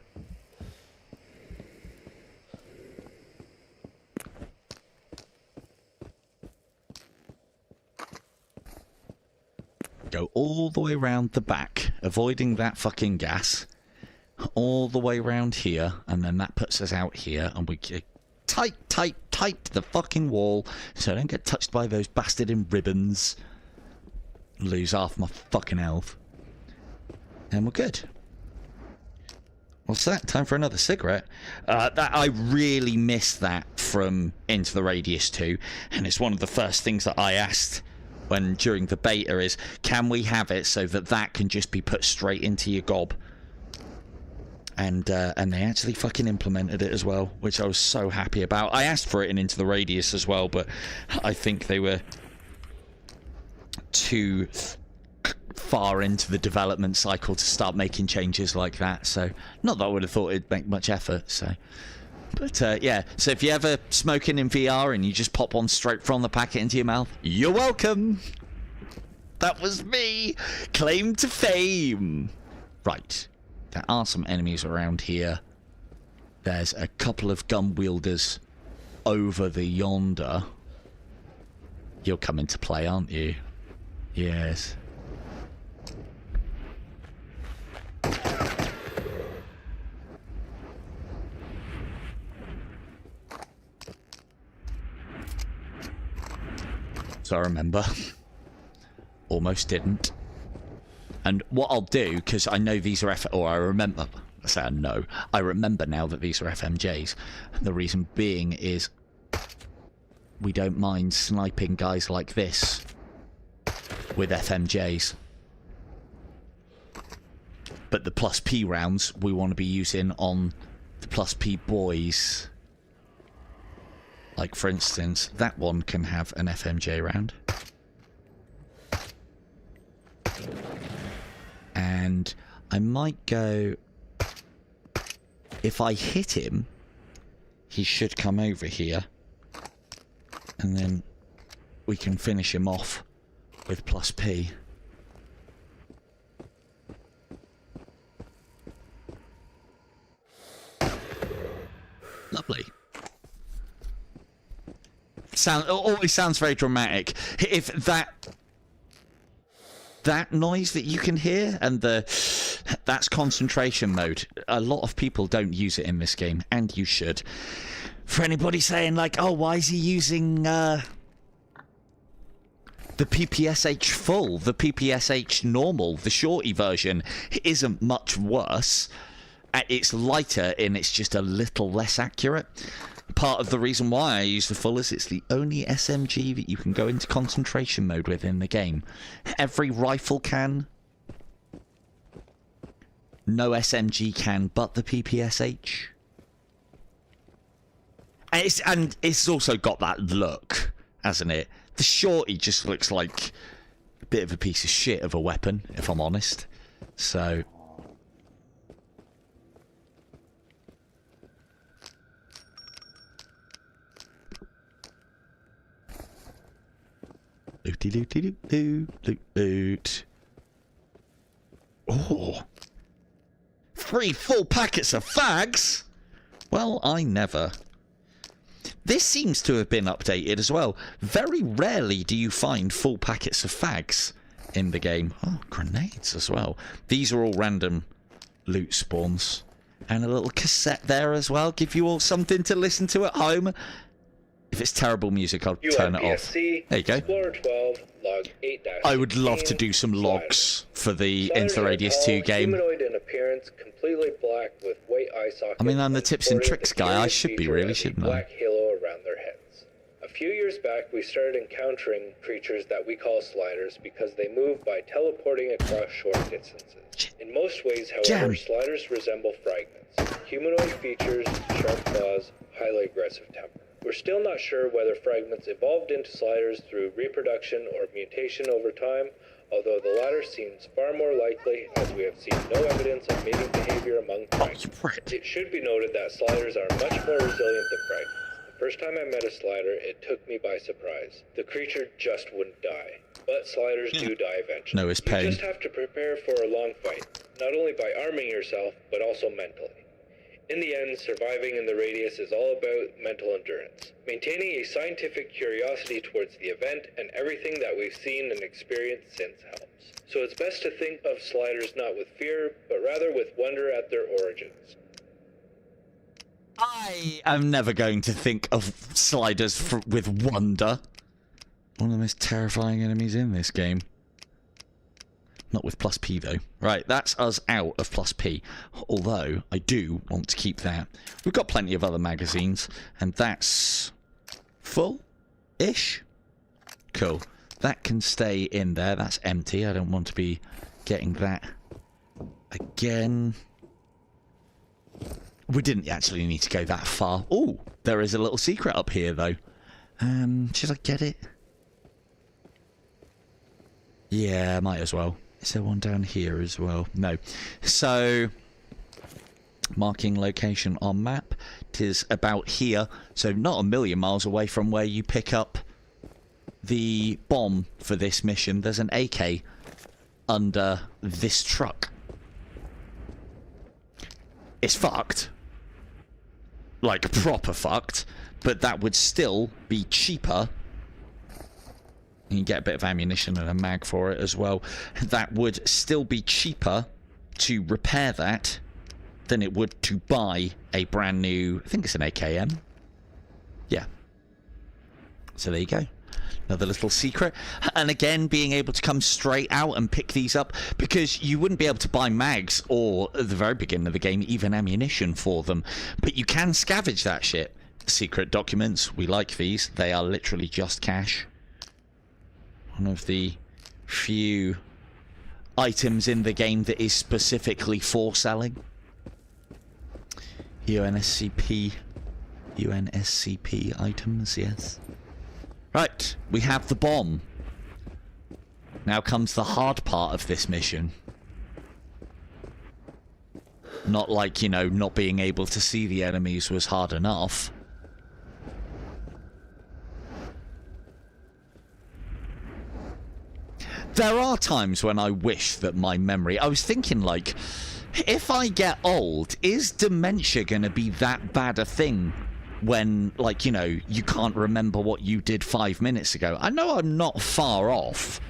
Go all the way around the back, avoiding that fucking gas. All the way around here, and then that puts us out here, and we get tight to the fucking wall, so I don't get touched by those bastard in ribbons. Lose half my fucking health. And we're good. What's that? Time for another cigarette? That I really missed that from Into the Radius 2, and it's one of the first things that I asked when during the beta is, can we have it so that that can just be put straight into your gob? And they actually fucking implemented it as well, which I was so happy about. I asked for it in Into the Radius as well, but I think they were too far into the development cycle to start making changes like that. So, not that I would have thought it'd make much effort, so... But, yeah, so if you're ever smoking in VR and you just pop one straight from the packet into your mouth, you're welcome! That was me! Claim to fame! Right. There are some enemies around here. There's a couple of gun wielders over the yonder. You'll come into play, aren't you? Yes. So I remember. Almost didn't. And what I'll do, because I know these are I remember. I say I know. I remember now that these are FMJs. The reason being is we don't mind sniping guys like this with FMJs. But the plus P rounds we want to be using on the plus P boys. Like, for instance, that one can have an FMJ round. And I might go... If I hit him, he should come over here. And then we can finish him off with plus P. Lovely. Always sounds very dramatic. If that noise that you can hear and that's concentration mode. A lot of people don't use it in this game, and you should. For anybody saying like, oh, why is he using the PPSH full, the PPSH normal, the shorty version isn't much worse. It's lighter and it's just a little less accurate. Part of the reason why I use the full is it's the only SMG that you can go into concentration mode with in the game. Every rifle can. No SMG can, but the PPSH. And it's also got that look, hasn't it? The shorty just looks like a bit of a piece of shit of a weapon, if I'm honest. So... Looty looty loot loot loot loot. Oh, 3 full packets of fags. Well, I never. This seems to have been updated as well. Very rarely do you find full packets of fags in the game. Oh, grenades as well. These are all random loot spawns. And a little cassette there as well. Give you all something to listen to at home. If it's terrible music, I'll turn it off. There you go. Explorer 12, log 8 I would love to do some logs for the Into the Radius 2 game. Humanoid in appearance, completely black with white eye sockets. I mean, I'm the tips and tricks guy. I should be, really, shouldn't I? Black halo around their heads. A few years back, we started encountering creatures that we call sliders because they move by teleporting across short distances. In most ways, however, sliders resemble fragments. Humanoid features, sharp claws, highly aggressive temper. We're still not sure whether fragments evolved into sliders through reproduction or mutation over time, although the latter seems far more likely as we have seen no evidence of mating behavior among fragments. It should be noted that sliders are much more resilient than fragments. The first time I met a slider, it took me by surprise. The creature just wouldn't die. But sliders do die eventually. No, it's pain. You just have to prepare for a long fight, not only by arming yourself, but also mentally. In the end, surviving in the Radius is all about mental endurance. Maintaining a scientific curiosity towards the event and everything that we've seen and experienced since helps. So it's best to think of sliders not with fear, but rather with wonder at their origins. I am never going to think of sliders with wonder. One of the most terrifying enemies in this game. Not with plus P, though. Right, that's us out of plus P. Although, I do want to keep that. We've got plenty of other magazines, and that's full-ish. Cool. That can stay in there. That's empty. I don't want to be getting that again. We didn't actually need to go that far. Oh, there is a little secret up here, though. Should I get it? Yeah, might as well. Is there one down here as well? No. So, marking location on map. It is about here. So, not a million miles away from where you pick up the bomb for this mission. There's an AK under this truck. It's fucked. Like, proper fucked. But that would still be cheaper. You can get a bit of ammunition and a mag for it as well. That would still be cheaper to repair that than it would to buy a brand new, I think it's an AKM. Yeah. So there you go. Another little secret. And again, being able to come straight out and pick these up, because you wouldn't be able to buy mags or, at the very beginning of the game, even ammunition for them. But you can scavenge that shit. Secret documents, we like these. They are literally just cash. One of the few items in the game that is specifically for selling. UNSCP items, yes. Right, we have the bomb. Now comes the hard part of this mission. Not like, you know, not being able to see the enemies was hard enough. There are times when I wish that my memory... I was thinking, like, if I get old, is dementia going to be that bad a thing when, like, you know, you can't remember what you did 5 minutes ago? I know I'm not far off,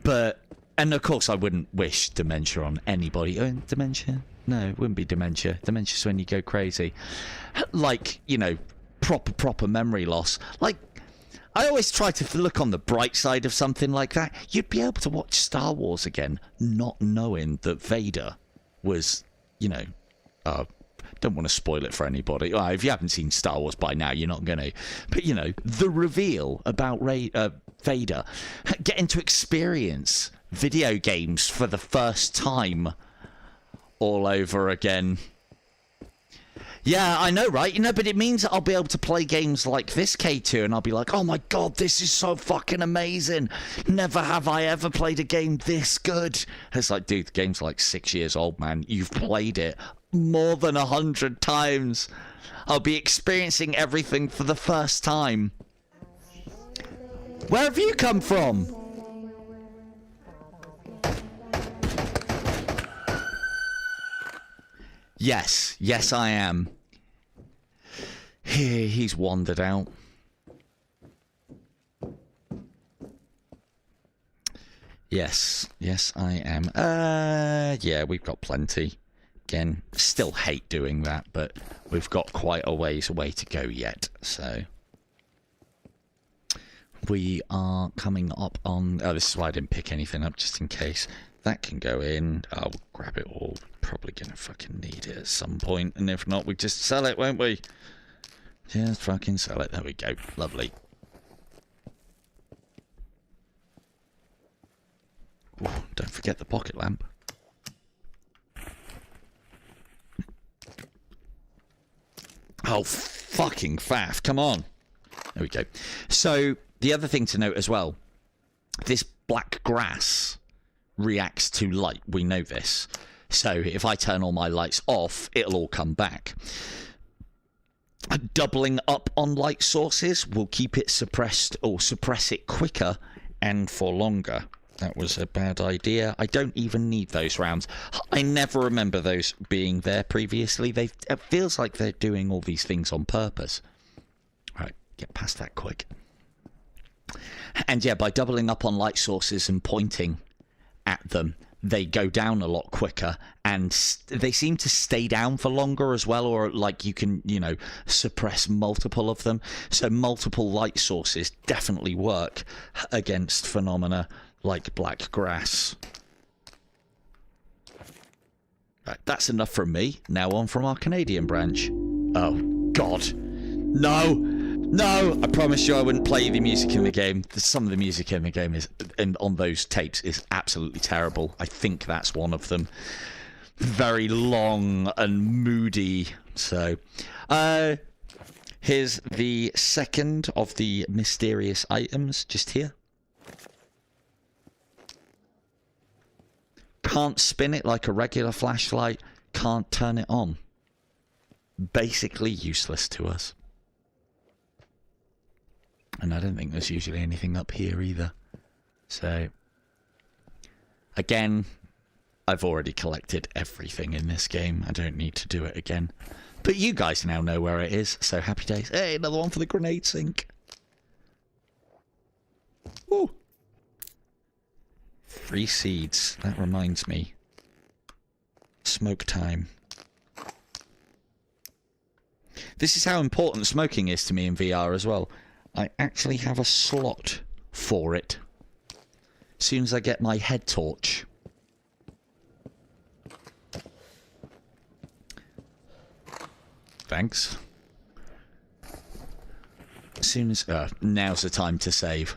but... And, of course, I wouldn't wish dementia on anybody. Oh, dementia? No, it wouldn't be dementia. Dementia's when you go crazy. Like, you know, proper memory loss. Like... I always try to look on the bright side of something like that. You'd be able to watch Star Wars again, not knowing that Vader was, you know... don't want to spoil it for anybody. If you haven't seen Star Wars by now, you're not going to. But, you know, the reveal about Vader, getting to experience video games for the first time all over again... Yeah, I know, right? You know, but it means I'll be able to play games like this, K2, and I'll be like, oh my god, this is so fucking amazing. Never have I ever played a game this good. It's like, dude, the game's like 6 years old, man. You've played it more than 100 times. I'll be experiencing everything for the first time. Where have you come from? Yes, yes I am. He's wandered out. Yes, yes I am. Yeah, we've got plenty. Again, still hate doing that, but we've got quite a ways away to go yet, so... We are coming up on... Oh, this is why I didn't pick anything up, just in case. That can go in. I'll grab it all. Probably gonna fucking need it at some point, and if not, we just sell it, won't we? Just fucking sell it. There we go. Lovely. Ooh, don't forget the pocket lamp. Oh, fucking faff. Come on. There we go. So, the other thing to note as well, this black grass reacts to light. We know this. So, if I turn all my lights off, it'll all come back. Doubling up on light sources will keep it suppressed or suppress it quicker and for longer. That was a bad idea. I don't even need those rounds. I never remember those being there previously. It feels like they're doing all these things on purpose. Right, get past that quick. And yeah, by doubling up on light sources and pointing at them, they go down a lot quicker, and they seem to stay down for longer as well, or like you can, you know, suppress multiple of them. So multiple light sources definitely work against phenomena like black grass. Right, that's enough from me. Now on from our Canadian branch. Oh, God. No! No! I promised you I wouldn't play the music in the game. Some of the music in the game is, and on those tapes, is absolutely terrible. I think that's one of them. Very long and moody. So, here's the second of the mysterious items, just here. Can't spin it like a regular flashlight. Can't turn it on. Basically useless to us. And I don't think there's usually anything up here either. So, again, I've already collected everything in this game. I don't need to do it again. But you guys now know where it is, so happy days. Hey, another one for the grenade sink. Woo! Free seeds. That reminds me. Smoke time. This is how important smoking is to me in VR as well. I actually have a slot for it. As soon as I get my head torch. Thanks. As soon as... now's the time to save.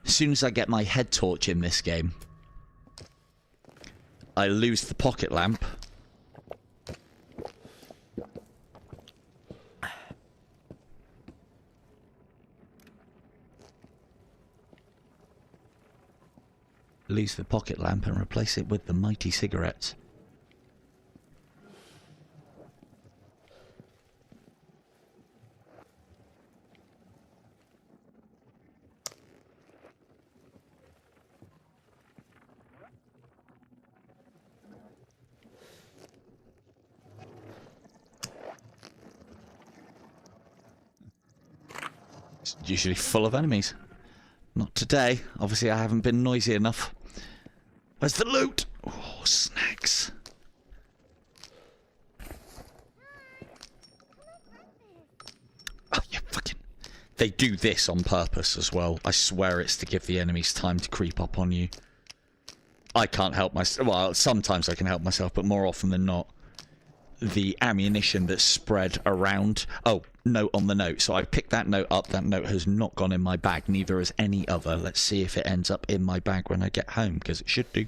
As soon as I get my head torch in this game, I lose the pocket lamp. Lose the pocket lamp and replace it with the mighty cigarettes. It's usually full of enemies. Not today. Obviously, I haven't been noisy enough. Where's the loot? Oh, snacks. Oh, you fucking... They do this on purpose as well. I swear it's to give the enemies time to creep up on you. I can't help myself. Well, sometimes I can help myself, but more often than not, the ammunition that's spread around... Oh, note on the note. So I picked that note up. That note has not gone in my bag. Neither has any other. Let's see if it ends up in my bag when I get home, because it should do.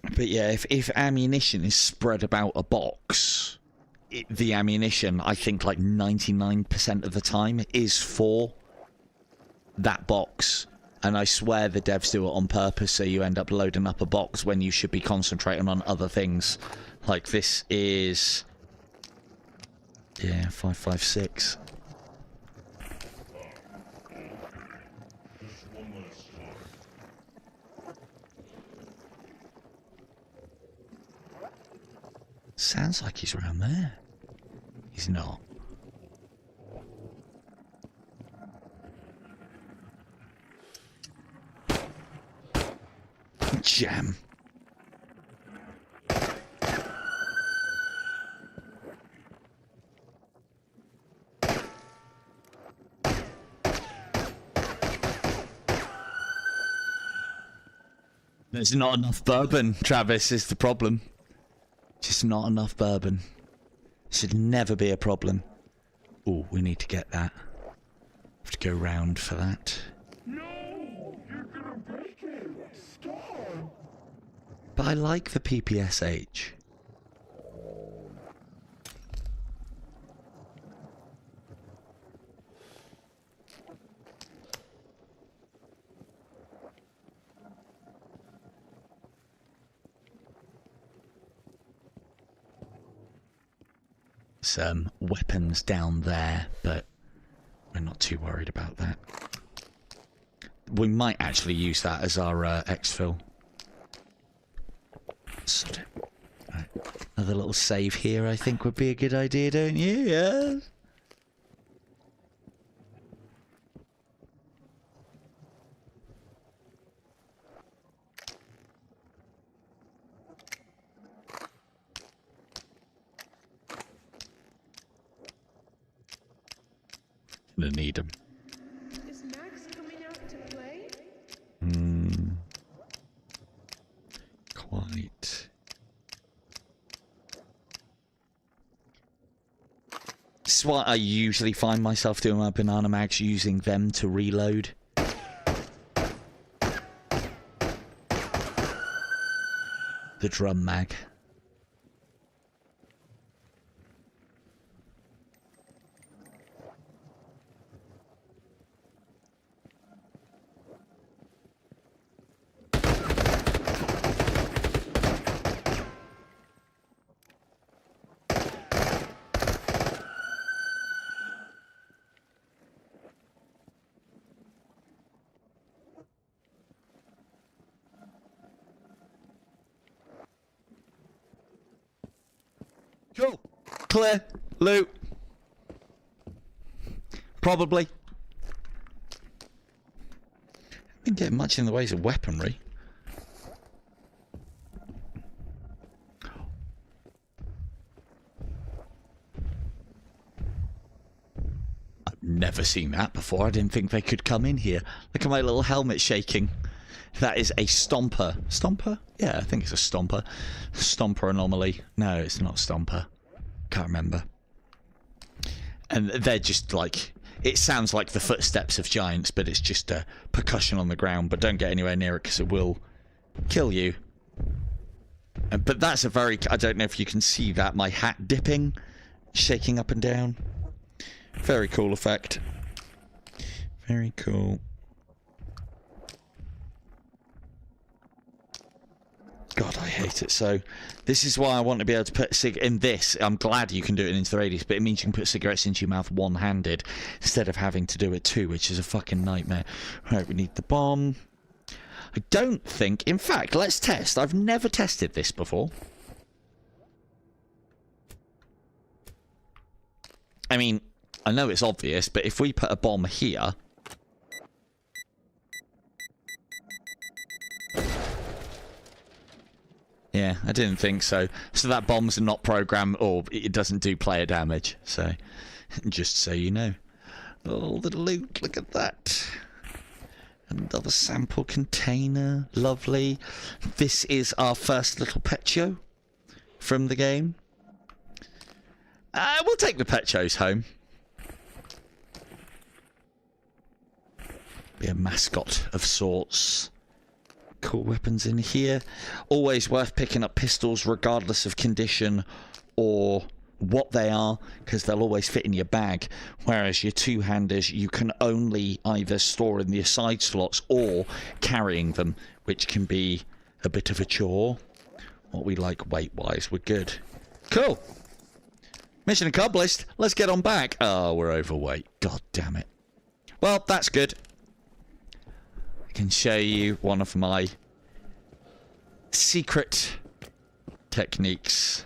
But yeah, if ammunition is spread about a box, the ammunition, I think like 99% of the time, is for that box. And I swear the devs do it on purpose, so you end up loading up a box when you should be concentrating on other things. Like this is... Yeah, 556. Sounds like he's around there. He's not. Jam. There's not enough bourbon, Travis, is the problem. Just not enough bourbon. Should never be a problem. Oh, we need to get that. Have to go round for that. No, you're gonna break it. Stop. But I like the PPSH. Some weapons down there, but we're not too worried about that. We might actually use that as our exfil. Sod it. Right. Another little save here, I think, would be a good idea, don't you? Yes. Gonna need them. Is Max coming out to play? Quite. This is what I usually find myself doing my banana mags, using them to reload. The drum mag. Cool. Clear. Loot. Probably. Didn't get much in the ways of weaponry. I've never seen that before. I didn't think they could come in here. Look at my little helmet shaking. That is a stomper. Stomper? Yeah, I think it's a stomper. Stomper anomaly. No, it's not stomper. Can't remember. And they're just like... It sounds like the footsteps of giants, but it's just a percussion on the ground. But don't get anywhere near it because it will kill you. But that's a very... I don't know if you can see that. My hat dipping. Shaking up and down. Very cool effect. Very cool. God, I hate it. So, this is why I want to be able to put in this. I'm glad you can do it into the radius, but it means you can put cigarettes into your mouth one-handed instead of having to do it two, which is a fucking nightmare. Right, we need the bomb. I don't think... In fact, let's test. I've never tested this before. I mean, I know it's obvious, but if we put a bomb here... Yeah, I didn't think so. So that bomb's not programmed, or it doesn't do player damage. So, just so you know. Oh, the loot, look at that. Another sample container, lovely. This is our first little Pecho from the game. We'll take the Pechos home. Be a mascot of sorts. Cool weapons in here. Always worth picking up pistols regardless of condition or what they are, because they'll always fit in your bag, whereas your two-handers you can only either store in the side slots or carrying them, which can be a bit of a chore. What we like weight-wise, we're good. Cool. Mission accomplished. Let's get on back. Oh, we're overweight. God damn it. Well, that's good. I can show you one of my secret techniques.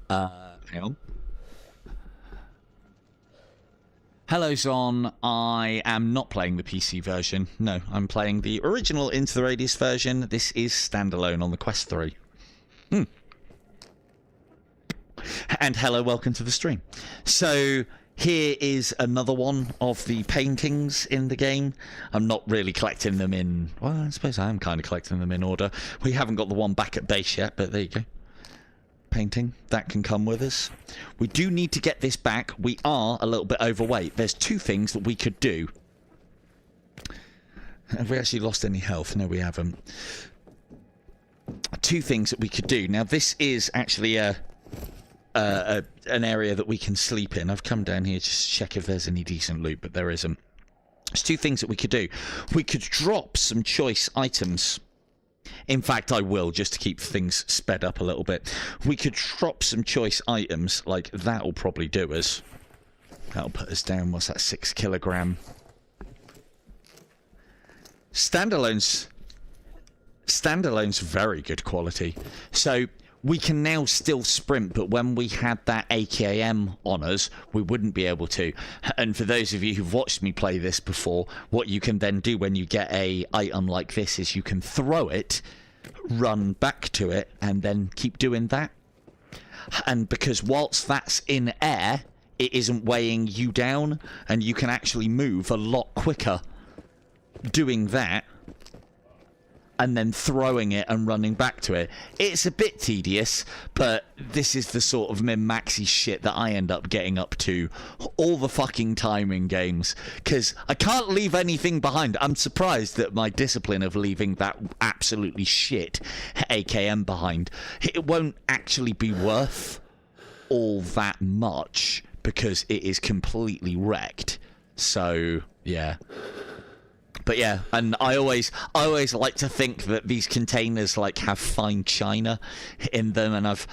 Hang on. Hello, Zon. I am not playing the PC version. No, I'm playing the original Into the Radius version. This is Standalone on the Quest 3. And hello, welcome to the stream. So here is another one of the paintings in the game. I'm not really collecting them in... Well, I suppose I am kind of collecting them in order. We haven't got the one back at base yet, but there you go. Painting. That can come with us. We do need to get this back. We are a little bit overweight. There's two things that we could do. Have we actually lost any health? No, we haven't. Two things that we could do. Now, this is actually an area that we can sleep in. I've come down here just to check if there's any decent loot, but there isn't. There's two things that we could do. We could drop some choice items. In fact, I will, just to keep things sped up a little bit. We could drop some choice items, like that'll probably do us. That'll put us down, what's that, 6 kilogram? Standalone's very good quality. So we can now still sprint, but when we had that AKM on us, we wouldn't be able to. And for those of you who've watched me play this before, what you can then do when you get a item like this is you can throw it, run back to it, and then keep doing that. And because whilst that's in air, it isn't weighing you down, and you can actually move a lot quicker doing that and then throwing it and running back to it. It's a bit tedious, but this is the sort of min-maxy shit that I end up getting up to all the fucking time in games, because I can't leave anything behind. I'm surprised that my discipline of leaving that absolutely shit AKM behind, it won't actually be worth all that much, because it is completely wrecked. So, yeah. But yeah, and I always like to think that these containers like have fine china in them, and I've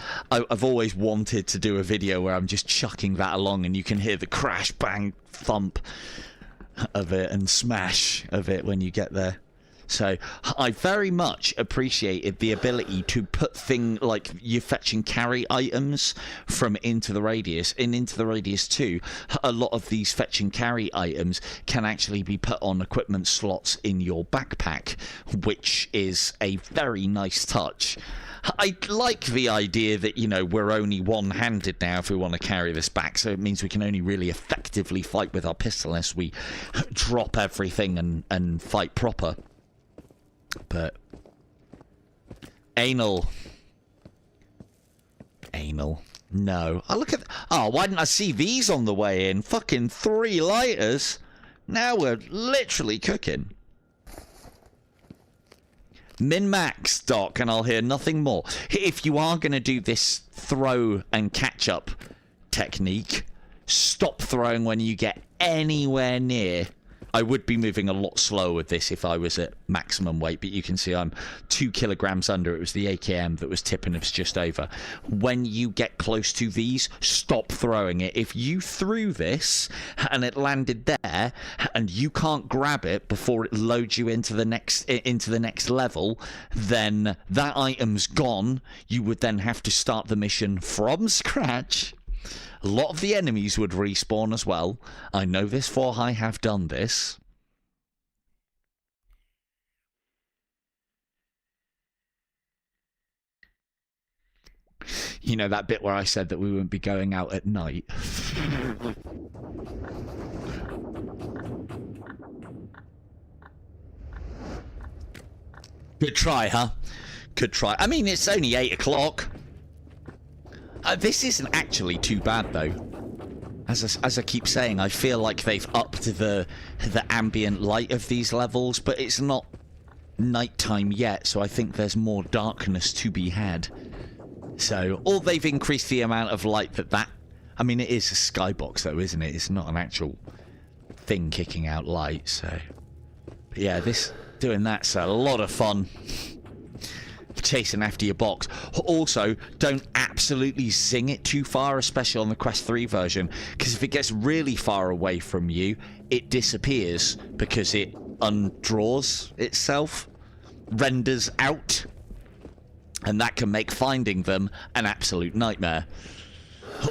always wanted to do a video where I'm just chucking that along and you can hear the crash, bang, thump of it and smash of it when you get there. So I very much appreciated the ability to put things like you fetch and carry items from Into the Radius. In Into the Radius 2, a lot of these fetch and carry items can actually be put on equipment slots in your backpack, which is a very nice touch. I like the idea that, you know, we're only one-handed now if we want to carry this back, so it means we can only really effectively fight with our pistol unless we drop everything and fight proper. But anal, no. I look at, oh, why didn't I see these on the way in? Fucking 3 lighters. Now we're literally cooking. Min-max, Doc, and I'll hear nothing more. If you are going to do this throw and catch up technique, stop throwing when you get anywhere near. I would be moving a lot slower with this if I was at maximum weight, but you can see I'm 2 kilograms under. It was the AKM that was tipping us just over. When you get close to these, stop throwing it. If you threw this and it landed there and you can't grab it before it loads you into the next level, then that item's gone. You would then have to start the mission from scratch. A lot of the enemies would respawn as well. I know this, for I have done this. You know that bit where I said that we wouldn't be going out at night? Good try, huh? Good try. I mean, it's only 8 o'clock. This isn't actually too bad, though. As I keep saying, I feel like they've upped the ambient light of these levels, but it's not nighttime yet, so I think there's more darkness to be had. So, or they've increased the amount of light that... I mean, it is a skybox, though, isn't it? It's not an actual thing kicking out light, so... But yeah, doing that's a lot of fun. Chasing after your box. Also, don't absolutely zing it too far, especially on the Quest 3 version, because if it gets really far away from you, it disappears because it undraws itself, renders out, and that can make finding them an absolute nightmare.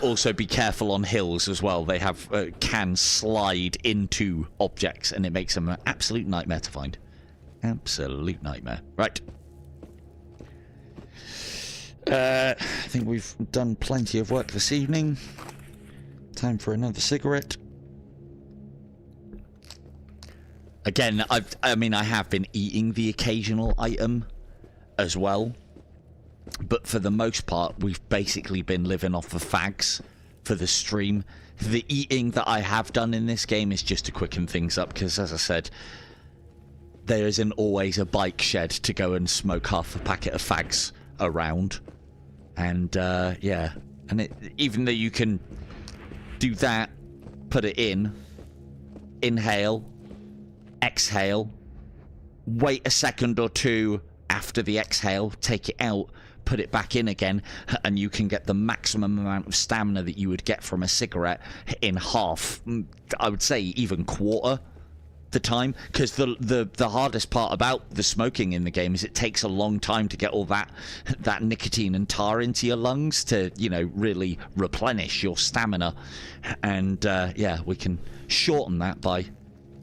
Also, be careful on hills as well. They have can slide into objects, and it makes them an absolute nightmare to find. Absolute nightmare. Right. I think we've done plenty of work this evening. Time for another cigarette. Again, I mean, I have been eating the occasional item as well. But for the most part, we've basically been living off the fags for the stream. The eating that I have done in this game is just to quicken things up, because, as I said, there isn't always a bike shed to go and smoke half a packet of fags around. And, yeah. And even though you can do that, put it in, inhale, exhale, wait a second or two after the exhale, take it out, put it back in again, and you can get the maximum amount of stamina that you would get from a cigarette in half, I would say even quarter the time, because the hardest part about the smoking in the game is it takes a long time to get all that nicotine and tar into your lungs to, you know, really replenish your stamina. And yeah, we can shorten that by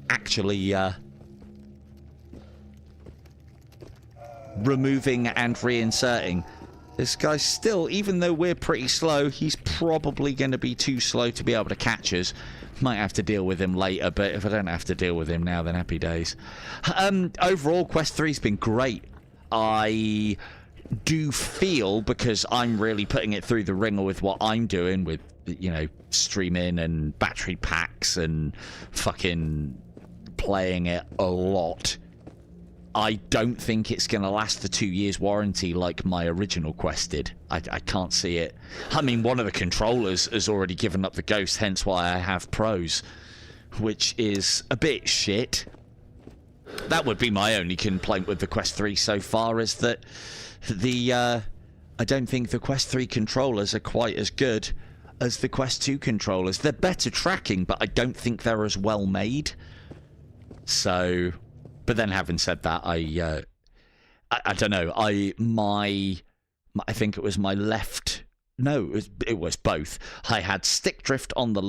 actually removing and reinserting. This guy's still, even though we're pretty slow, he's probably going to be too slow to be able to catch us. Might have to deal with him later, but if I don't have to deal with him now, then happy days. Overall, Quest 3's been great. I do feel, because I'm really putting it through the ringer with what I'm doing with, you know, streaming and battery packs and fucking playing it a lot, I don't think it's going to last the 2 years warranty like my original Quest did. I can't see it. I mean, one of the controllers has already given up the ghost, hence why I have pros, which is a bit shit. That would be my only complaint with the Quest 3 so far, is that I don't think the Quest 3 controllers are quite as good as the Quest 2 controllers. They're better tracking, but I don't think they're as well made. So... But then, having said that, I don't know. I think it was my left. No, it was both. I had stick drift on the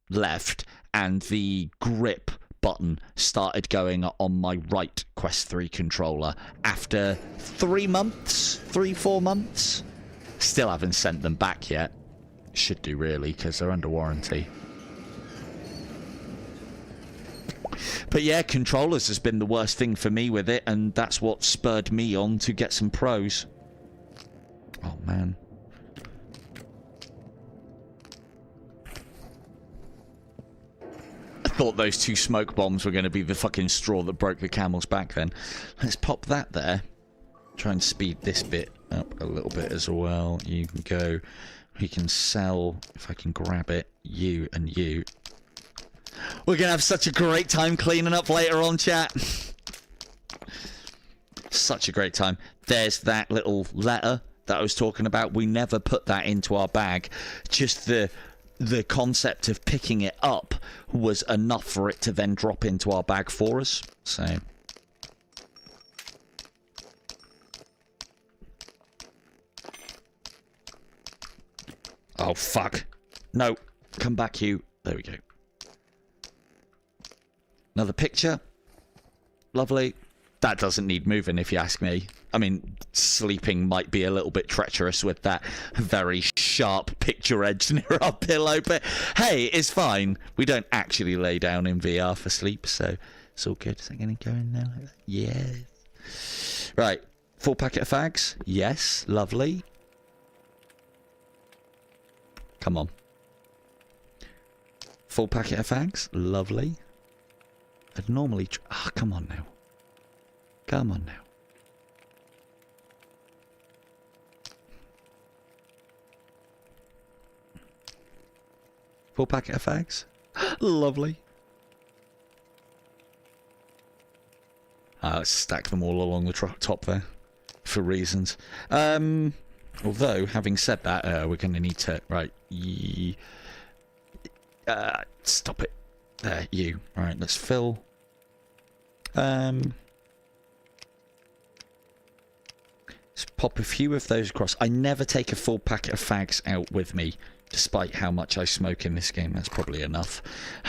left, and the grip button started going on my right Quest 3 controller after 3 months, 4 months. Still haven't sent them back yet. Should do, really, because they're under warranty. But yeah, controllers has been the worst thing for me with it, and that's what spurred me on to get some pros. Oh, man. I thought those 2 smoke bombs were going to be the fucking straw that broke the camel's back then. Let's pop that there. Try and speed this bit up a little bit as well. You can go... We can sell, if I can grab it, you and you. We're going to have such a great time cleaning up later on, chat. Such a great time. There's that little letter that I was talking about. We never put that into our bag. Just the concept of picking it up was enough for it to then drop into our bag for us. So... Oh, fuck. No. Come back, you. There we go. Another picture. Lovely. That doesn't need moving, if you ask me. I mean, sleeping might be a little bit treacherous with that very sharp picture edge near our pillow, but hey, it's fine. We don't actually lay down in VR for sleep, so it's all good. Is that going to go in there like that? Yes. Right. Full packet of fags? Yes. Lovely. Come on. Full packet of fags? Lovely. I'd normally... Ah, come on now. Come on now. Full packet of fags? Lovely. Let's stack them all along the top there. For reasons. Although, having said that, we're going to need to... Right. Stop it. There, you. Right, let's fill... Let's pop a few of those across. I never take a full packet of fags out with me Despite how much I smoke in this game, that's probably enough.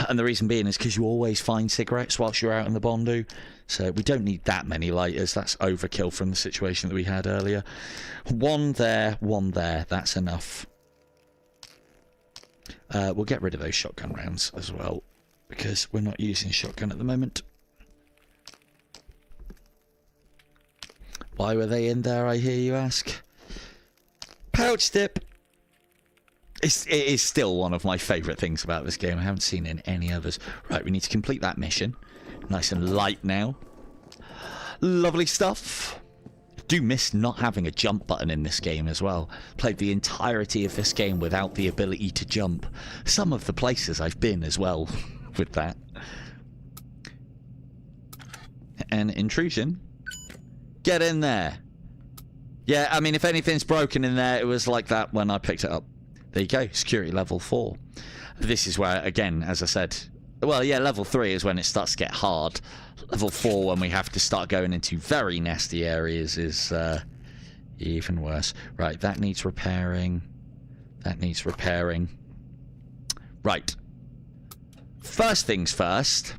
And the reason being is because you always find cigarettes whilst you're out in the Bondu. So we don't need that many lighters. That's overkill from the situation that we had earlier. One there, one there. That's enough. We'll get rid of those shotgun rounds as well, because we're not using shotgun at the moment. Why were they in there, I hear you ask? Pouch dip! It is still one of my favourite things about this game. I haven't seen it in any others. Right, we need to complete that mission. Nice and light now. Lovely stuff. Do miss not having a jump button in this game as well. Played the entirety of this game without the ability to jump. Some of the places I've been as well with that. And intrusion. Get in there. Yeah, I mean, if anything's broken in there, it was like that when I picked it up. There you go, security level 4. This is where, again, as I said, well, yeah, level 3 is when it starts to get hard. Level 4, when we have to start going into very nasty areas, is even worse. Right, that needs repairing. That needs repairing. Right. First things first,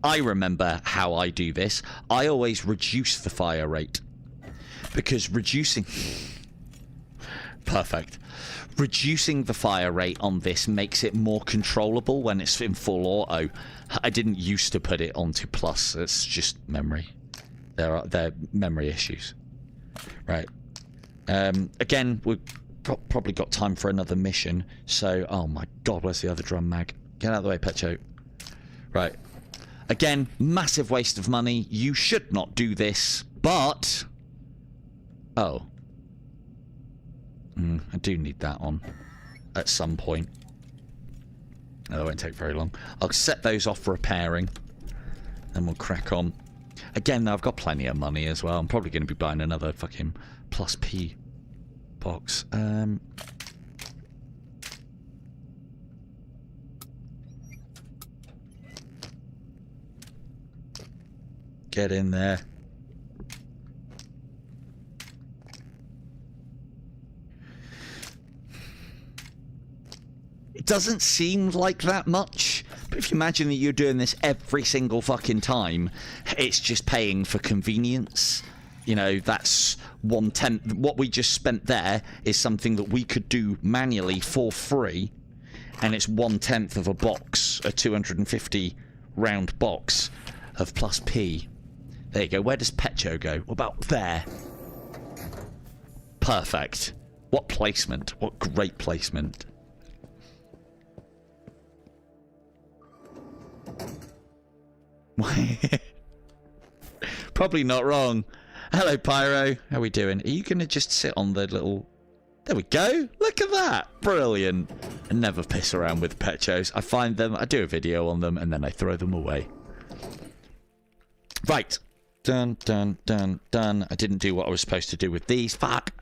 I remember how I do this. I always reduce the fire rate. Because reducing... Perfect. Reducing the fire rate on this makes it more controllable when it's in full auto. I didn't used to put it onto plus. It's just memory. There are memory issues. Right. Again, we've probably got time for another mission. So, oh my god, where's the other drum mag? Get out of the way, Pecho. Right. Again, massive waste of money. You should not do this, but... Oh. I do need that on at some point. No, that won't take very long. I'll set those off for repairing. Then we'll crack on. Again, though, I've got plenty of money as well. I'm probably going to be buying another fucking plus P box. Get in there. It doesn't seem like that much, but if you imagine that you're doing this every single fucking time, it's just paying for convenience. You know, that's 1/10. What we just spent there is something that we could do manually for free, and it's 1/10 of a box, a 250 round box of plus P. There you go. Where does Pecho go? What about there? Perfect. What placement? What great placement. Probably not wrong. Hello, Pyro. How are we doing? Are you going to just sit on the little... There we go. Look at that. Brilliant. I never piss around with Petros. I find them, I do a video on them, and then I throw them away. Right. Dun, dun, dun, dun. I didn't do what I was supposed to do with these. Fuck.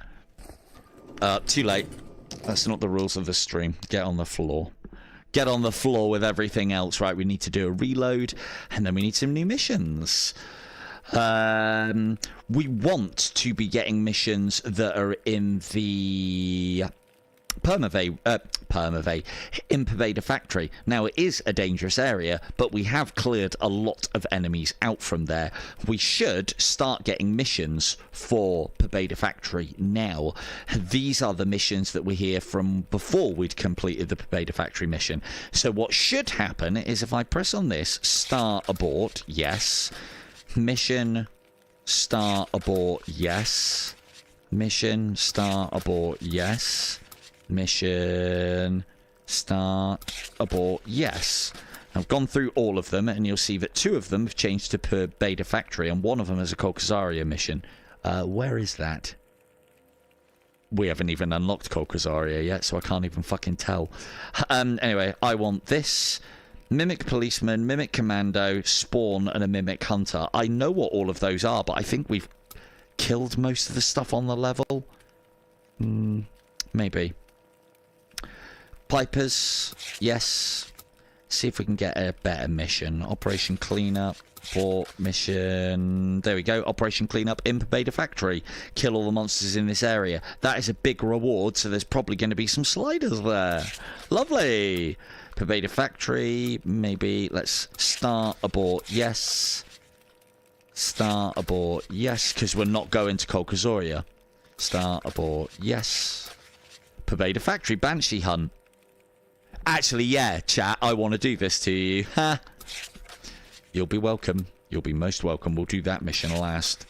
Too late. That's not the rules of the stream. Get on the floor. Get on the floor with everything else. Right, we need to do a reload, and then we need some new missions. We want to be getting missions that are in the Impervader Factory. Now, it is a dangerous area, but we have cleared a lot of enemies out from there. We should start getting missions for Pervader Factory now. These are the missions that we hear from before we'd completed the Pervader Factory mission. So what should happen is if I press on this, start abort, yes. Mission, start abort, yes. Mission, start abort, yes. Mission, start, abort, yes. I've gone through all of them, and you'll see that 2 of them have changed to Pervader Factory, and 1 of them is a s.t.a.l.k.e.r mission. Where is that? We haven't even unlocked s.t.a.l.k.e.r yet, so I can't even fucking tell. Anyway, I want this. Mimic Policeman, Mimic Commando, Spawn, and a Mimic Hunter. I know what all of those are, but I think we've killed most of the stuff on the level. Maybe. Pipers, yes. See if we can get a better mission. Operation Cleanup. Port mission. There we go. Operation Cleanup in Beta Factory. Kill all the monsters in this area. That is a big reward, so there's probably going to be some sliders there. Lovely. Beta Factory. Maybe let's start abort. Yes. Start abort. Yes, because we're not going to Kolkazoria. Start abort. Yes. Beta Factory. Banshee Hunt. Actually, yeah, chat, I want to do this to you. Ha! You'll be welcome. You'll be most welcome. We'll do that mission last.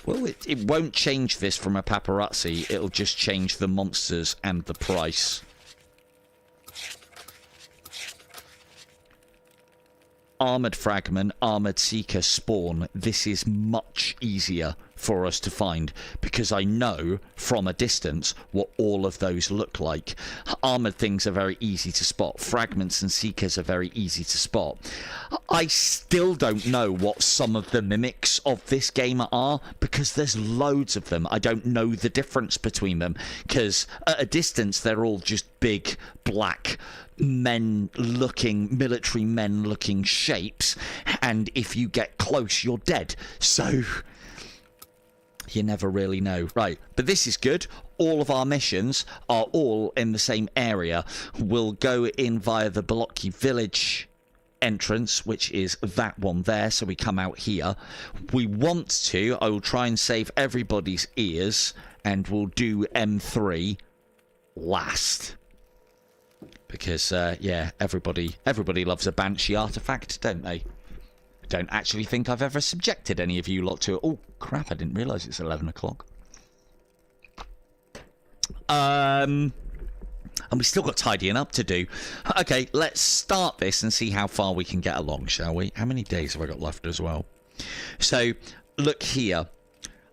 Well, it won't change this from a paparazzi. It'll just change the monsters and the price. Armored Fragment, Armored Seeker spawn. This is much easier for us to find because I know from a distance what all of those look like. Armored things are very easy to spot. Fragments and Seekers are very easy to spot. I still don't know what some of the mimics of this game are because there's loads of them. I don't know the difference between them because at a distance they're all just big black military men looking shapes, and if you get close you're dead, so you never really know. Right, but this is good. All of our missions are all in the same area. We'll go in via the Blocky Village entrance, which is that one there, so we come out here. We want to, I will try and save everybody's ears, and we'll do M3 last. Because, yeah, everybody loves a Banshee artifact, don't they? I don't actually think I've ever subjected any of you lot to it. Oh, crap, I didn't realise it's 11 o'clock. And we still got tidying up to do. Okay, let's start this and see how far we can get along, shall we? How many days have I got left as well? So, look here.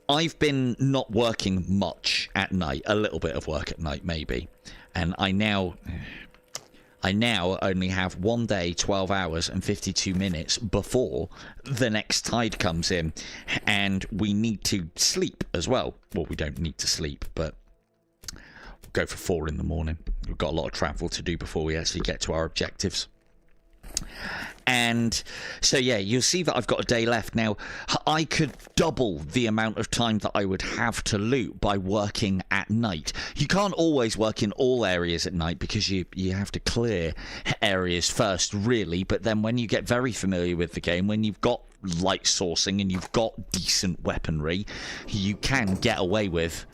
I've been not working much at night. A little bit of work at night, maybe. And I now only have 1 day, 12 hours and 52 minutes before the next tide comes in. And we need to sleep as well. Well, we don't need to sleep, but we'll go for 4 in the morning. We've got a lot of travel to do before we actually get to our objectives. And so, yeah, you'll see that I've got a day left. Now, I could double the amount of time that I would have to loot by working at night. You can't always work in all areas at night because you have to clear areas first, really. But then when you get very familiar with the game, when you've got light sourcing and you've got decent weaponry, you can get away with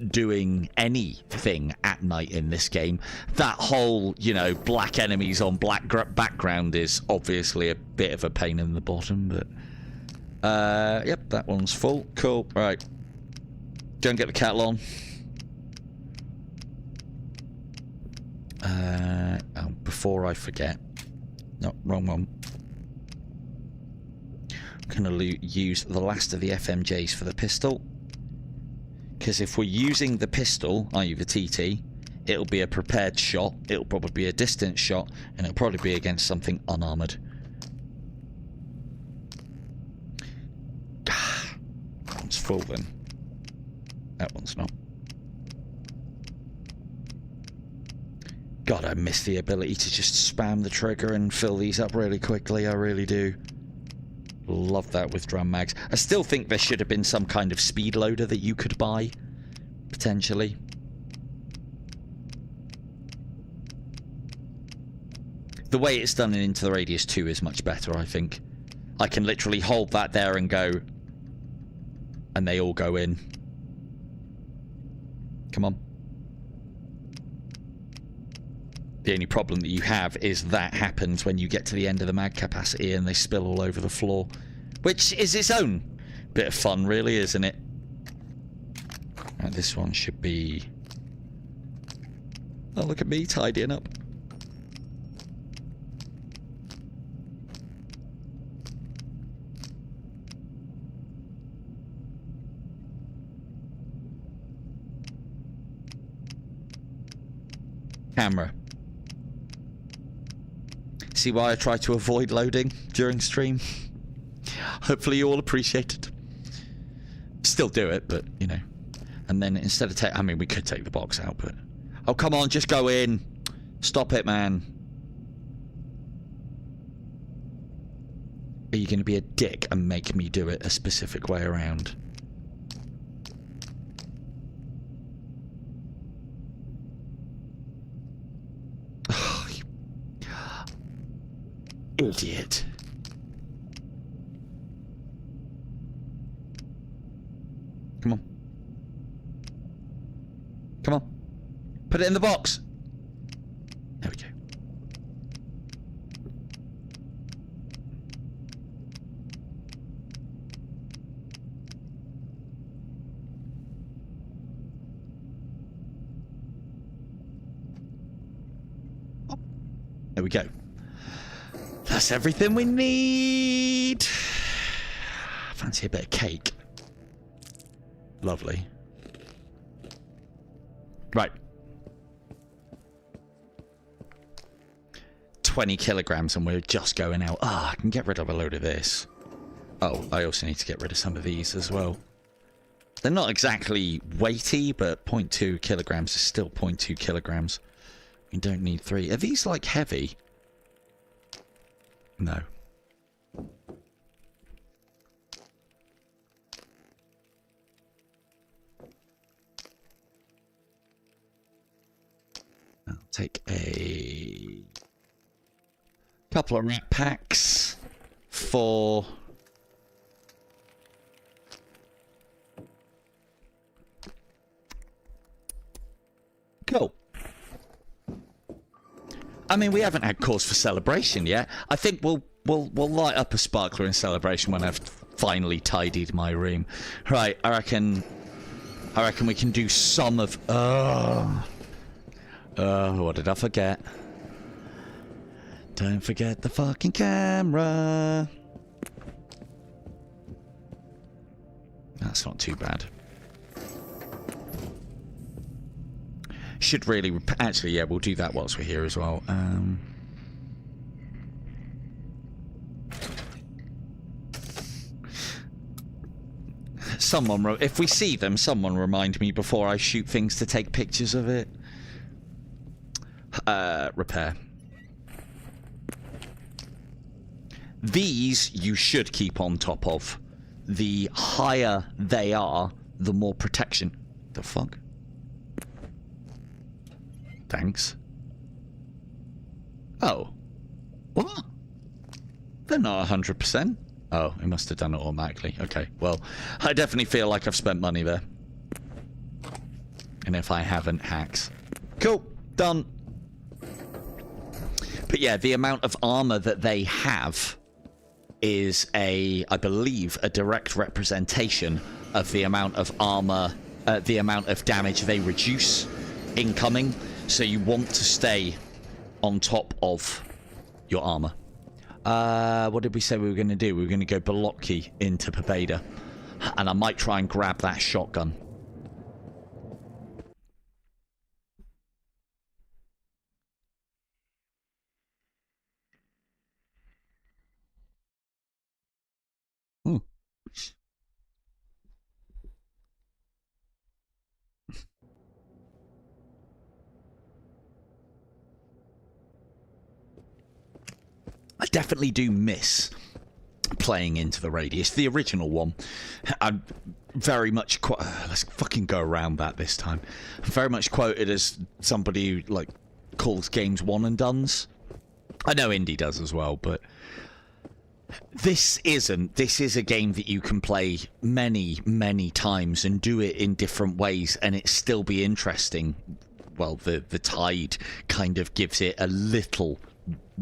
doing anything at night in this game. That whole, you know, black enemies on black background is obviously a bit of a pain in the bottom, but yep, that one's full. Cool. Right, go and get the cattle on. Oh, before I forget, no, wrong one. I'm gonna use the last of the FMJs for the pistol. Because if we're using the pistol, i.e. the TT, it'll be a prepared shot, it'll probably be a distance shot, and it'll probably be against something unarmoured. That one's full then. That one's not. God, I miss the ability to just spam the trigger and fill these up really quickly, I really do. Love that with drum mags. I still think there should have been some kind of speed loader that you could buy, potentially. The way it's done in Into the Radius 2 is much better, I think. I can literally hold that there and go, and they all go in. Come on. The only problem that you have is that happens when you get to the end of the mag capacity and they spill all over the floor. Which is its own bit of fun, really, isn't it? Right, this one should be... Oh, look at me tidying up. Camera. See why I try to avoid loading during stream? Hopefully you all appreciate it. Still do it, but, you know. And then instead of I mean, we could take the box out, but... Oh, come on, just go in. Stop it, man. are you going to be a dick and make me do it a specific way around? Oh, you idiot. Come on. Come on. Put it in the box. There we go. There we go. That's everything we need. Fancy a bit of cake. Lovely. Right. 20 kilograms and we're just going out. Ah, I can get rid of a load of this. Oh, I also need to get rid of some of these as well. They're not exactly weighty, but 0.2 kilograms is still 0.2 kilograms. You don't need 3. Are these, like, heavy? No. I'll take a couple of rat packs for... Cool. I mean, we haven't had cause for celebration yet. I think we'll light up a sparkler in celebration when I've finally tidied my room. Right, I reckon we can do some of... what did I forget? Don't forget the fucking camera. That's not too bad. Should really... Actually, yeah, we'll do that whilst we're here as well. Someone... If we see them, someone remind me before I shoot things to take pictures of it. Repair. These you should keep on top of. The higher they are, the more protection. The fuck? Thanks. Oh. What? They're not 100%. Oh, it must have done it automatically. Okay, well, I definitely feel like I've spent money there. And if I haven't, hacks. Cool. Done. But yeah, the amount of armor that they have is I believe, a direct representation of the amount of armor, the amount of damage they reduce incoming. So you want to stay on top of your armor. What did we say we were going to do? We were going to go Bolotki into Pobeda. And I might try and grab that shotgun. Hmm. I definitely do miss playing Into the Radius, the original one. I'm very much let's fucking go around that this time. I'm very much quoted as somebody who like calls games one and dones. I know Indy does as well, but this isn't. This is a game that you can play many times and do it in different ways and it still be interesting. Well, the Tide kind of gives it a little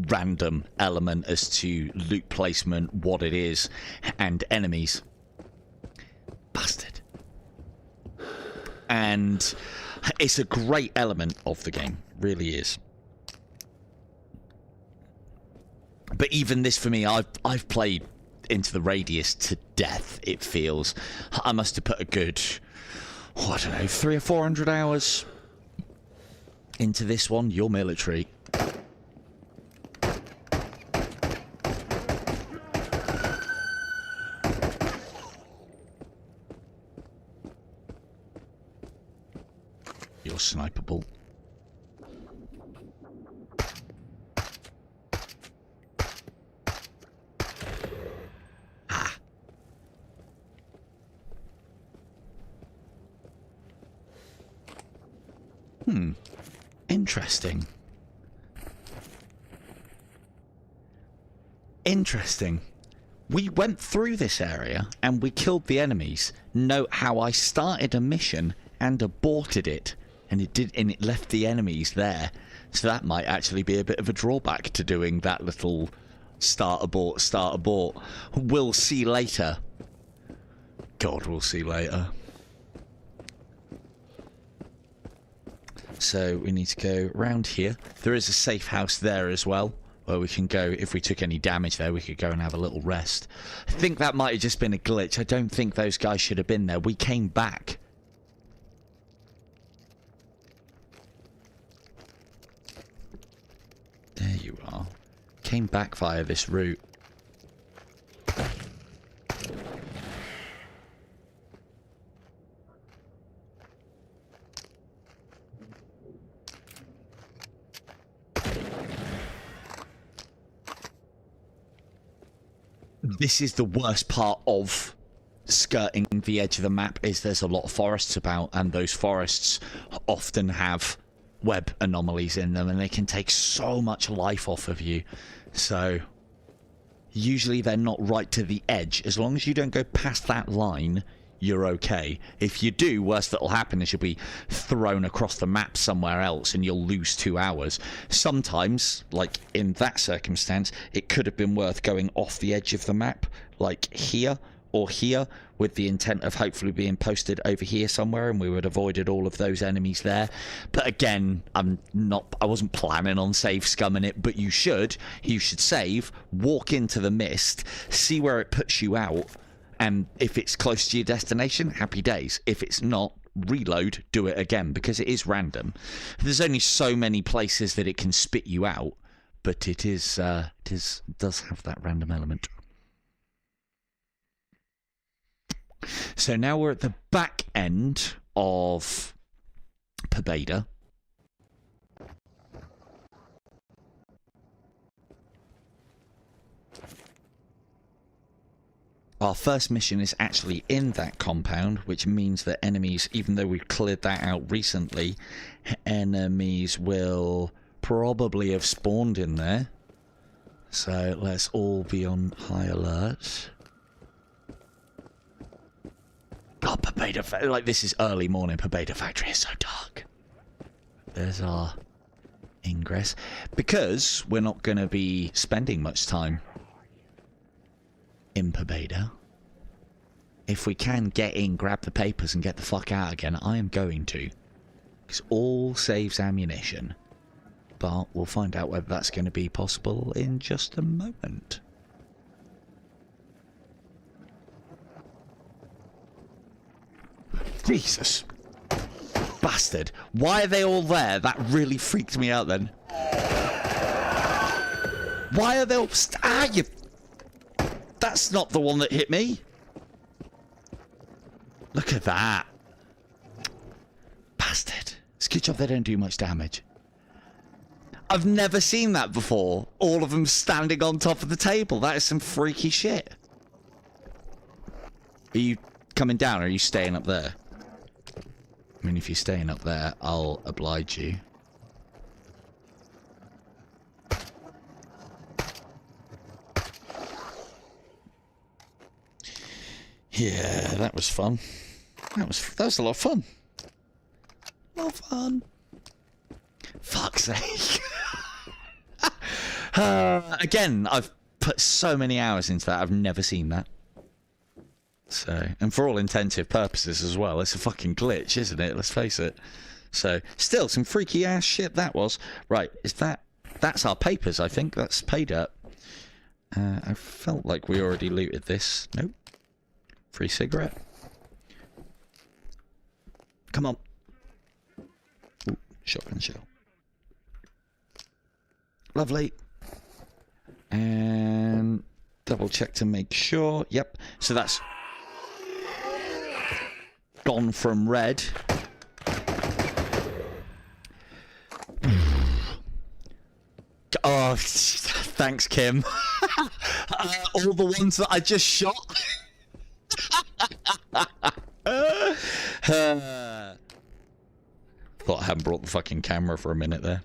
random element as to loot placement, what it is, and enemies. Bastard. And it's a great element of the game, really is. But even this for me, I've played Into the Radius to death, it feels. I must have put a good, I don't know, 300 or 400 hours into this one. You're military. You're sniperable. Interesting. Interesting. We went through this area and we killed the enemies. Note how I started a mission and aborted it, and it left the enemies there. So that might actually be a bit of a drawback to doing that little start abort, start abort. We'll see later. God, we'll see later. So we need to go round here. There is a safe house there as well, where we can go. If we took any damage there, we could go and have a little rest. I think that might have just been a glitch. I don't think those guys should have been there. We came back. There you are. Came back via this route. This is the worst part of skirting the edge of the map, is there's a lot of forests about, and those forests often have web anomalies in them, and they can take so much life off of you. So usually they're not right to the edge. As long as you don't go past that line, you're okay. If you do, worst that'll happen is you'll be thrown across the map somewhere else and you'll lose 2 hours. Sometimes, like in that circumstance, it could have been worth going off the edge of the map, like here or here, with the intent of hopefully being posted over here somewhere, and we would have avoided all of those enemies there. But again, I wasn't planning on save scumming it, but you should save, walk into the mist, see where it puts you out, and if it's close to your destination, happy days. If it's not, reload, do it again, because it is random. There's only so many places that it can spit you out, but it does have that random element. So now we're at the back end of Pobeda. Our first mission is actually in that compound, which means that enemies, even though we've cleared that out recently, enemies will probably have spawned in there. So let's all be on high alert. God, Pobeda, like this is early morning. Pobeda Factory is so dark. There's our ingress. Because we're not going to be spending much time in Pobeda, if we can get in, grab the papers and get the fuck out again, I am going to. Because all saves ammunition. But we'll find out whether that's going to be possible in just a moment. Jesus. Bastard. Why are they all there? That really freaked me out then. Why are they all... you... That's not the one that hit me. Look at that. Bastard. It's a good job they don't do much damage. I've never seen that before. All of them standing on top of the table. That is some freaky shit. Are you coming down or are you staying up there? I mean, if you're staying up there, I'll oblige you. Yeah, that was fun. That was a lot of fun. A lot of fun. Fuck's sake. Again, I've put so many hours into that. I've never seen that. So, and for all intensive purposes as well, it's a fucking glitch, isn't it? Let's face it. So, still some freaky ass shit that was. Right, that's our papers, I think. That's paid up. I felt like we already looted this. Nope. Free cigarette. Come on. Ooh, shotgun shell. Lovely. And double check to make sure. Yep. So that's gone from red. Oh, thanks, Kim. All the ones that I just shot. Thought I hadn't brought the fucking camera for a minute there.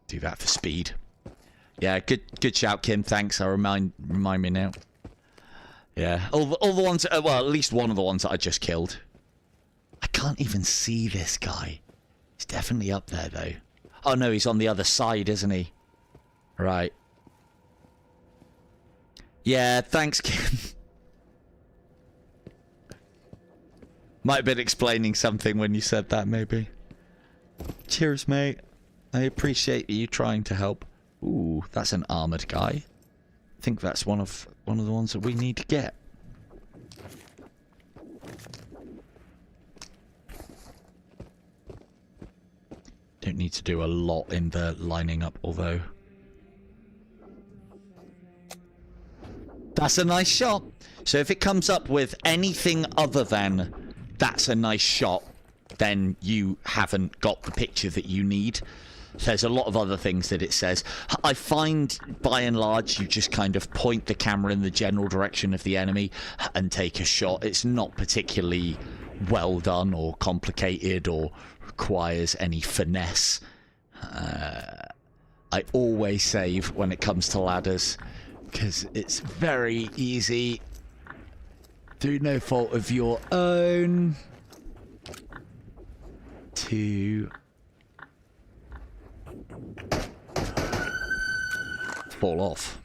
Do that for speed. Yeah, good shout, Kim. Thanks. I'll remind me now. Yeah, all the ones. Well, at least one of the ones that I just killed. I can't even see this guy. He's definitely up there, though. Oh no, he's on the other side, isn't he? Right. Yeah, thanks, Kim. Might have been explaining something when you said that, maybe. Cheers, mate. I appreciate you trying to help. Ooh, that's an armored guy. I think that's one of the ones that we need to get. Don't need to do a lot in the lining up, although. That's a nice shot. So if it comes up with anything other than that's a nice shot, then you haven't got the picture that you need. There's a lot of other things that it says. I find, by and large, you just kind of point the camera in the general direction of the enemy and take a shot. It's not particularly well done or complicated or requires any finesse. I always save when it comes to ladders because it's very easy through no fault of your own to fall off.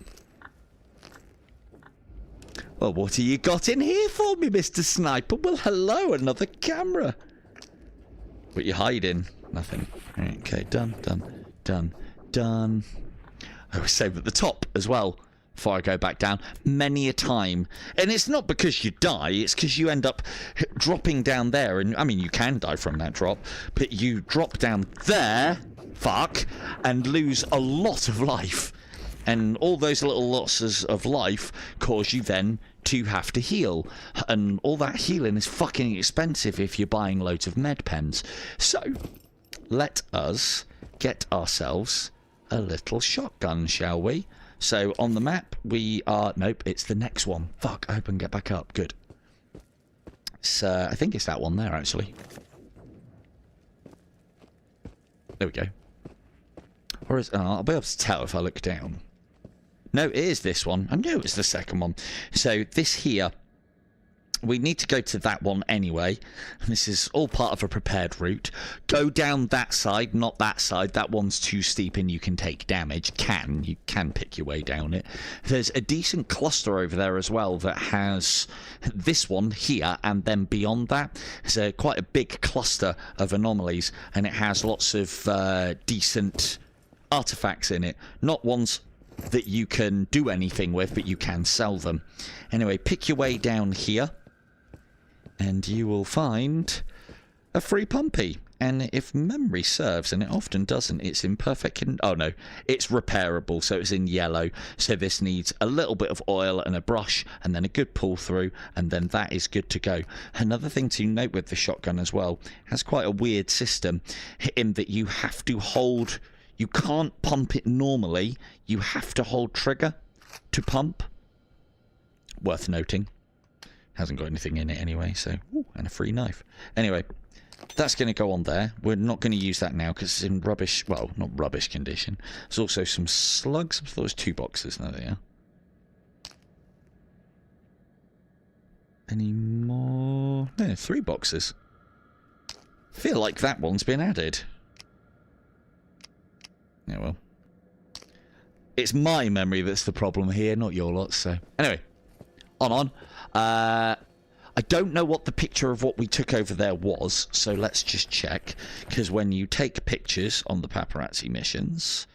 Well, what have you got in here for me, Mr. Sniper? Well, hello, another camera. What you hiding? Nothing. Okay, done. I always save at the top as well before I go back down many a time. And it's not because you die, it's because you end up dropping down there. And I mean, you can die from that drop, but you drop down there, fuck, and lose a lot of life. And all those little losses of life cause you then to have to heal. And all that healing is fucking expensive if you're buying loads of med pens. So, let us get ourselves a little shotgun, shall we? So, on the map, we are... Nope, it's the next one. Fuck, I hope I can get back up. Good. So, I think it's that one there, actually. There we go. Or is... I'll be able to tell if I look down. No, it is this one. I knew it was the second one. So this here, we need to go to that one anyway. This is all part of a prepared route. Go down that side, not that side. That one's too steep and you can take damage. You can pick your way down it. There's a decent cluster over there as well that has this one here, and then beyond that, there's quite a big cluster of anomalies, and it has lots of decent artifacts in it. Not ones that you can do anything with, but you can sell them. Anyway, pick your way down here and you will find a free pumpy. And if memory serves, and it often doesn't, it's in perfect oh no, it's repairable, so it's in yellow. So this needs a little bit of oil and a brush and then a good pull through, and then that is good to go. Another thing to note with the shotgun as well, it has quite a weird system in that you have to hold... You can't pump it normally. You have to hold trigger to pump. Worth noting. Hasn't got anything in it anyway, so... Ooh, and a free knife. Anyway, that's going to go on there. We're not going to use that now because it's in rubbish... Well, not rubbish condition. There's also some slugs. I thought it was 2 boxes. No, they are. Any more? No, 3 boxes. Feel like that one's been added. Yeah, well. It's my memory that's the problem here, not your lot, so... Anyway, on. I don't know what the picture of what we took over there was, so let's just check. Because when you take pictures on the paparazzi missions...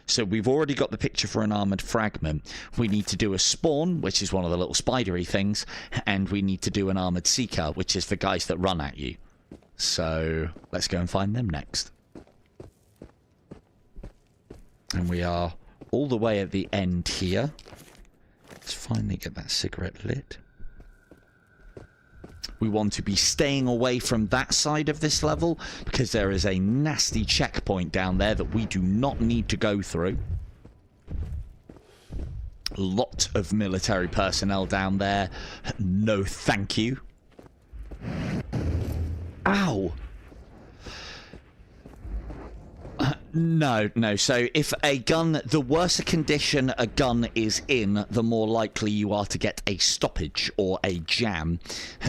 So we've already got the picture for an armoured fragment. We need to do a spawn, which is one of the little spidery things, and we need to do an armoured seeker, which is the guys that run at you. So, let's go and find them next. And we are all the way at the end here. Let's finally get that cigarette lit. We want to be staying away from that side of this level because there is a nasty checkpoint down there that we do not need to go through. Lot of military personnel down there. No thank you. Ow! No. So if a gun, the worse a condition a gun is in, the more likely you are to get a stoppage or a jam.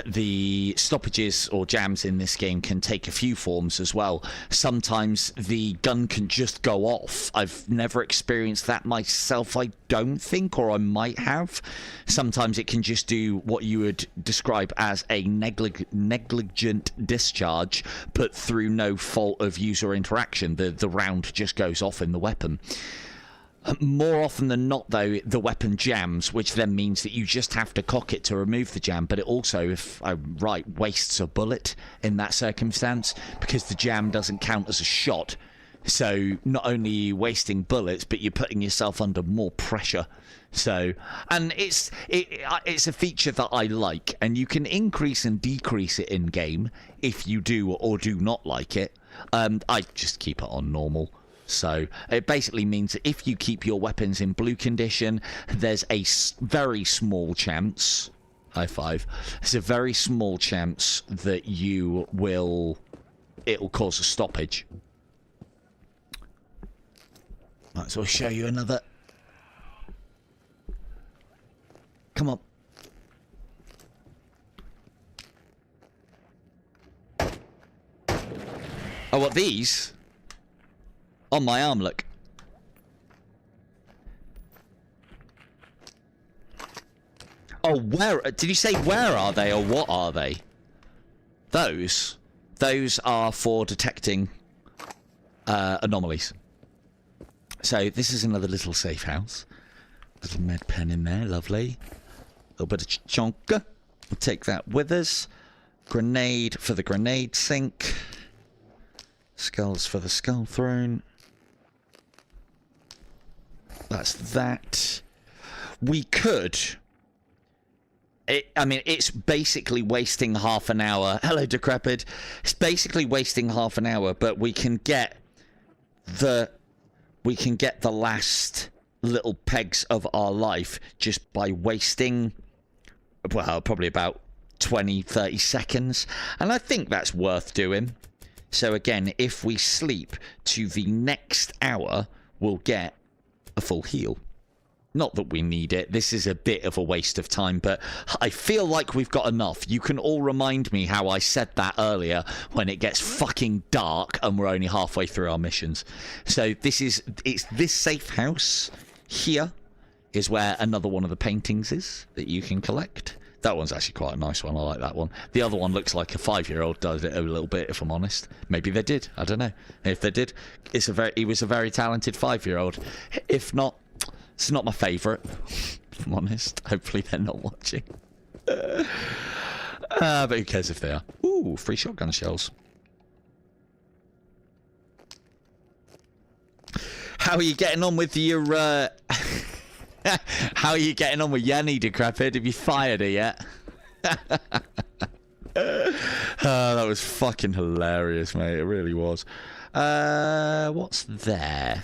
The stoppages or jams in this game can take a few forms as well. Sometimes the gun can just go off. I've never experienced that myself, I don't think, or I might have. Sometimes it can just do what you would describe as a negligent discharge, but through no fault of user interaction. The round just goes off in the weapon. More often than not, though, the weapon jams, which then means that you just have to cock it to remove the jam, but it also, if I'm right, wastes a bullet in that circumstance, because the jam doesn't count as a shot. So not only are you wasting bullets, but you're putting yourself under more pressure. So, and it's a feature that I like, and you can increase and decrease it in game if you do or do not like it. I just keep it on normal. So it basically means that if you keep your weapons in blue condition, there's a very small chance, high five, there's a very small chance that it'll cause a stoppage. Right, so I'll show you another. Come on. Oh, what, these? On my arm, look. Oh, where? Did you say where are they or what are they? Those are for detecting anomalies. So this is another little safe house. Little med pen in there, lovely. A little bit of chonka. We'll take that with us. Grenade for the grenade sink. Skulls for the skull throne. That's that. We could... I mean, it's basically wasting half an hour. Hello, Decrepit. It's basically wasting half an hour, but we can get the last little pegs of our life just by wasting, well, probably about 20-30 seconds. And I think that's worth doing. So again, if we sleep to the next hour, we'll get a full heal. Not that we need it. This is a bit of a waste of time, but I feel like we've got enough. You can all remind me how I said that earlier when it gets fucking dark and we're only halfway through our missions. So it's this safe house here is where another one of the paintings is that you can collect. That one's actually quite a nice one. I like that one. The other one looks like a 5-year-old does it a little bit, if I'm honest. Maybe they did. I don't know. If they did, he was a very talented 5-year-old. If not, it's not my favourite, if I'm honest. Hopefully they're not watching. But who cares if they are? Ooh, free shotgun shells. How are you getting on with your... How are you getting on with Yanni, Decrepit? Have you fired her yet? That was fucking hilarious, mate. It really was. What's there?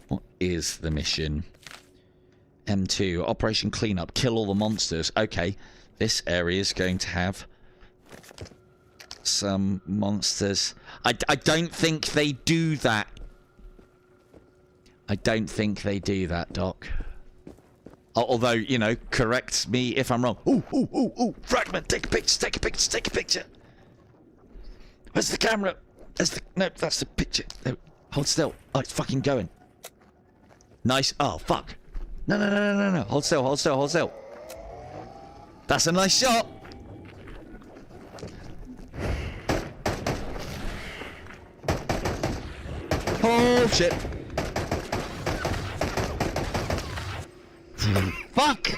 What is the mission? M2, Operation Cleanup. Kill all the monsters. Okay, this area is going to have some monsters. I don't think they do that. I don't think they do that, Doc. Although, you know, correct me if I'm wrong. Ooh, fragment, take a picture. Where's the camera? No, that's the picture. No, hold still. Oh, it's fucking going. Nice. Oh, fuck. No. Hold still. That's a nice shot. Oh, shit. Fuck!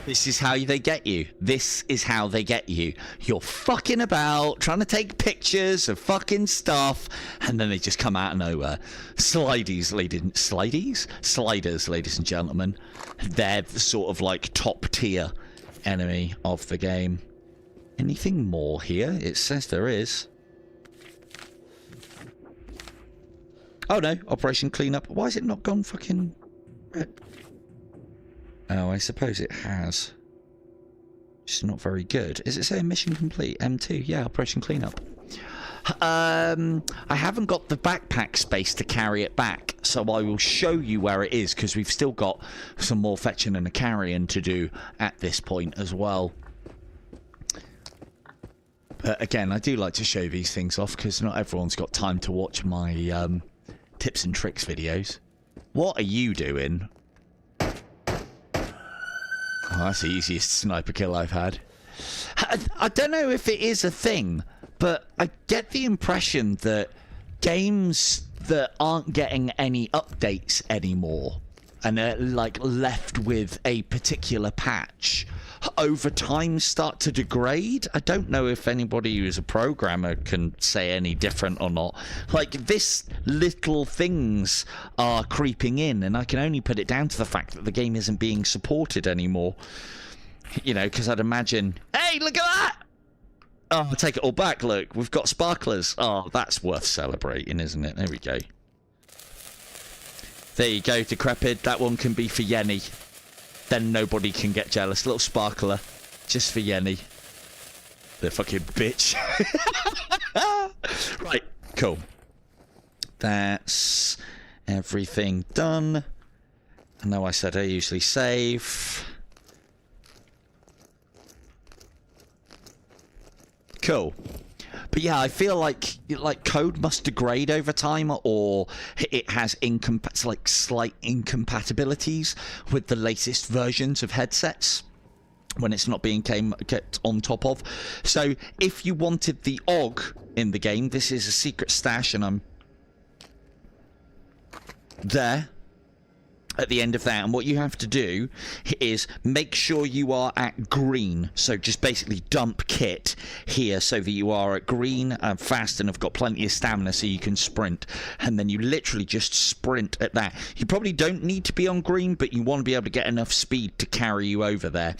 This is how they get you. This is how they get you. You're fucking about, trying to take pictures of fucking stuff, and then they just come out of nowhere. Sliders, ladies and gentlemen. They're the sort of like top tier enemy of the game. Anything more here? It says there is. Oh no, Operation Cleanup. Why has it not gone fucking red? Oh, I suppose it has. It's not very good. Is it saying mission complete? M2? Yeah, Operation Cleanup. I haven't got the backpack space to carry it back, so I will show you where it is, because we've still got some more fetching and a carrying to do at this point as well. But again, I do like to show these things off, because not everyone's got time to watch my tips and tricks videos. What are you doing? Oh, that's the easiest sniper kill I've had. I don't know if it is a thing, but I get the impression that games that aren't getting any updates anymore and are like left with a particular patch over time start to degrade. I don't know if anybody who's a programmer can say any different or not. Like, this little things are creeping in, and I can only put it down to the fact that the game isn't being supported anymore. You know, because I'd imagine, hey, look at that! Oh, I'll take it all back, look, we've got sparklers. Oh, that's worth celebrating, isn't it? There we go. There you go, Decrepit. That one can be for Yenny. Then nobody can get jealous. Little sparkler. Just for Yenny. The fucking bitch. Right, cool. That's everything done. I know I said I usually save. Cool. But yeah, I feel like code must degrade over time, or it has slight incompatibilities with the latest versions of headsets when it's not being kept on top of. So if you wanted the AUG in the game, this is a secret stash, and I'm there at the end of that, and what you have to do is make sure you are at green. So just basically dump kit here so that you are at green and fast and have got plenty of stamina so you can sprint, and then you literally just sprint at that. You probably don't need to be on green, but you want to be able to get enough speed to carry you over there,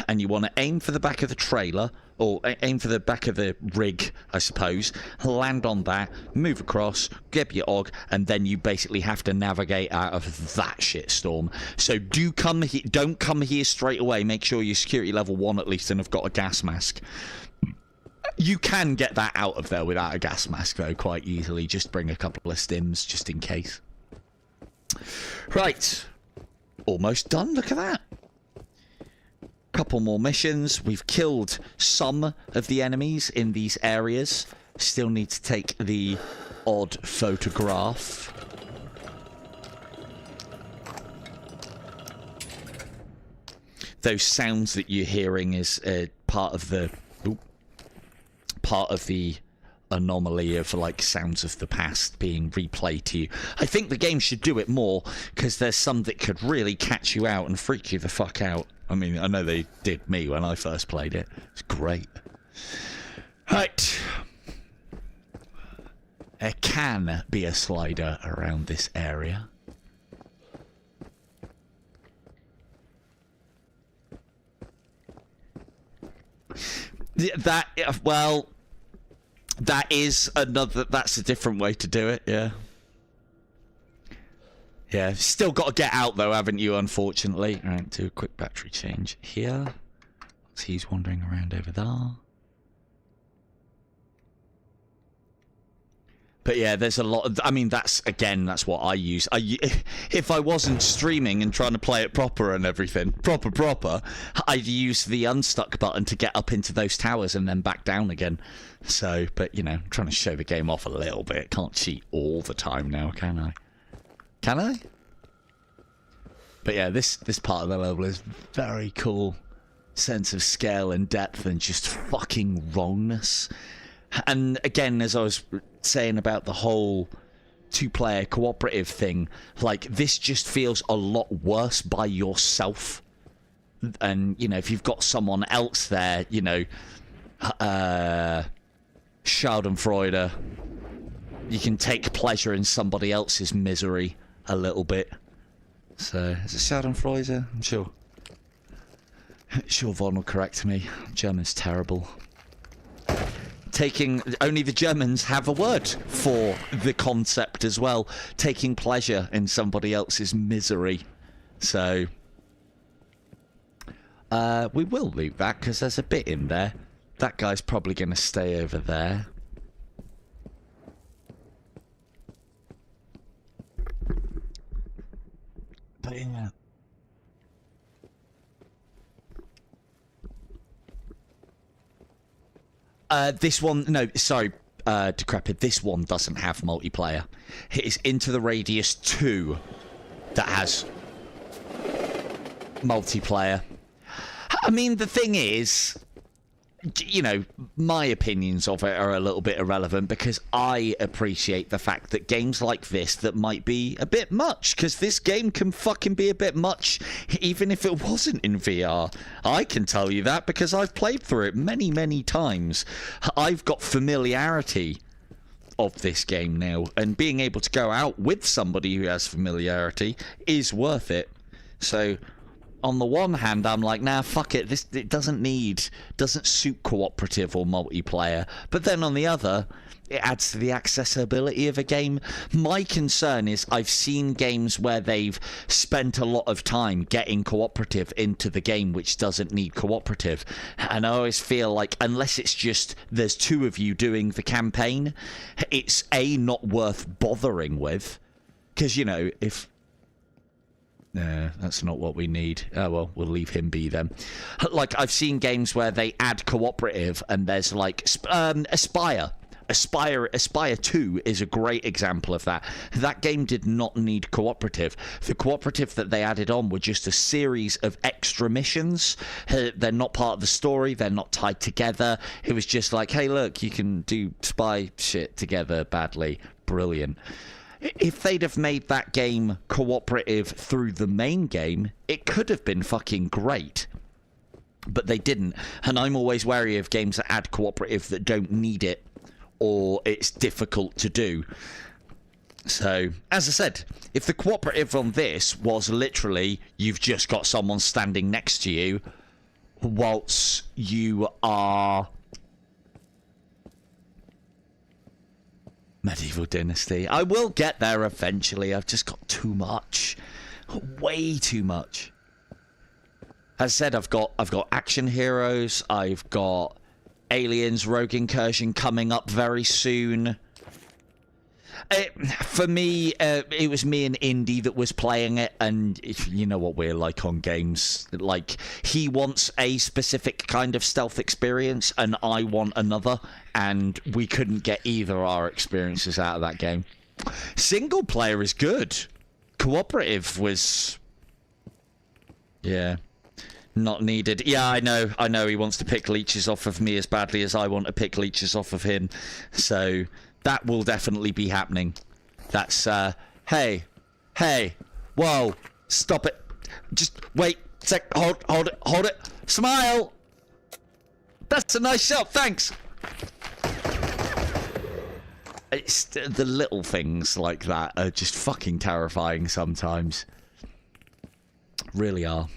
and you want to aim for the back of the trailer, or aim for the back of the rig, I suppose, land on that, move across, get your AUG, and then you basically have to navigate out of that shitstorm. So don't come here straight away. Make sure you're security level 1 at least and have got a gas mask. You can get that out of there without a gas mask, though, quite easily. Just bring a couple of stims, just in case. Right. Almost done, look at that. Couple more missions. We've killed some of the enemies in these areas. Still need to take the odd photograph. Those sounds that you're hearing is part of the anomaly of like sounds of the past being replayed to you. I think the game should do it more, because there's some that could really catch you out and freak you the fuck out. I mean, I know they did me when I first played it. It's great. Right. There can be a slider around this area. Well, that's a different way to do it, yeah. Yeah, still got to get out though, haven't you, unfortunately. Alright, do a quick battery change here. He's wandering around over there. But yeah, there's a lot of, I mean, that's what I use. If I wasn't streaming and trying to play it proper and everything, proper, I'd use the unstuck button to get up into those towers and then back down again. So, but you know, I'm trying to show the game off a little bit. Can't cheat all the time now, can I? Can I? But yeah, this part of the level is very cool. Sense of scale and depth and just fucking wrongness. And again, as I was saying about the whole two-player cooperative thing, like, this just feels a lot worse by yourself And, you know, if you've got someone else there, you know, Schadenfreude, you can take pleasure in somebody else's misery a little bit. So, is it Schadenfreude? I'm sure. Sure, Von will correct me. German's terrible. Only the Germans have a word for the concept as well. Taking pleasure in somebody else's misery. So, we will loot that because there's a bit in there. That guy's probably going to stay over there. But yeah. This one, no, sorry, Decrepit, this one doesn't have multiplayer. It is Into the Radius 2 that has multiplayer. I mean, the thing is, you know, my opinions of it are a little bit irrelevant because I appreciate the fact that games like this that might be a bit much, because this game can fucking be a bit much even if it wasn't in VR. I can tell you that because I've played through it many, many times. I've got familiarity of this game now, and being able to go out with somebody who has familiarity is worth it. So on the one hand, I'm like, nah, fuck it. It doesn't suit cooperative or multiplayer. But then on the other, it adds to the accessibility of a game. My concern is I've seen games where they've spent a lot of time getting cooperative into the game, which doesn't need cooperative. And I always feel like unless it's just there's two of you doing the campaign, it's not worth bothering with. Because, you know, if... No, that's not what we need. Oh, well, we'll leave him be then. Like, I've seen games where they add cooperative and there's, like, Aspire. Aspire 2 is a great example of that. That game did not need cooperative. The cooperative that they added on were just a series of extra missions. They're not part of the story. They're not tied together. It was just like, hey, look, you can do spy shit together badly. Brilliant. If they'd have made that game cooperative through the main game, it could have been fucking great. But they didn't. And I'm always wary of games that add cooperative that don't need it, or it's difficult to do. So, as I said, if the cooperative on this was literally you've just got someone standing next to you whilst you are... Medieval Dynasty. I will get there eventually. I've just got too much. Way too much. As I said, I've got action heroes. I've got Aliens Rogue Incursion coming up very soon. For me, it was me and Indy that was playing it, and you know what we're like on games. Like, he wants a specific kind of stealth experience, and I want another, and we couldn't get either our experiences out of that game. Single player is good. Cooperative was... yeah. Not needed. Yeah, I know he wants to pick leeches off of me as badly as I want to pick leeches off of him. So... that will definitely be happening. That's, hey, whoa, stop it. Just wait, hold it. Smile. That's a nice shot, thanks. It's the little things like that are just fucking terrifying sometimes. Really are.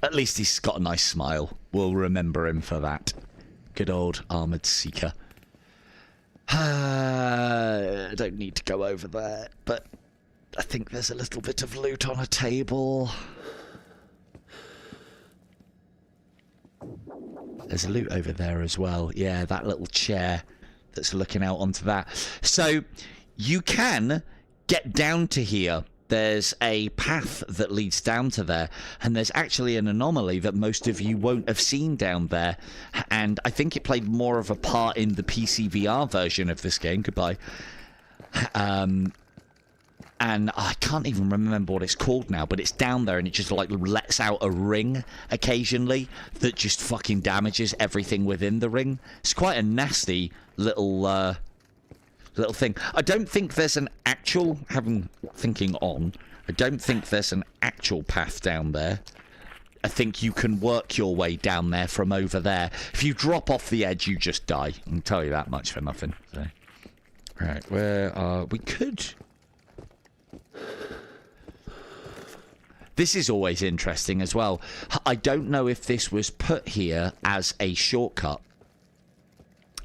At least he's got a nice smile. We'll remember him for that. Good old Armoured Seeker. I don't need to go over there, but I think there's a little bit of loot on a table. There's loot over there as well. Yeah, that little chair that's looking out onto that. So you can get down to here. There's a path that leads down to there, and there's actually an anomaly that most of you won't have seen down there, and I think it played more of a part in the PC VR version of this game. Goodbye. And I can't even remember what it's called now, but it's down there, and it just like lets out a ring occasionally that just fucking damages everything within the ring. It's quite a nasty little little thing. I don't think there's an actual, I don't think there's an actual path down there. I think you can work your way down there from over there. If you drop off the edge, you just die. I can tell you that much for nothing. So. Right, where are... We could... This is always interesting as well. I don't know if this was put here as a shortcut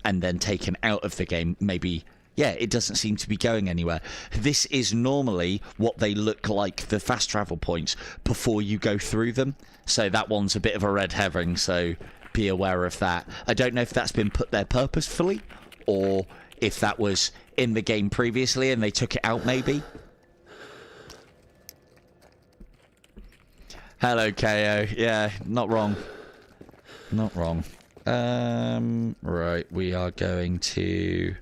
and then taken out of the game. Maybe... Yeah, it doesn't seem to be going anywhere. This is normally what they look like, the fast travel points, before you go through them. So that one's a bit of a red herring, so be aware of that. I don't know if that's been put there purposefully, or if that was in the game previously and they took it out, maybe. Hello, KO. Yeah, not wrong. Not wrong. Right, we are going to...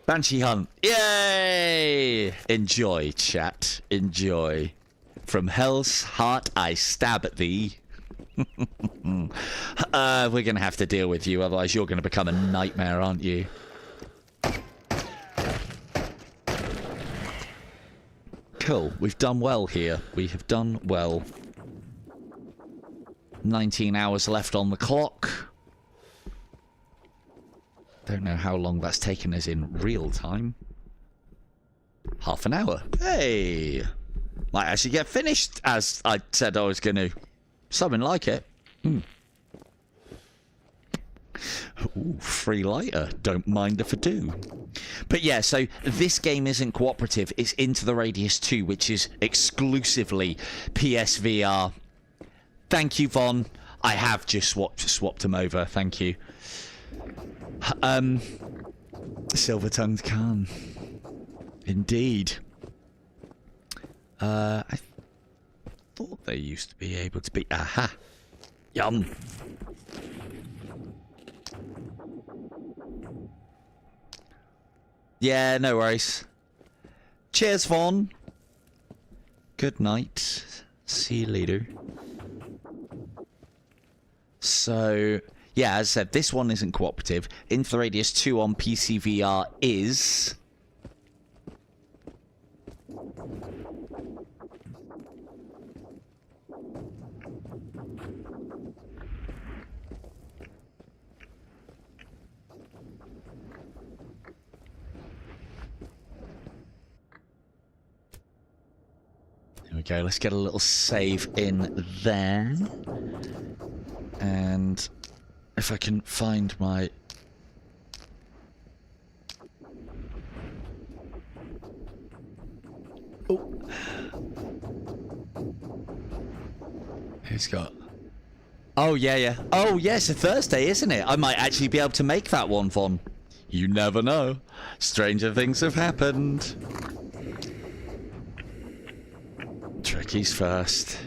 Banshee Hunt. Yay! Enjoy, chat. Enjoy. From hell's heart I stab at thee. We're going to have to deal with you, otherwise you're going to become a nightmare, aren't you? Cool. We've done well here. We have done well. 19 hours left on the clock. Don't know how long that's taken us in real time. Half an hour. Hey! Might actually get finished, as I said I was going to. Something like it. Ooh, free lighter. Don't mind if I do. But yeah, so this game isn't cooperative. It's Into the Radius 2, which is exclusively PSVR. Thank you, Von. I have just swapped them over. Thank you. Silver-tongued Khan. Indeed. I thought they used to be able to be... Aha! Yum! Yeah, no worries. Cheers, Vaughn. Good night. See you later. So... Yeah, as I said, this one isn't cooperative. Into the Radius 2 on PCVR is... There we go, let's get a little save in there. And... if I can find my... Oh. Who's got... Oh, yeah. Oh, yeah, it's a Thursday, isn't it? I might actually be able to make that one, Von. You never know. Stranger things have happened. Trekkies first.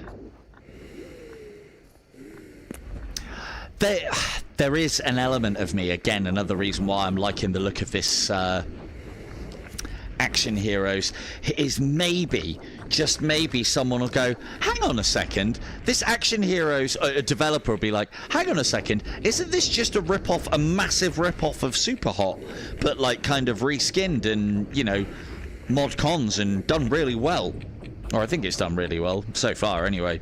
There is an element of me, again, another reason why I'm liking the look of this Action Heroes, is maybe, just maybe, someone will go, hang on a second, this Action Heroes, a developer will be like, hang on a second, isn't this just a rip-off, a massive rip-off of Super Hot, but like kind of reskinned and, you know, mod cons and done really well. Or I think it's done really well, so far anyway.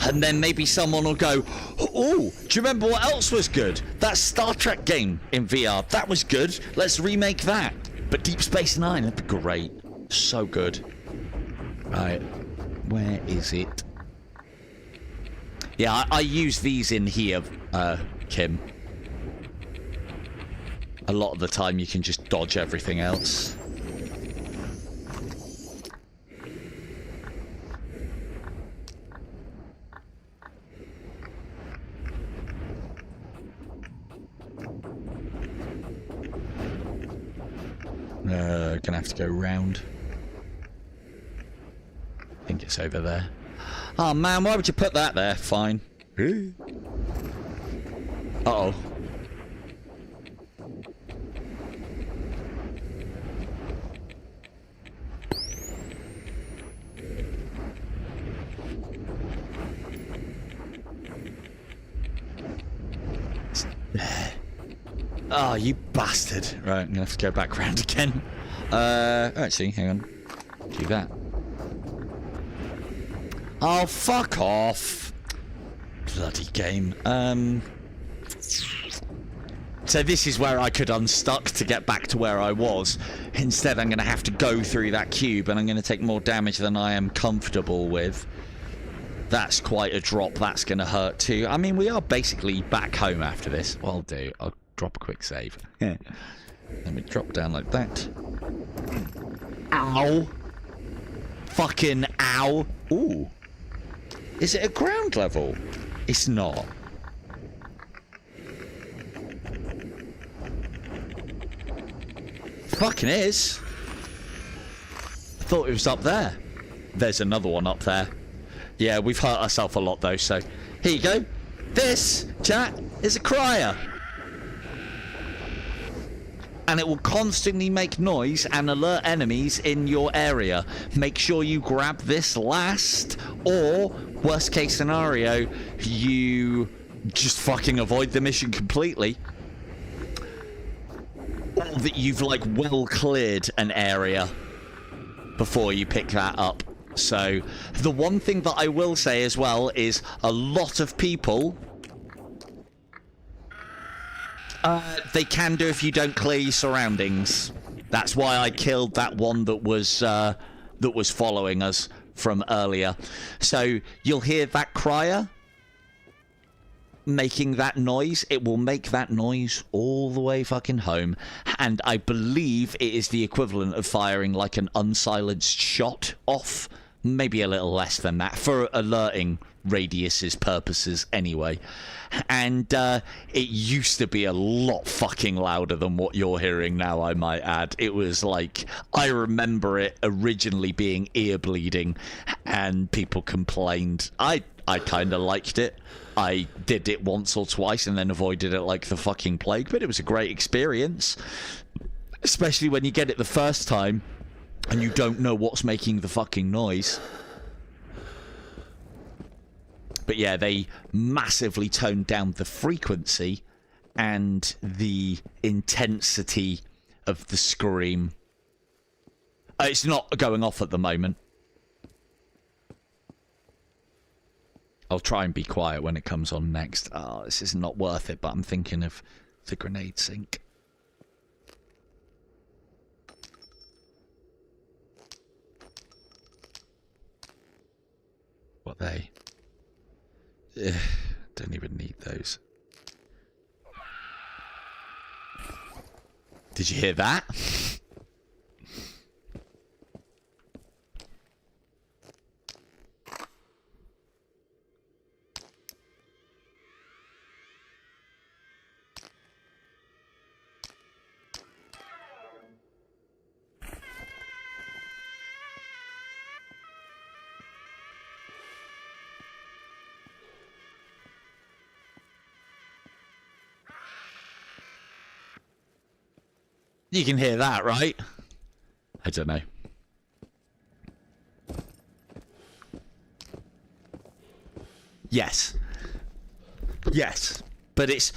And then maybe someone will go, oh, do you remember what else was good? That Star Trek game in VR, that was good. Let's remake that. But Deep Space Nine, that'd be great. So good. Right, where is it? Yeah, I use these in here, Kim. A lot of the time you can just dodge everything else. Gonna have to go round. I think it's over there. Oh man, why would you put that there? Fine. Uh-oh. Oh, you bastard. Right, I'm gonna have to go back round again. Actually, hang on. Do that. Oh, fuck off. Bloody game. So this is where I could unstuck to get back to where I was. Instead, I'm gonna have to go through that cube, and I'm gonna take more damage than I am comfortable with. That's quite a drop. That's gonna hurt too. I mean, we are basically back home after this. Well, I'll do. I'll drop a quick save. Let me drop down like that. Ow. Fucking ow. Ooh. Is it a ground level? It's not. Fucking is. I thought it was up there. There's another one up there. Yeah, we've hurt ourselves a lot though, so here you go. This, chat, is a crier. And it will constantly make noise and alert enemies in your area. Make sure you grab this last, or worst case scenario, you just fucking avoid the mission completely. Or that you've like well cleared an area before you pick that up. So the one thing that I will say as well is a lot of people, they can do if you don't clear your surroundings. That's why I killed that one that was following us from earlier. So you'll hear that crier making that noise. It will make that noise all the way fucking home, and I believe it is the equivalent of firing like an unsilenced shot off. Maybe a little less than that for alerting radiuses purposes anyway. And it used to be a lot fucking louder than what you're hearing now, I might add. It was like, I remember it originally being ear bleeding and people complained. I kind of liked it. I did it once or twice and then avoided it like the fucking plague, but it was a great experience, especially when you get it the first time and you don't know what's making the fucking noise. But yeah, they massively toned down the frequency and the intensity of the scream. It's not going off at the moment. I'll try and be quiet when it comes on next. Oh, this is not worth it, but I'm thinking of the grenade sink. What they? Don't even need those. Did you hear that? You can hear that, right? I don't know. Yes. Yes. But it's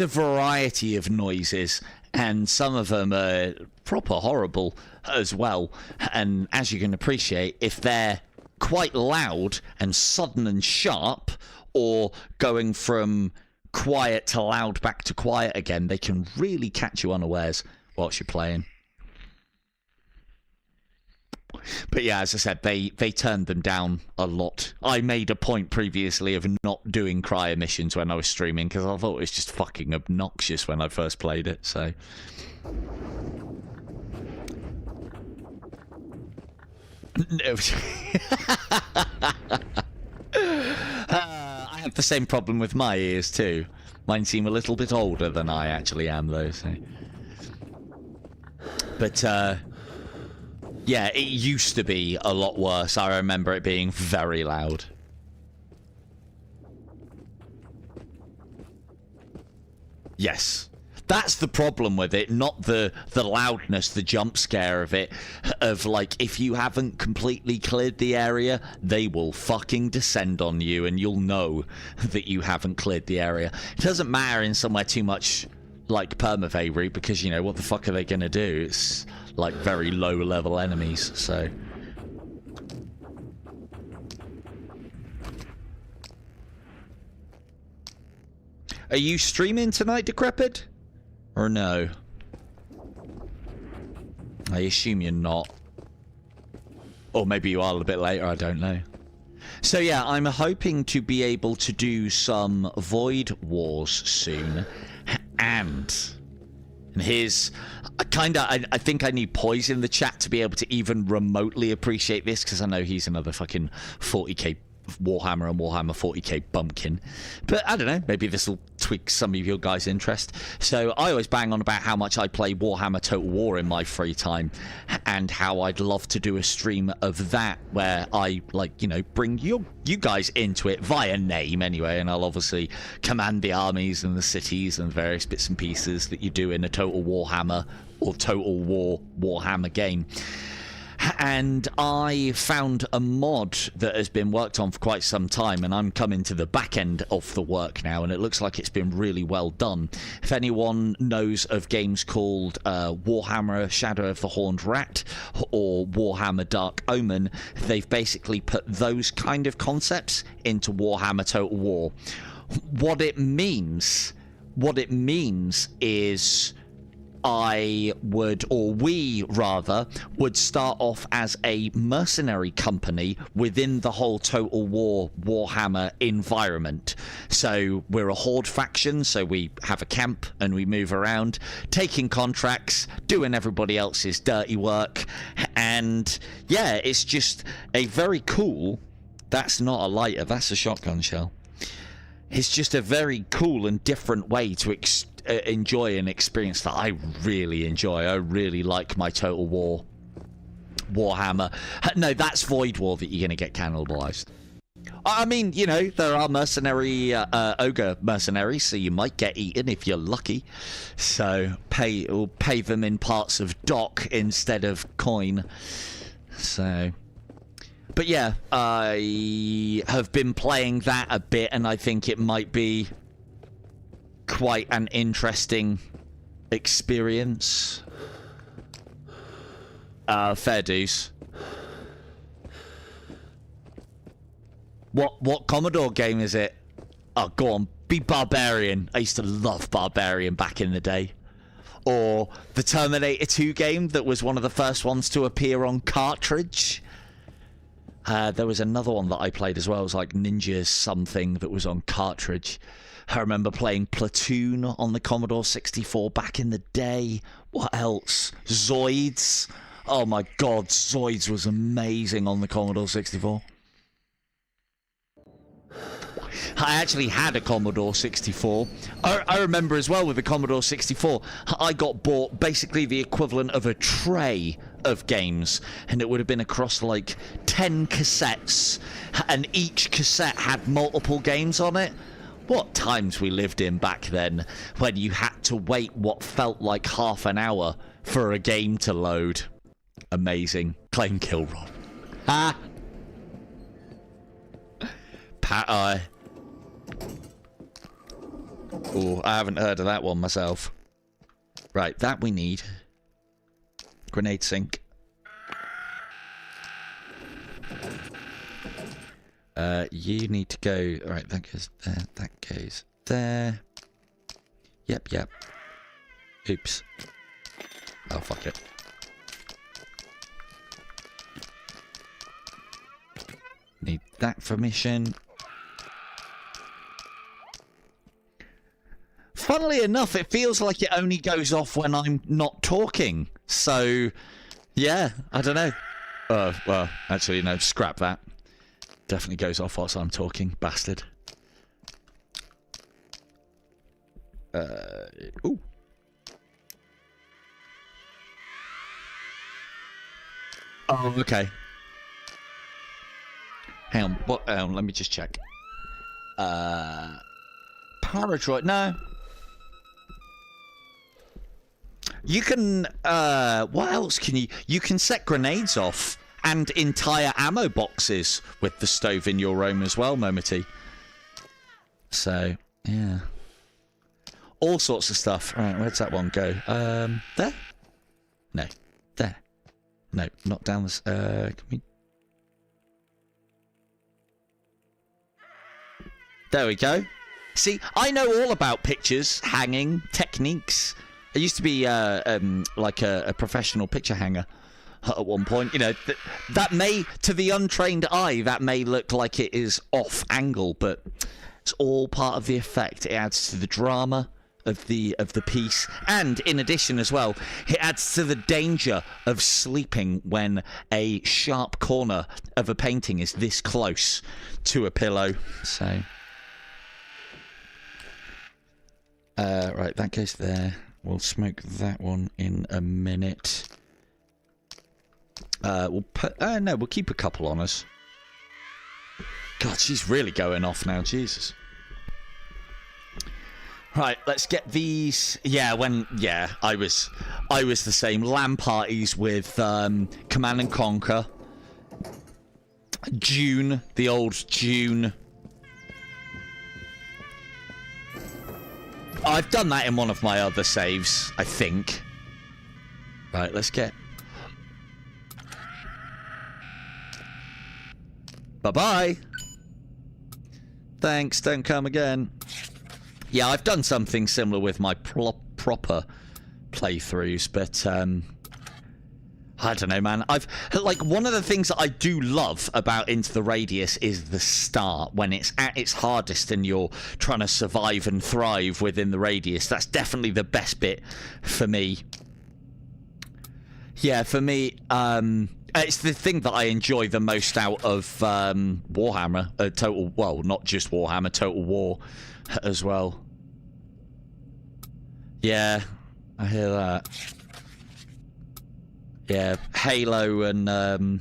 a variety of noises, and some of them are proper horrible as well. And as you can appreciate, if they're quite loud and sudden and sharp, or going from quiet to loud back to quiet again, they can really catch you unawares whilst you're playing. But yeah, as I said, they turned them down a lot. I made a point previously of not doing cryo missions when I was streaming because I thought it was just fucking obnoxious when I first played it, so... I have the same problem with my ears too. Mine seem a little bit older than I actually am though, so... But yeah, it used to be a lot worse. I remember it being very loud. Yes. That's the problem with it, not the loudness, the jump scare of it. Of like, if you haven't completely cleared the area, they will fucking descend on you and you'll know that you haven't cleared the area. It doesn't matter in somewhere too much like permadeath route because, you know, what the fuck are they gonna do? It's like very low level enemies, so. Are you streaming tonight, Decrepit? Or no? I assume you're not. Or maybe you are a bit later, I don't know. So yeah, I'm hoping to be able to do some Void Wars soon. And here's... I think I need Poise in the chat to be able to even remotely appreciate this, because I know he's another fucking 40k Warhammer and Warhammer 40k bumpkin. But I don't know, maybe this will tweak some of your guys' interest. So I always bang on about how much I play Warhammer Total War in my free time, and how I'd love to do a stream of that where I, like, you know, bring you guys into it via name anyway, and I'll obviously command the armies and the cities and various bits and pieces that you do in a Total Warhammer or Total War Warhammer game. And I found a mod that has been worked on for quite some time, and I'm coming to the back end of the work now, and it looks like it's been really well done. If anyone knows of games called Warhammer Shadow of the Horned Rat or Warhammer Dark Omen, they've basically put those kind of concepts into Warhammer Total War. What it means is... we rather, would start off as a mercenary company within the whole Total War Warhammer environment. So we're a horde faction, so we have a camp and we move around, taking contracts, doing everybody else's dirty work, and yeah, it's just a very cool... That's not a lighter, that's a shotgun shell. It's just a very cool and different way to enjoy an experience that I really enjoy. I really like my Total War Warhammer. No, that's Void War that you're going to get cannibalized. I mean, you know, there are mercenary ogre mercenaries, so you might get eaten if you're lucky. So pay them in parts of dock instead of coin. So... But yeah, I have been playing that a bit, and I think it might be quite an interesting experience. Fair dues. What Commodore game is it? Oh, go on, be Barbarian. I used to love Barbarian back in the day. Or the Terminator 2 game that was one of the first ones to appear on cartridge. There was another one that I played as well. It was like Ninja something that was on cartridge. I remember playing Platoon on the Commodore 64 back in the day. What else? Zoids. Oh my god, Zoids was amazing on the Commodore 64. I actually had a Commodore 64. I remember as well with the Commodore 64, I got bought basically the equivalent of a tray of games, and it would have been across like 10 cassettes, and each cassette had multiple games on it. What times we lived in back then, when you had to wait what felt like half an hour for a game to load. Amazing. Claim kill Rob. Ah! Pat-eye. Oh, I haven't heard of that one myself. Right, that we need. Grenade sink. You need to go... Alright, that goes there. That goes there. Yep. Oops. Oh, fuck it. Need that for mission. Funnily enough, it feels like it only goes off when I'm not talking. So, yeah, I don't know. Well, actually, no, scrap that. Definitely goes off whilst I'm talking, bastard. Ooh. Oh, okay. Hang on, what? Hang on, let me just check. Paradroid, no. You can, what else can you... You can set grenades off and entire ammo boxes with the stove in your room as well, Momity. So, yeah. all sorts of stuff. All right, where's that one go? There? No. There. No, not down this. Can we... There we go. See, I know all about pictures, hanging, techniques. I used to be like a professional picture hanger at one point. You know, that may, to the untrained eye, that may look like it is off angle, but it's all part of the effect. It adds to the drama of the piece, and in addition as well, it adds to the danger of sleeping when a sharp corner of a painting is this close to a pillow. So... right, that goes there. We'll smoke that one in a minute. We'll put... no, we'll keep a couple on us. God, she's really going off now. Jesus. Right, let's get these... Yeah, I was the same. LAN parties with Command and Conquer. June, the old June... I've done that in one of my other saves, I think. Right, let's get... Bye-bye. Thanks, don't come again. Yeah, I've done something similar with my proper playthroughs, but, I don't know, man. Like, one of the things that I do love about Into the Radius is the start, when it's at its hardest and you're trying to survive and thrive within the radius. That's definitely the best bit for me. Yeah, for me, it's the thing that I enjoy the most out of Warhammer, Total... Well, not just Warhammer, Total War as well. Yeah, I hear that. Yeah, Halo and...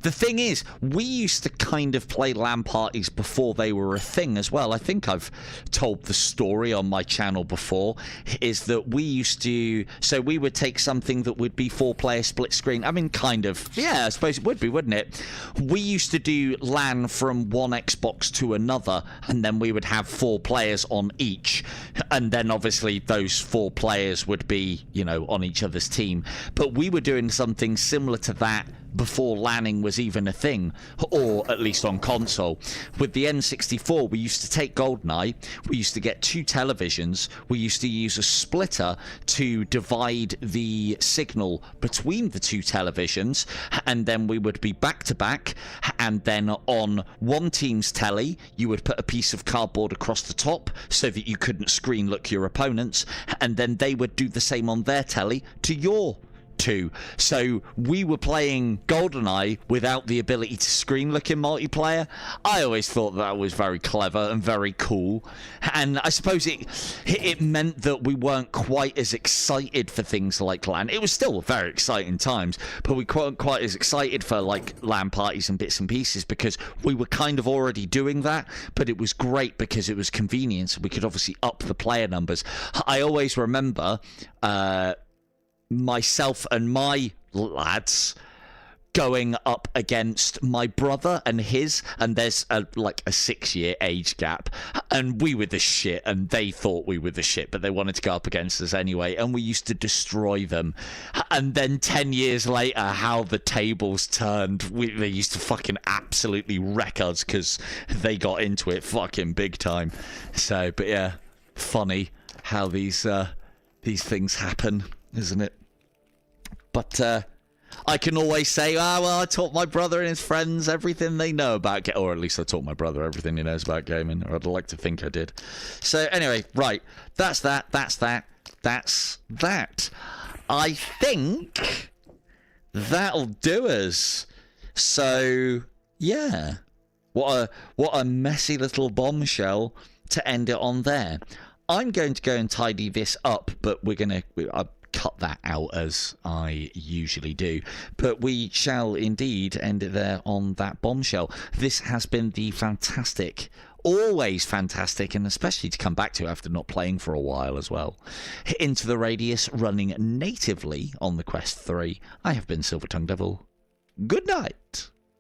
The thing is, we used to kind of play LAN parties before they were a thing as well. I think I've told the story on my channel before, is that we used to... So we would take something that would be 4-player split screen. I mean, kind of. Yeah, I suppose it would be, wouldn't it? We used to do LAN from one Xbox to another, and then we would have 4 players on each. And then, obviously, those 4 players would be, you know, on each other's team. But we were doing something similar to that before LANing was even a thing, or at least on console. With the N64, we used to take GoldenEye, we used to get 2 televisions, we used to use a splitter to divide the signal between the 2 televisions, and then we would be back to back, and then on one team's telly, you would put a piece of cardboard across the top so that you couldn't screen look your opponents, and then they would do the same on their telly to your 2. So we were playing GoldenEye without the ability to screen look in multiplayer. I always thought that was very clever and very cool, and I suppose it meant that we weren't quite as excited for things like LAN. It was still very exciting times, but we weren't quite as excited for like LAN parties and bits and pieces because we were kind of already doing that. But it was great because it was convenient. We could obviously up the player numbers. I always remember myself and my lads going up against my brother and his, and there's like a 6-year age gap, and we were the shit and they thought we were the shit, but they wanted to go up against us anyway, and we used to destroy them. And then 10 years later, how the tables turned, they used to fucking absolutely wreck us because they got into it fucking big time. So, but yeah, funny how these things happen, isn't it? But I can always say, well, I taught my brother and his friends everything they know about gaming. Or at least I taught my brother everything he knows about gaming. Or I'd like to think I did. So anyway, right. That's that. I think that'll do us. So, yeah. What a messy little bombshell to end it on there. I'm going to go and tidy this up, but we're going to... cut that out as I usually do, but we shall indeed end it there on that bombshell. This has been the fantastic, always fantastic, and especially to come back to after not playing for a while as well, Into the Radius, running natively on the Quest 3. I have been Silver Tongue Devil. Good night.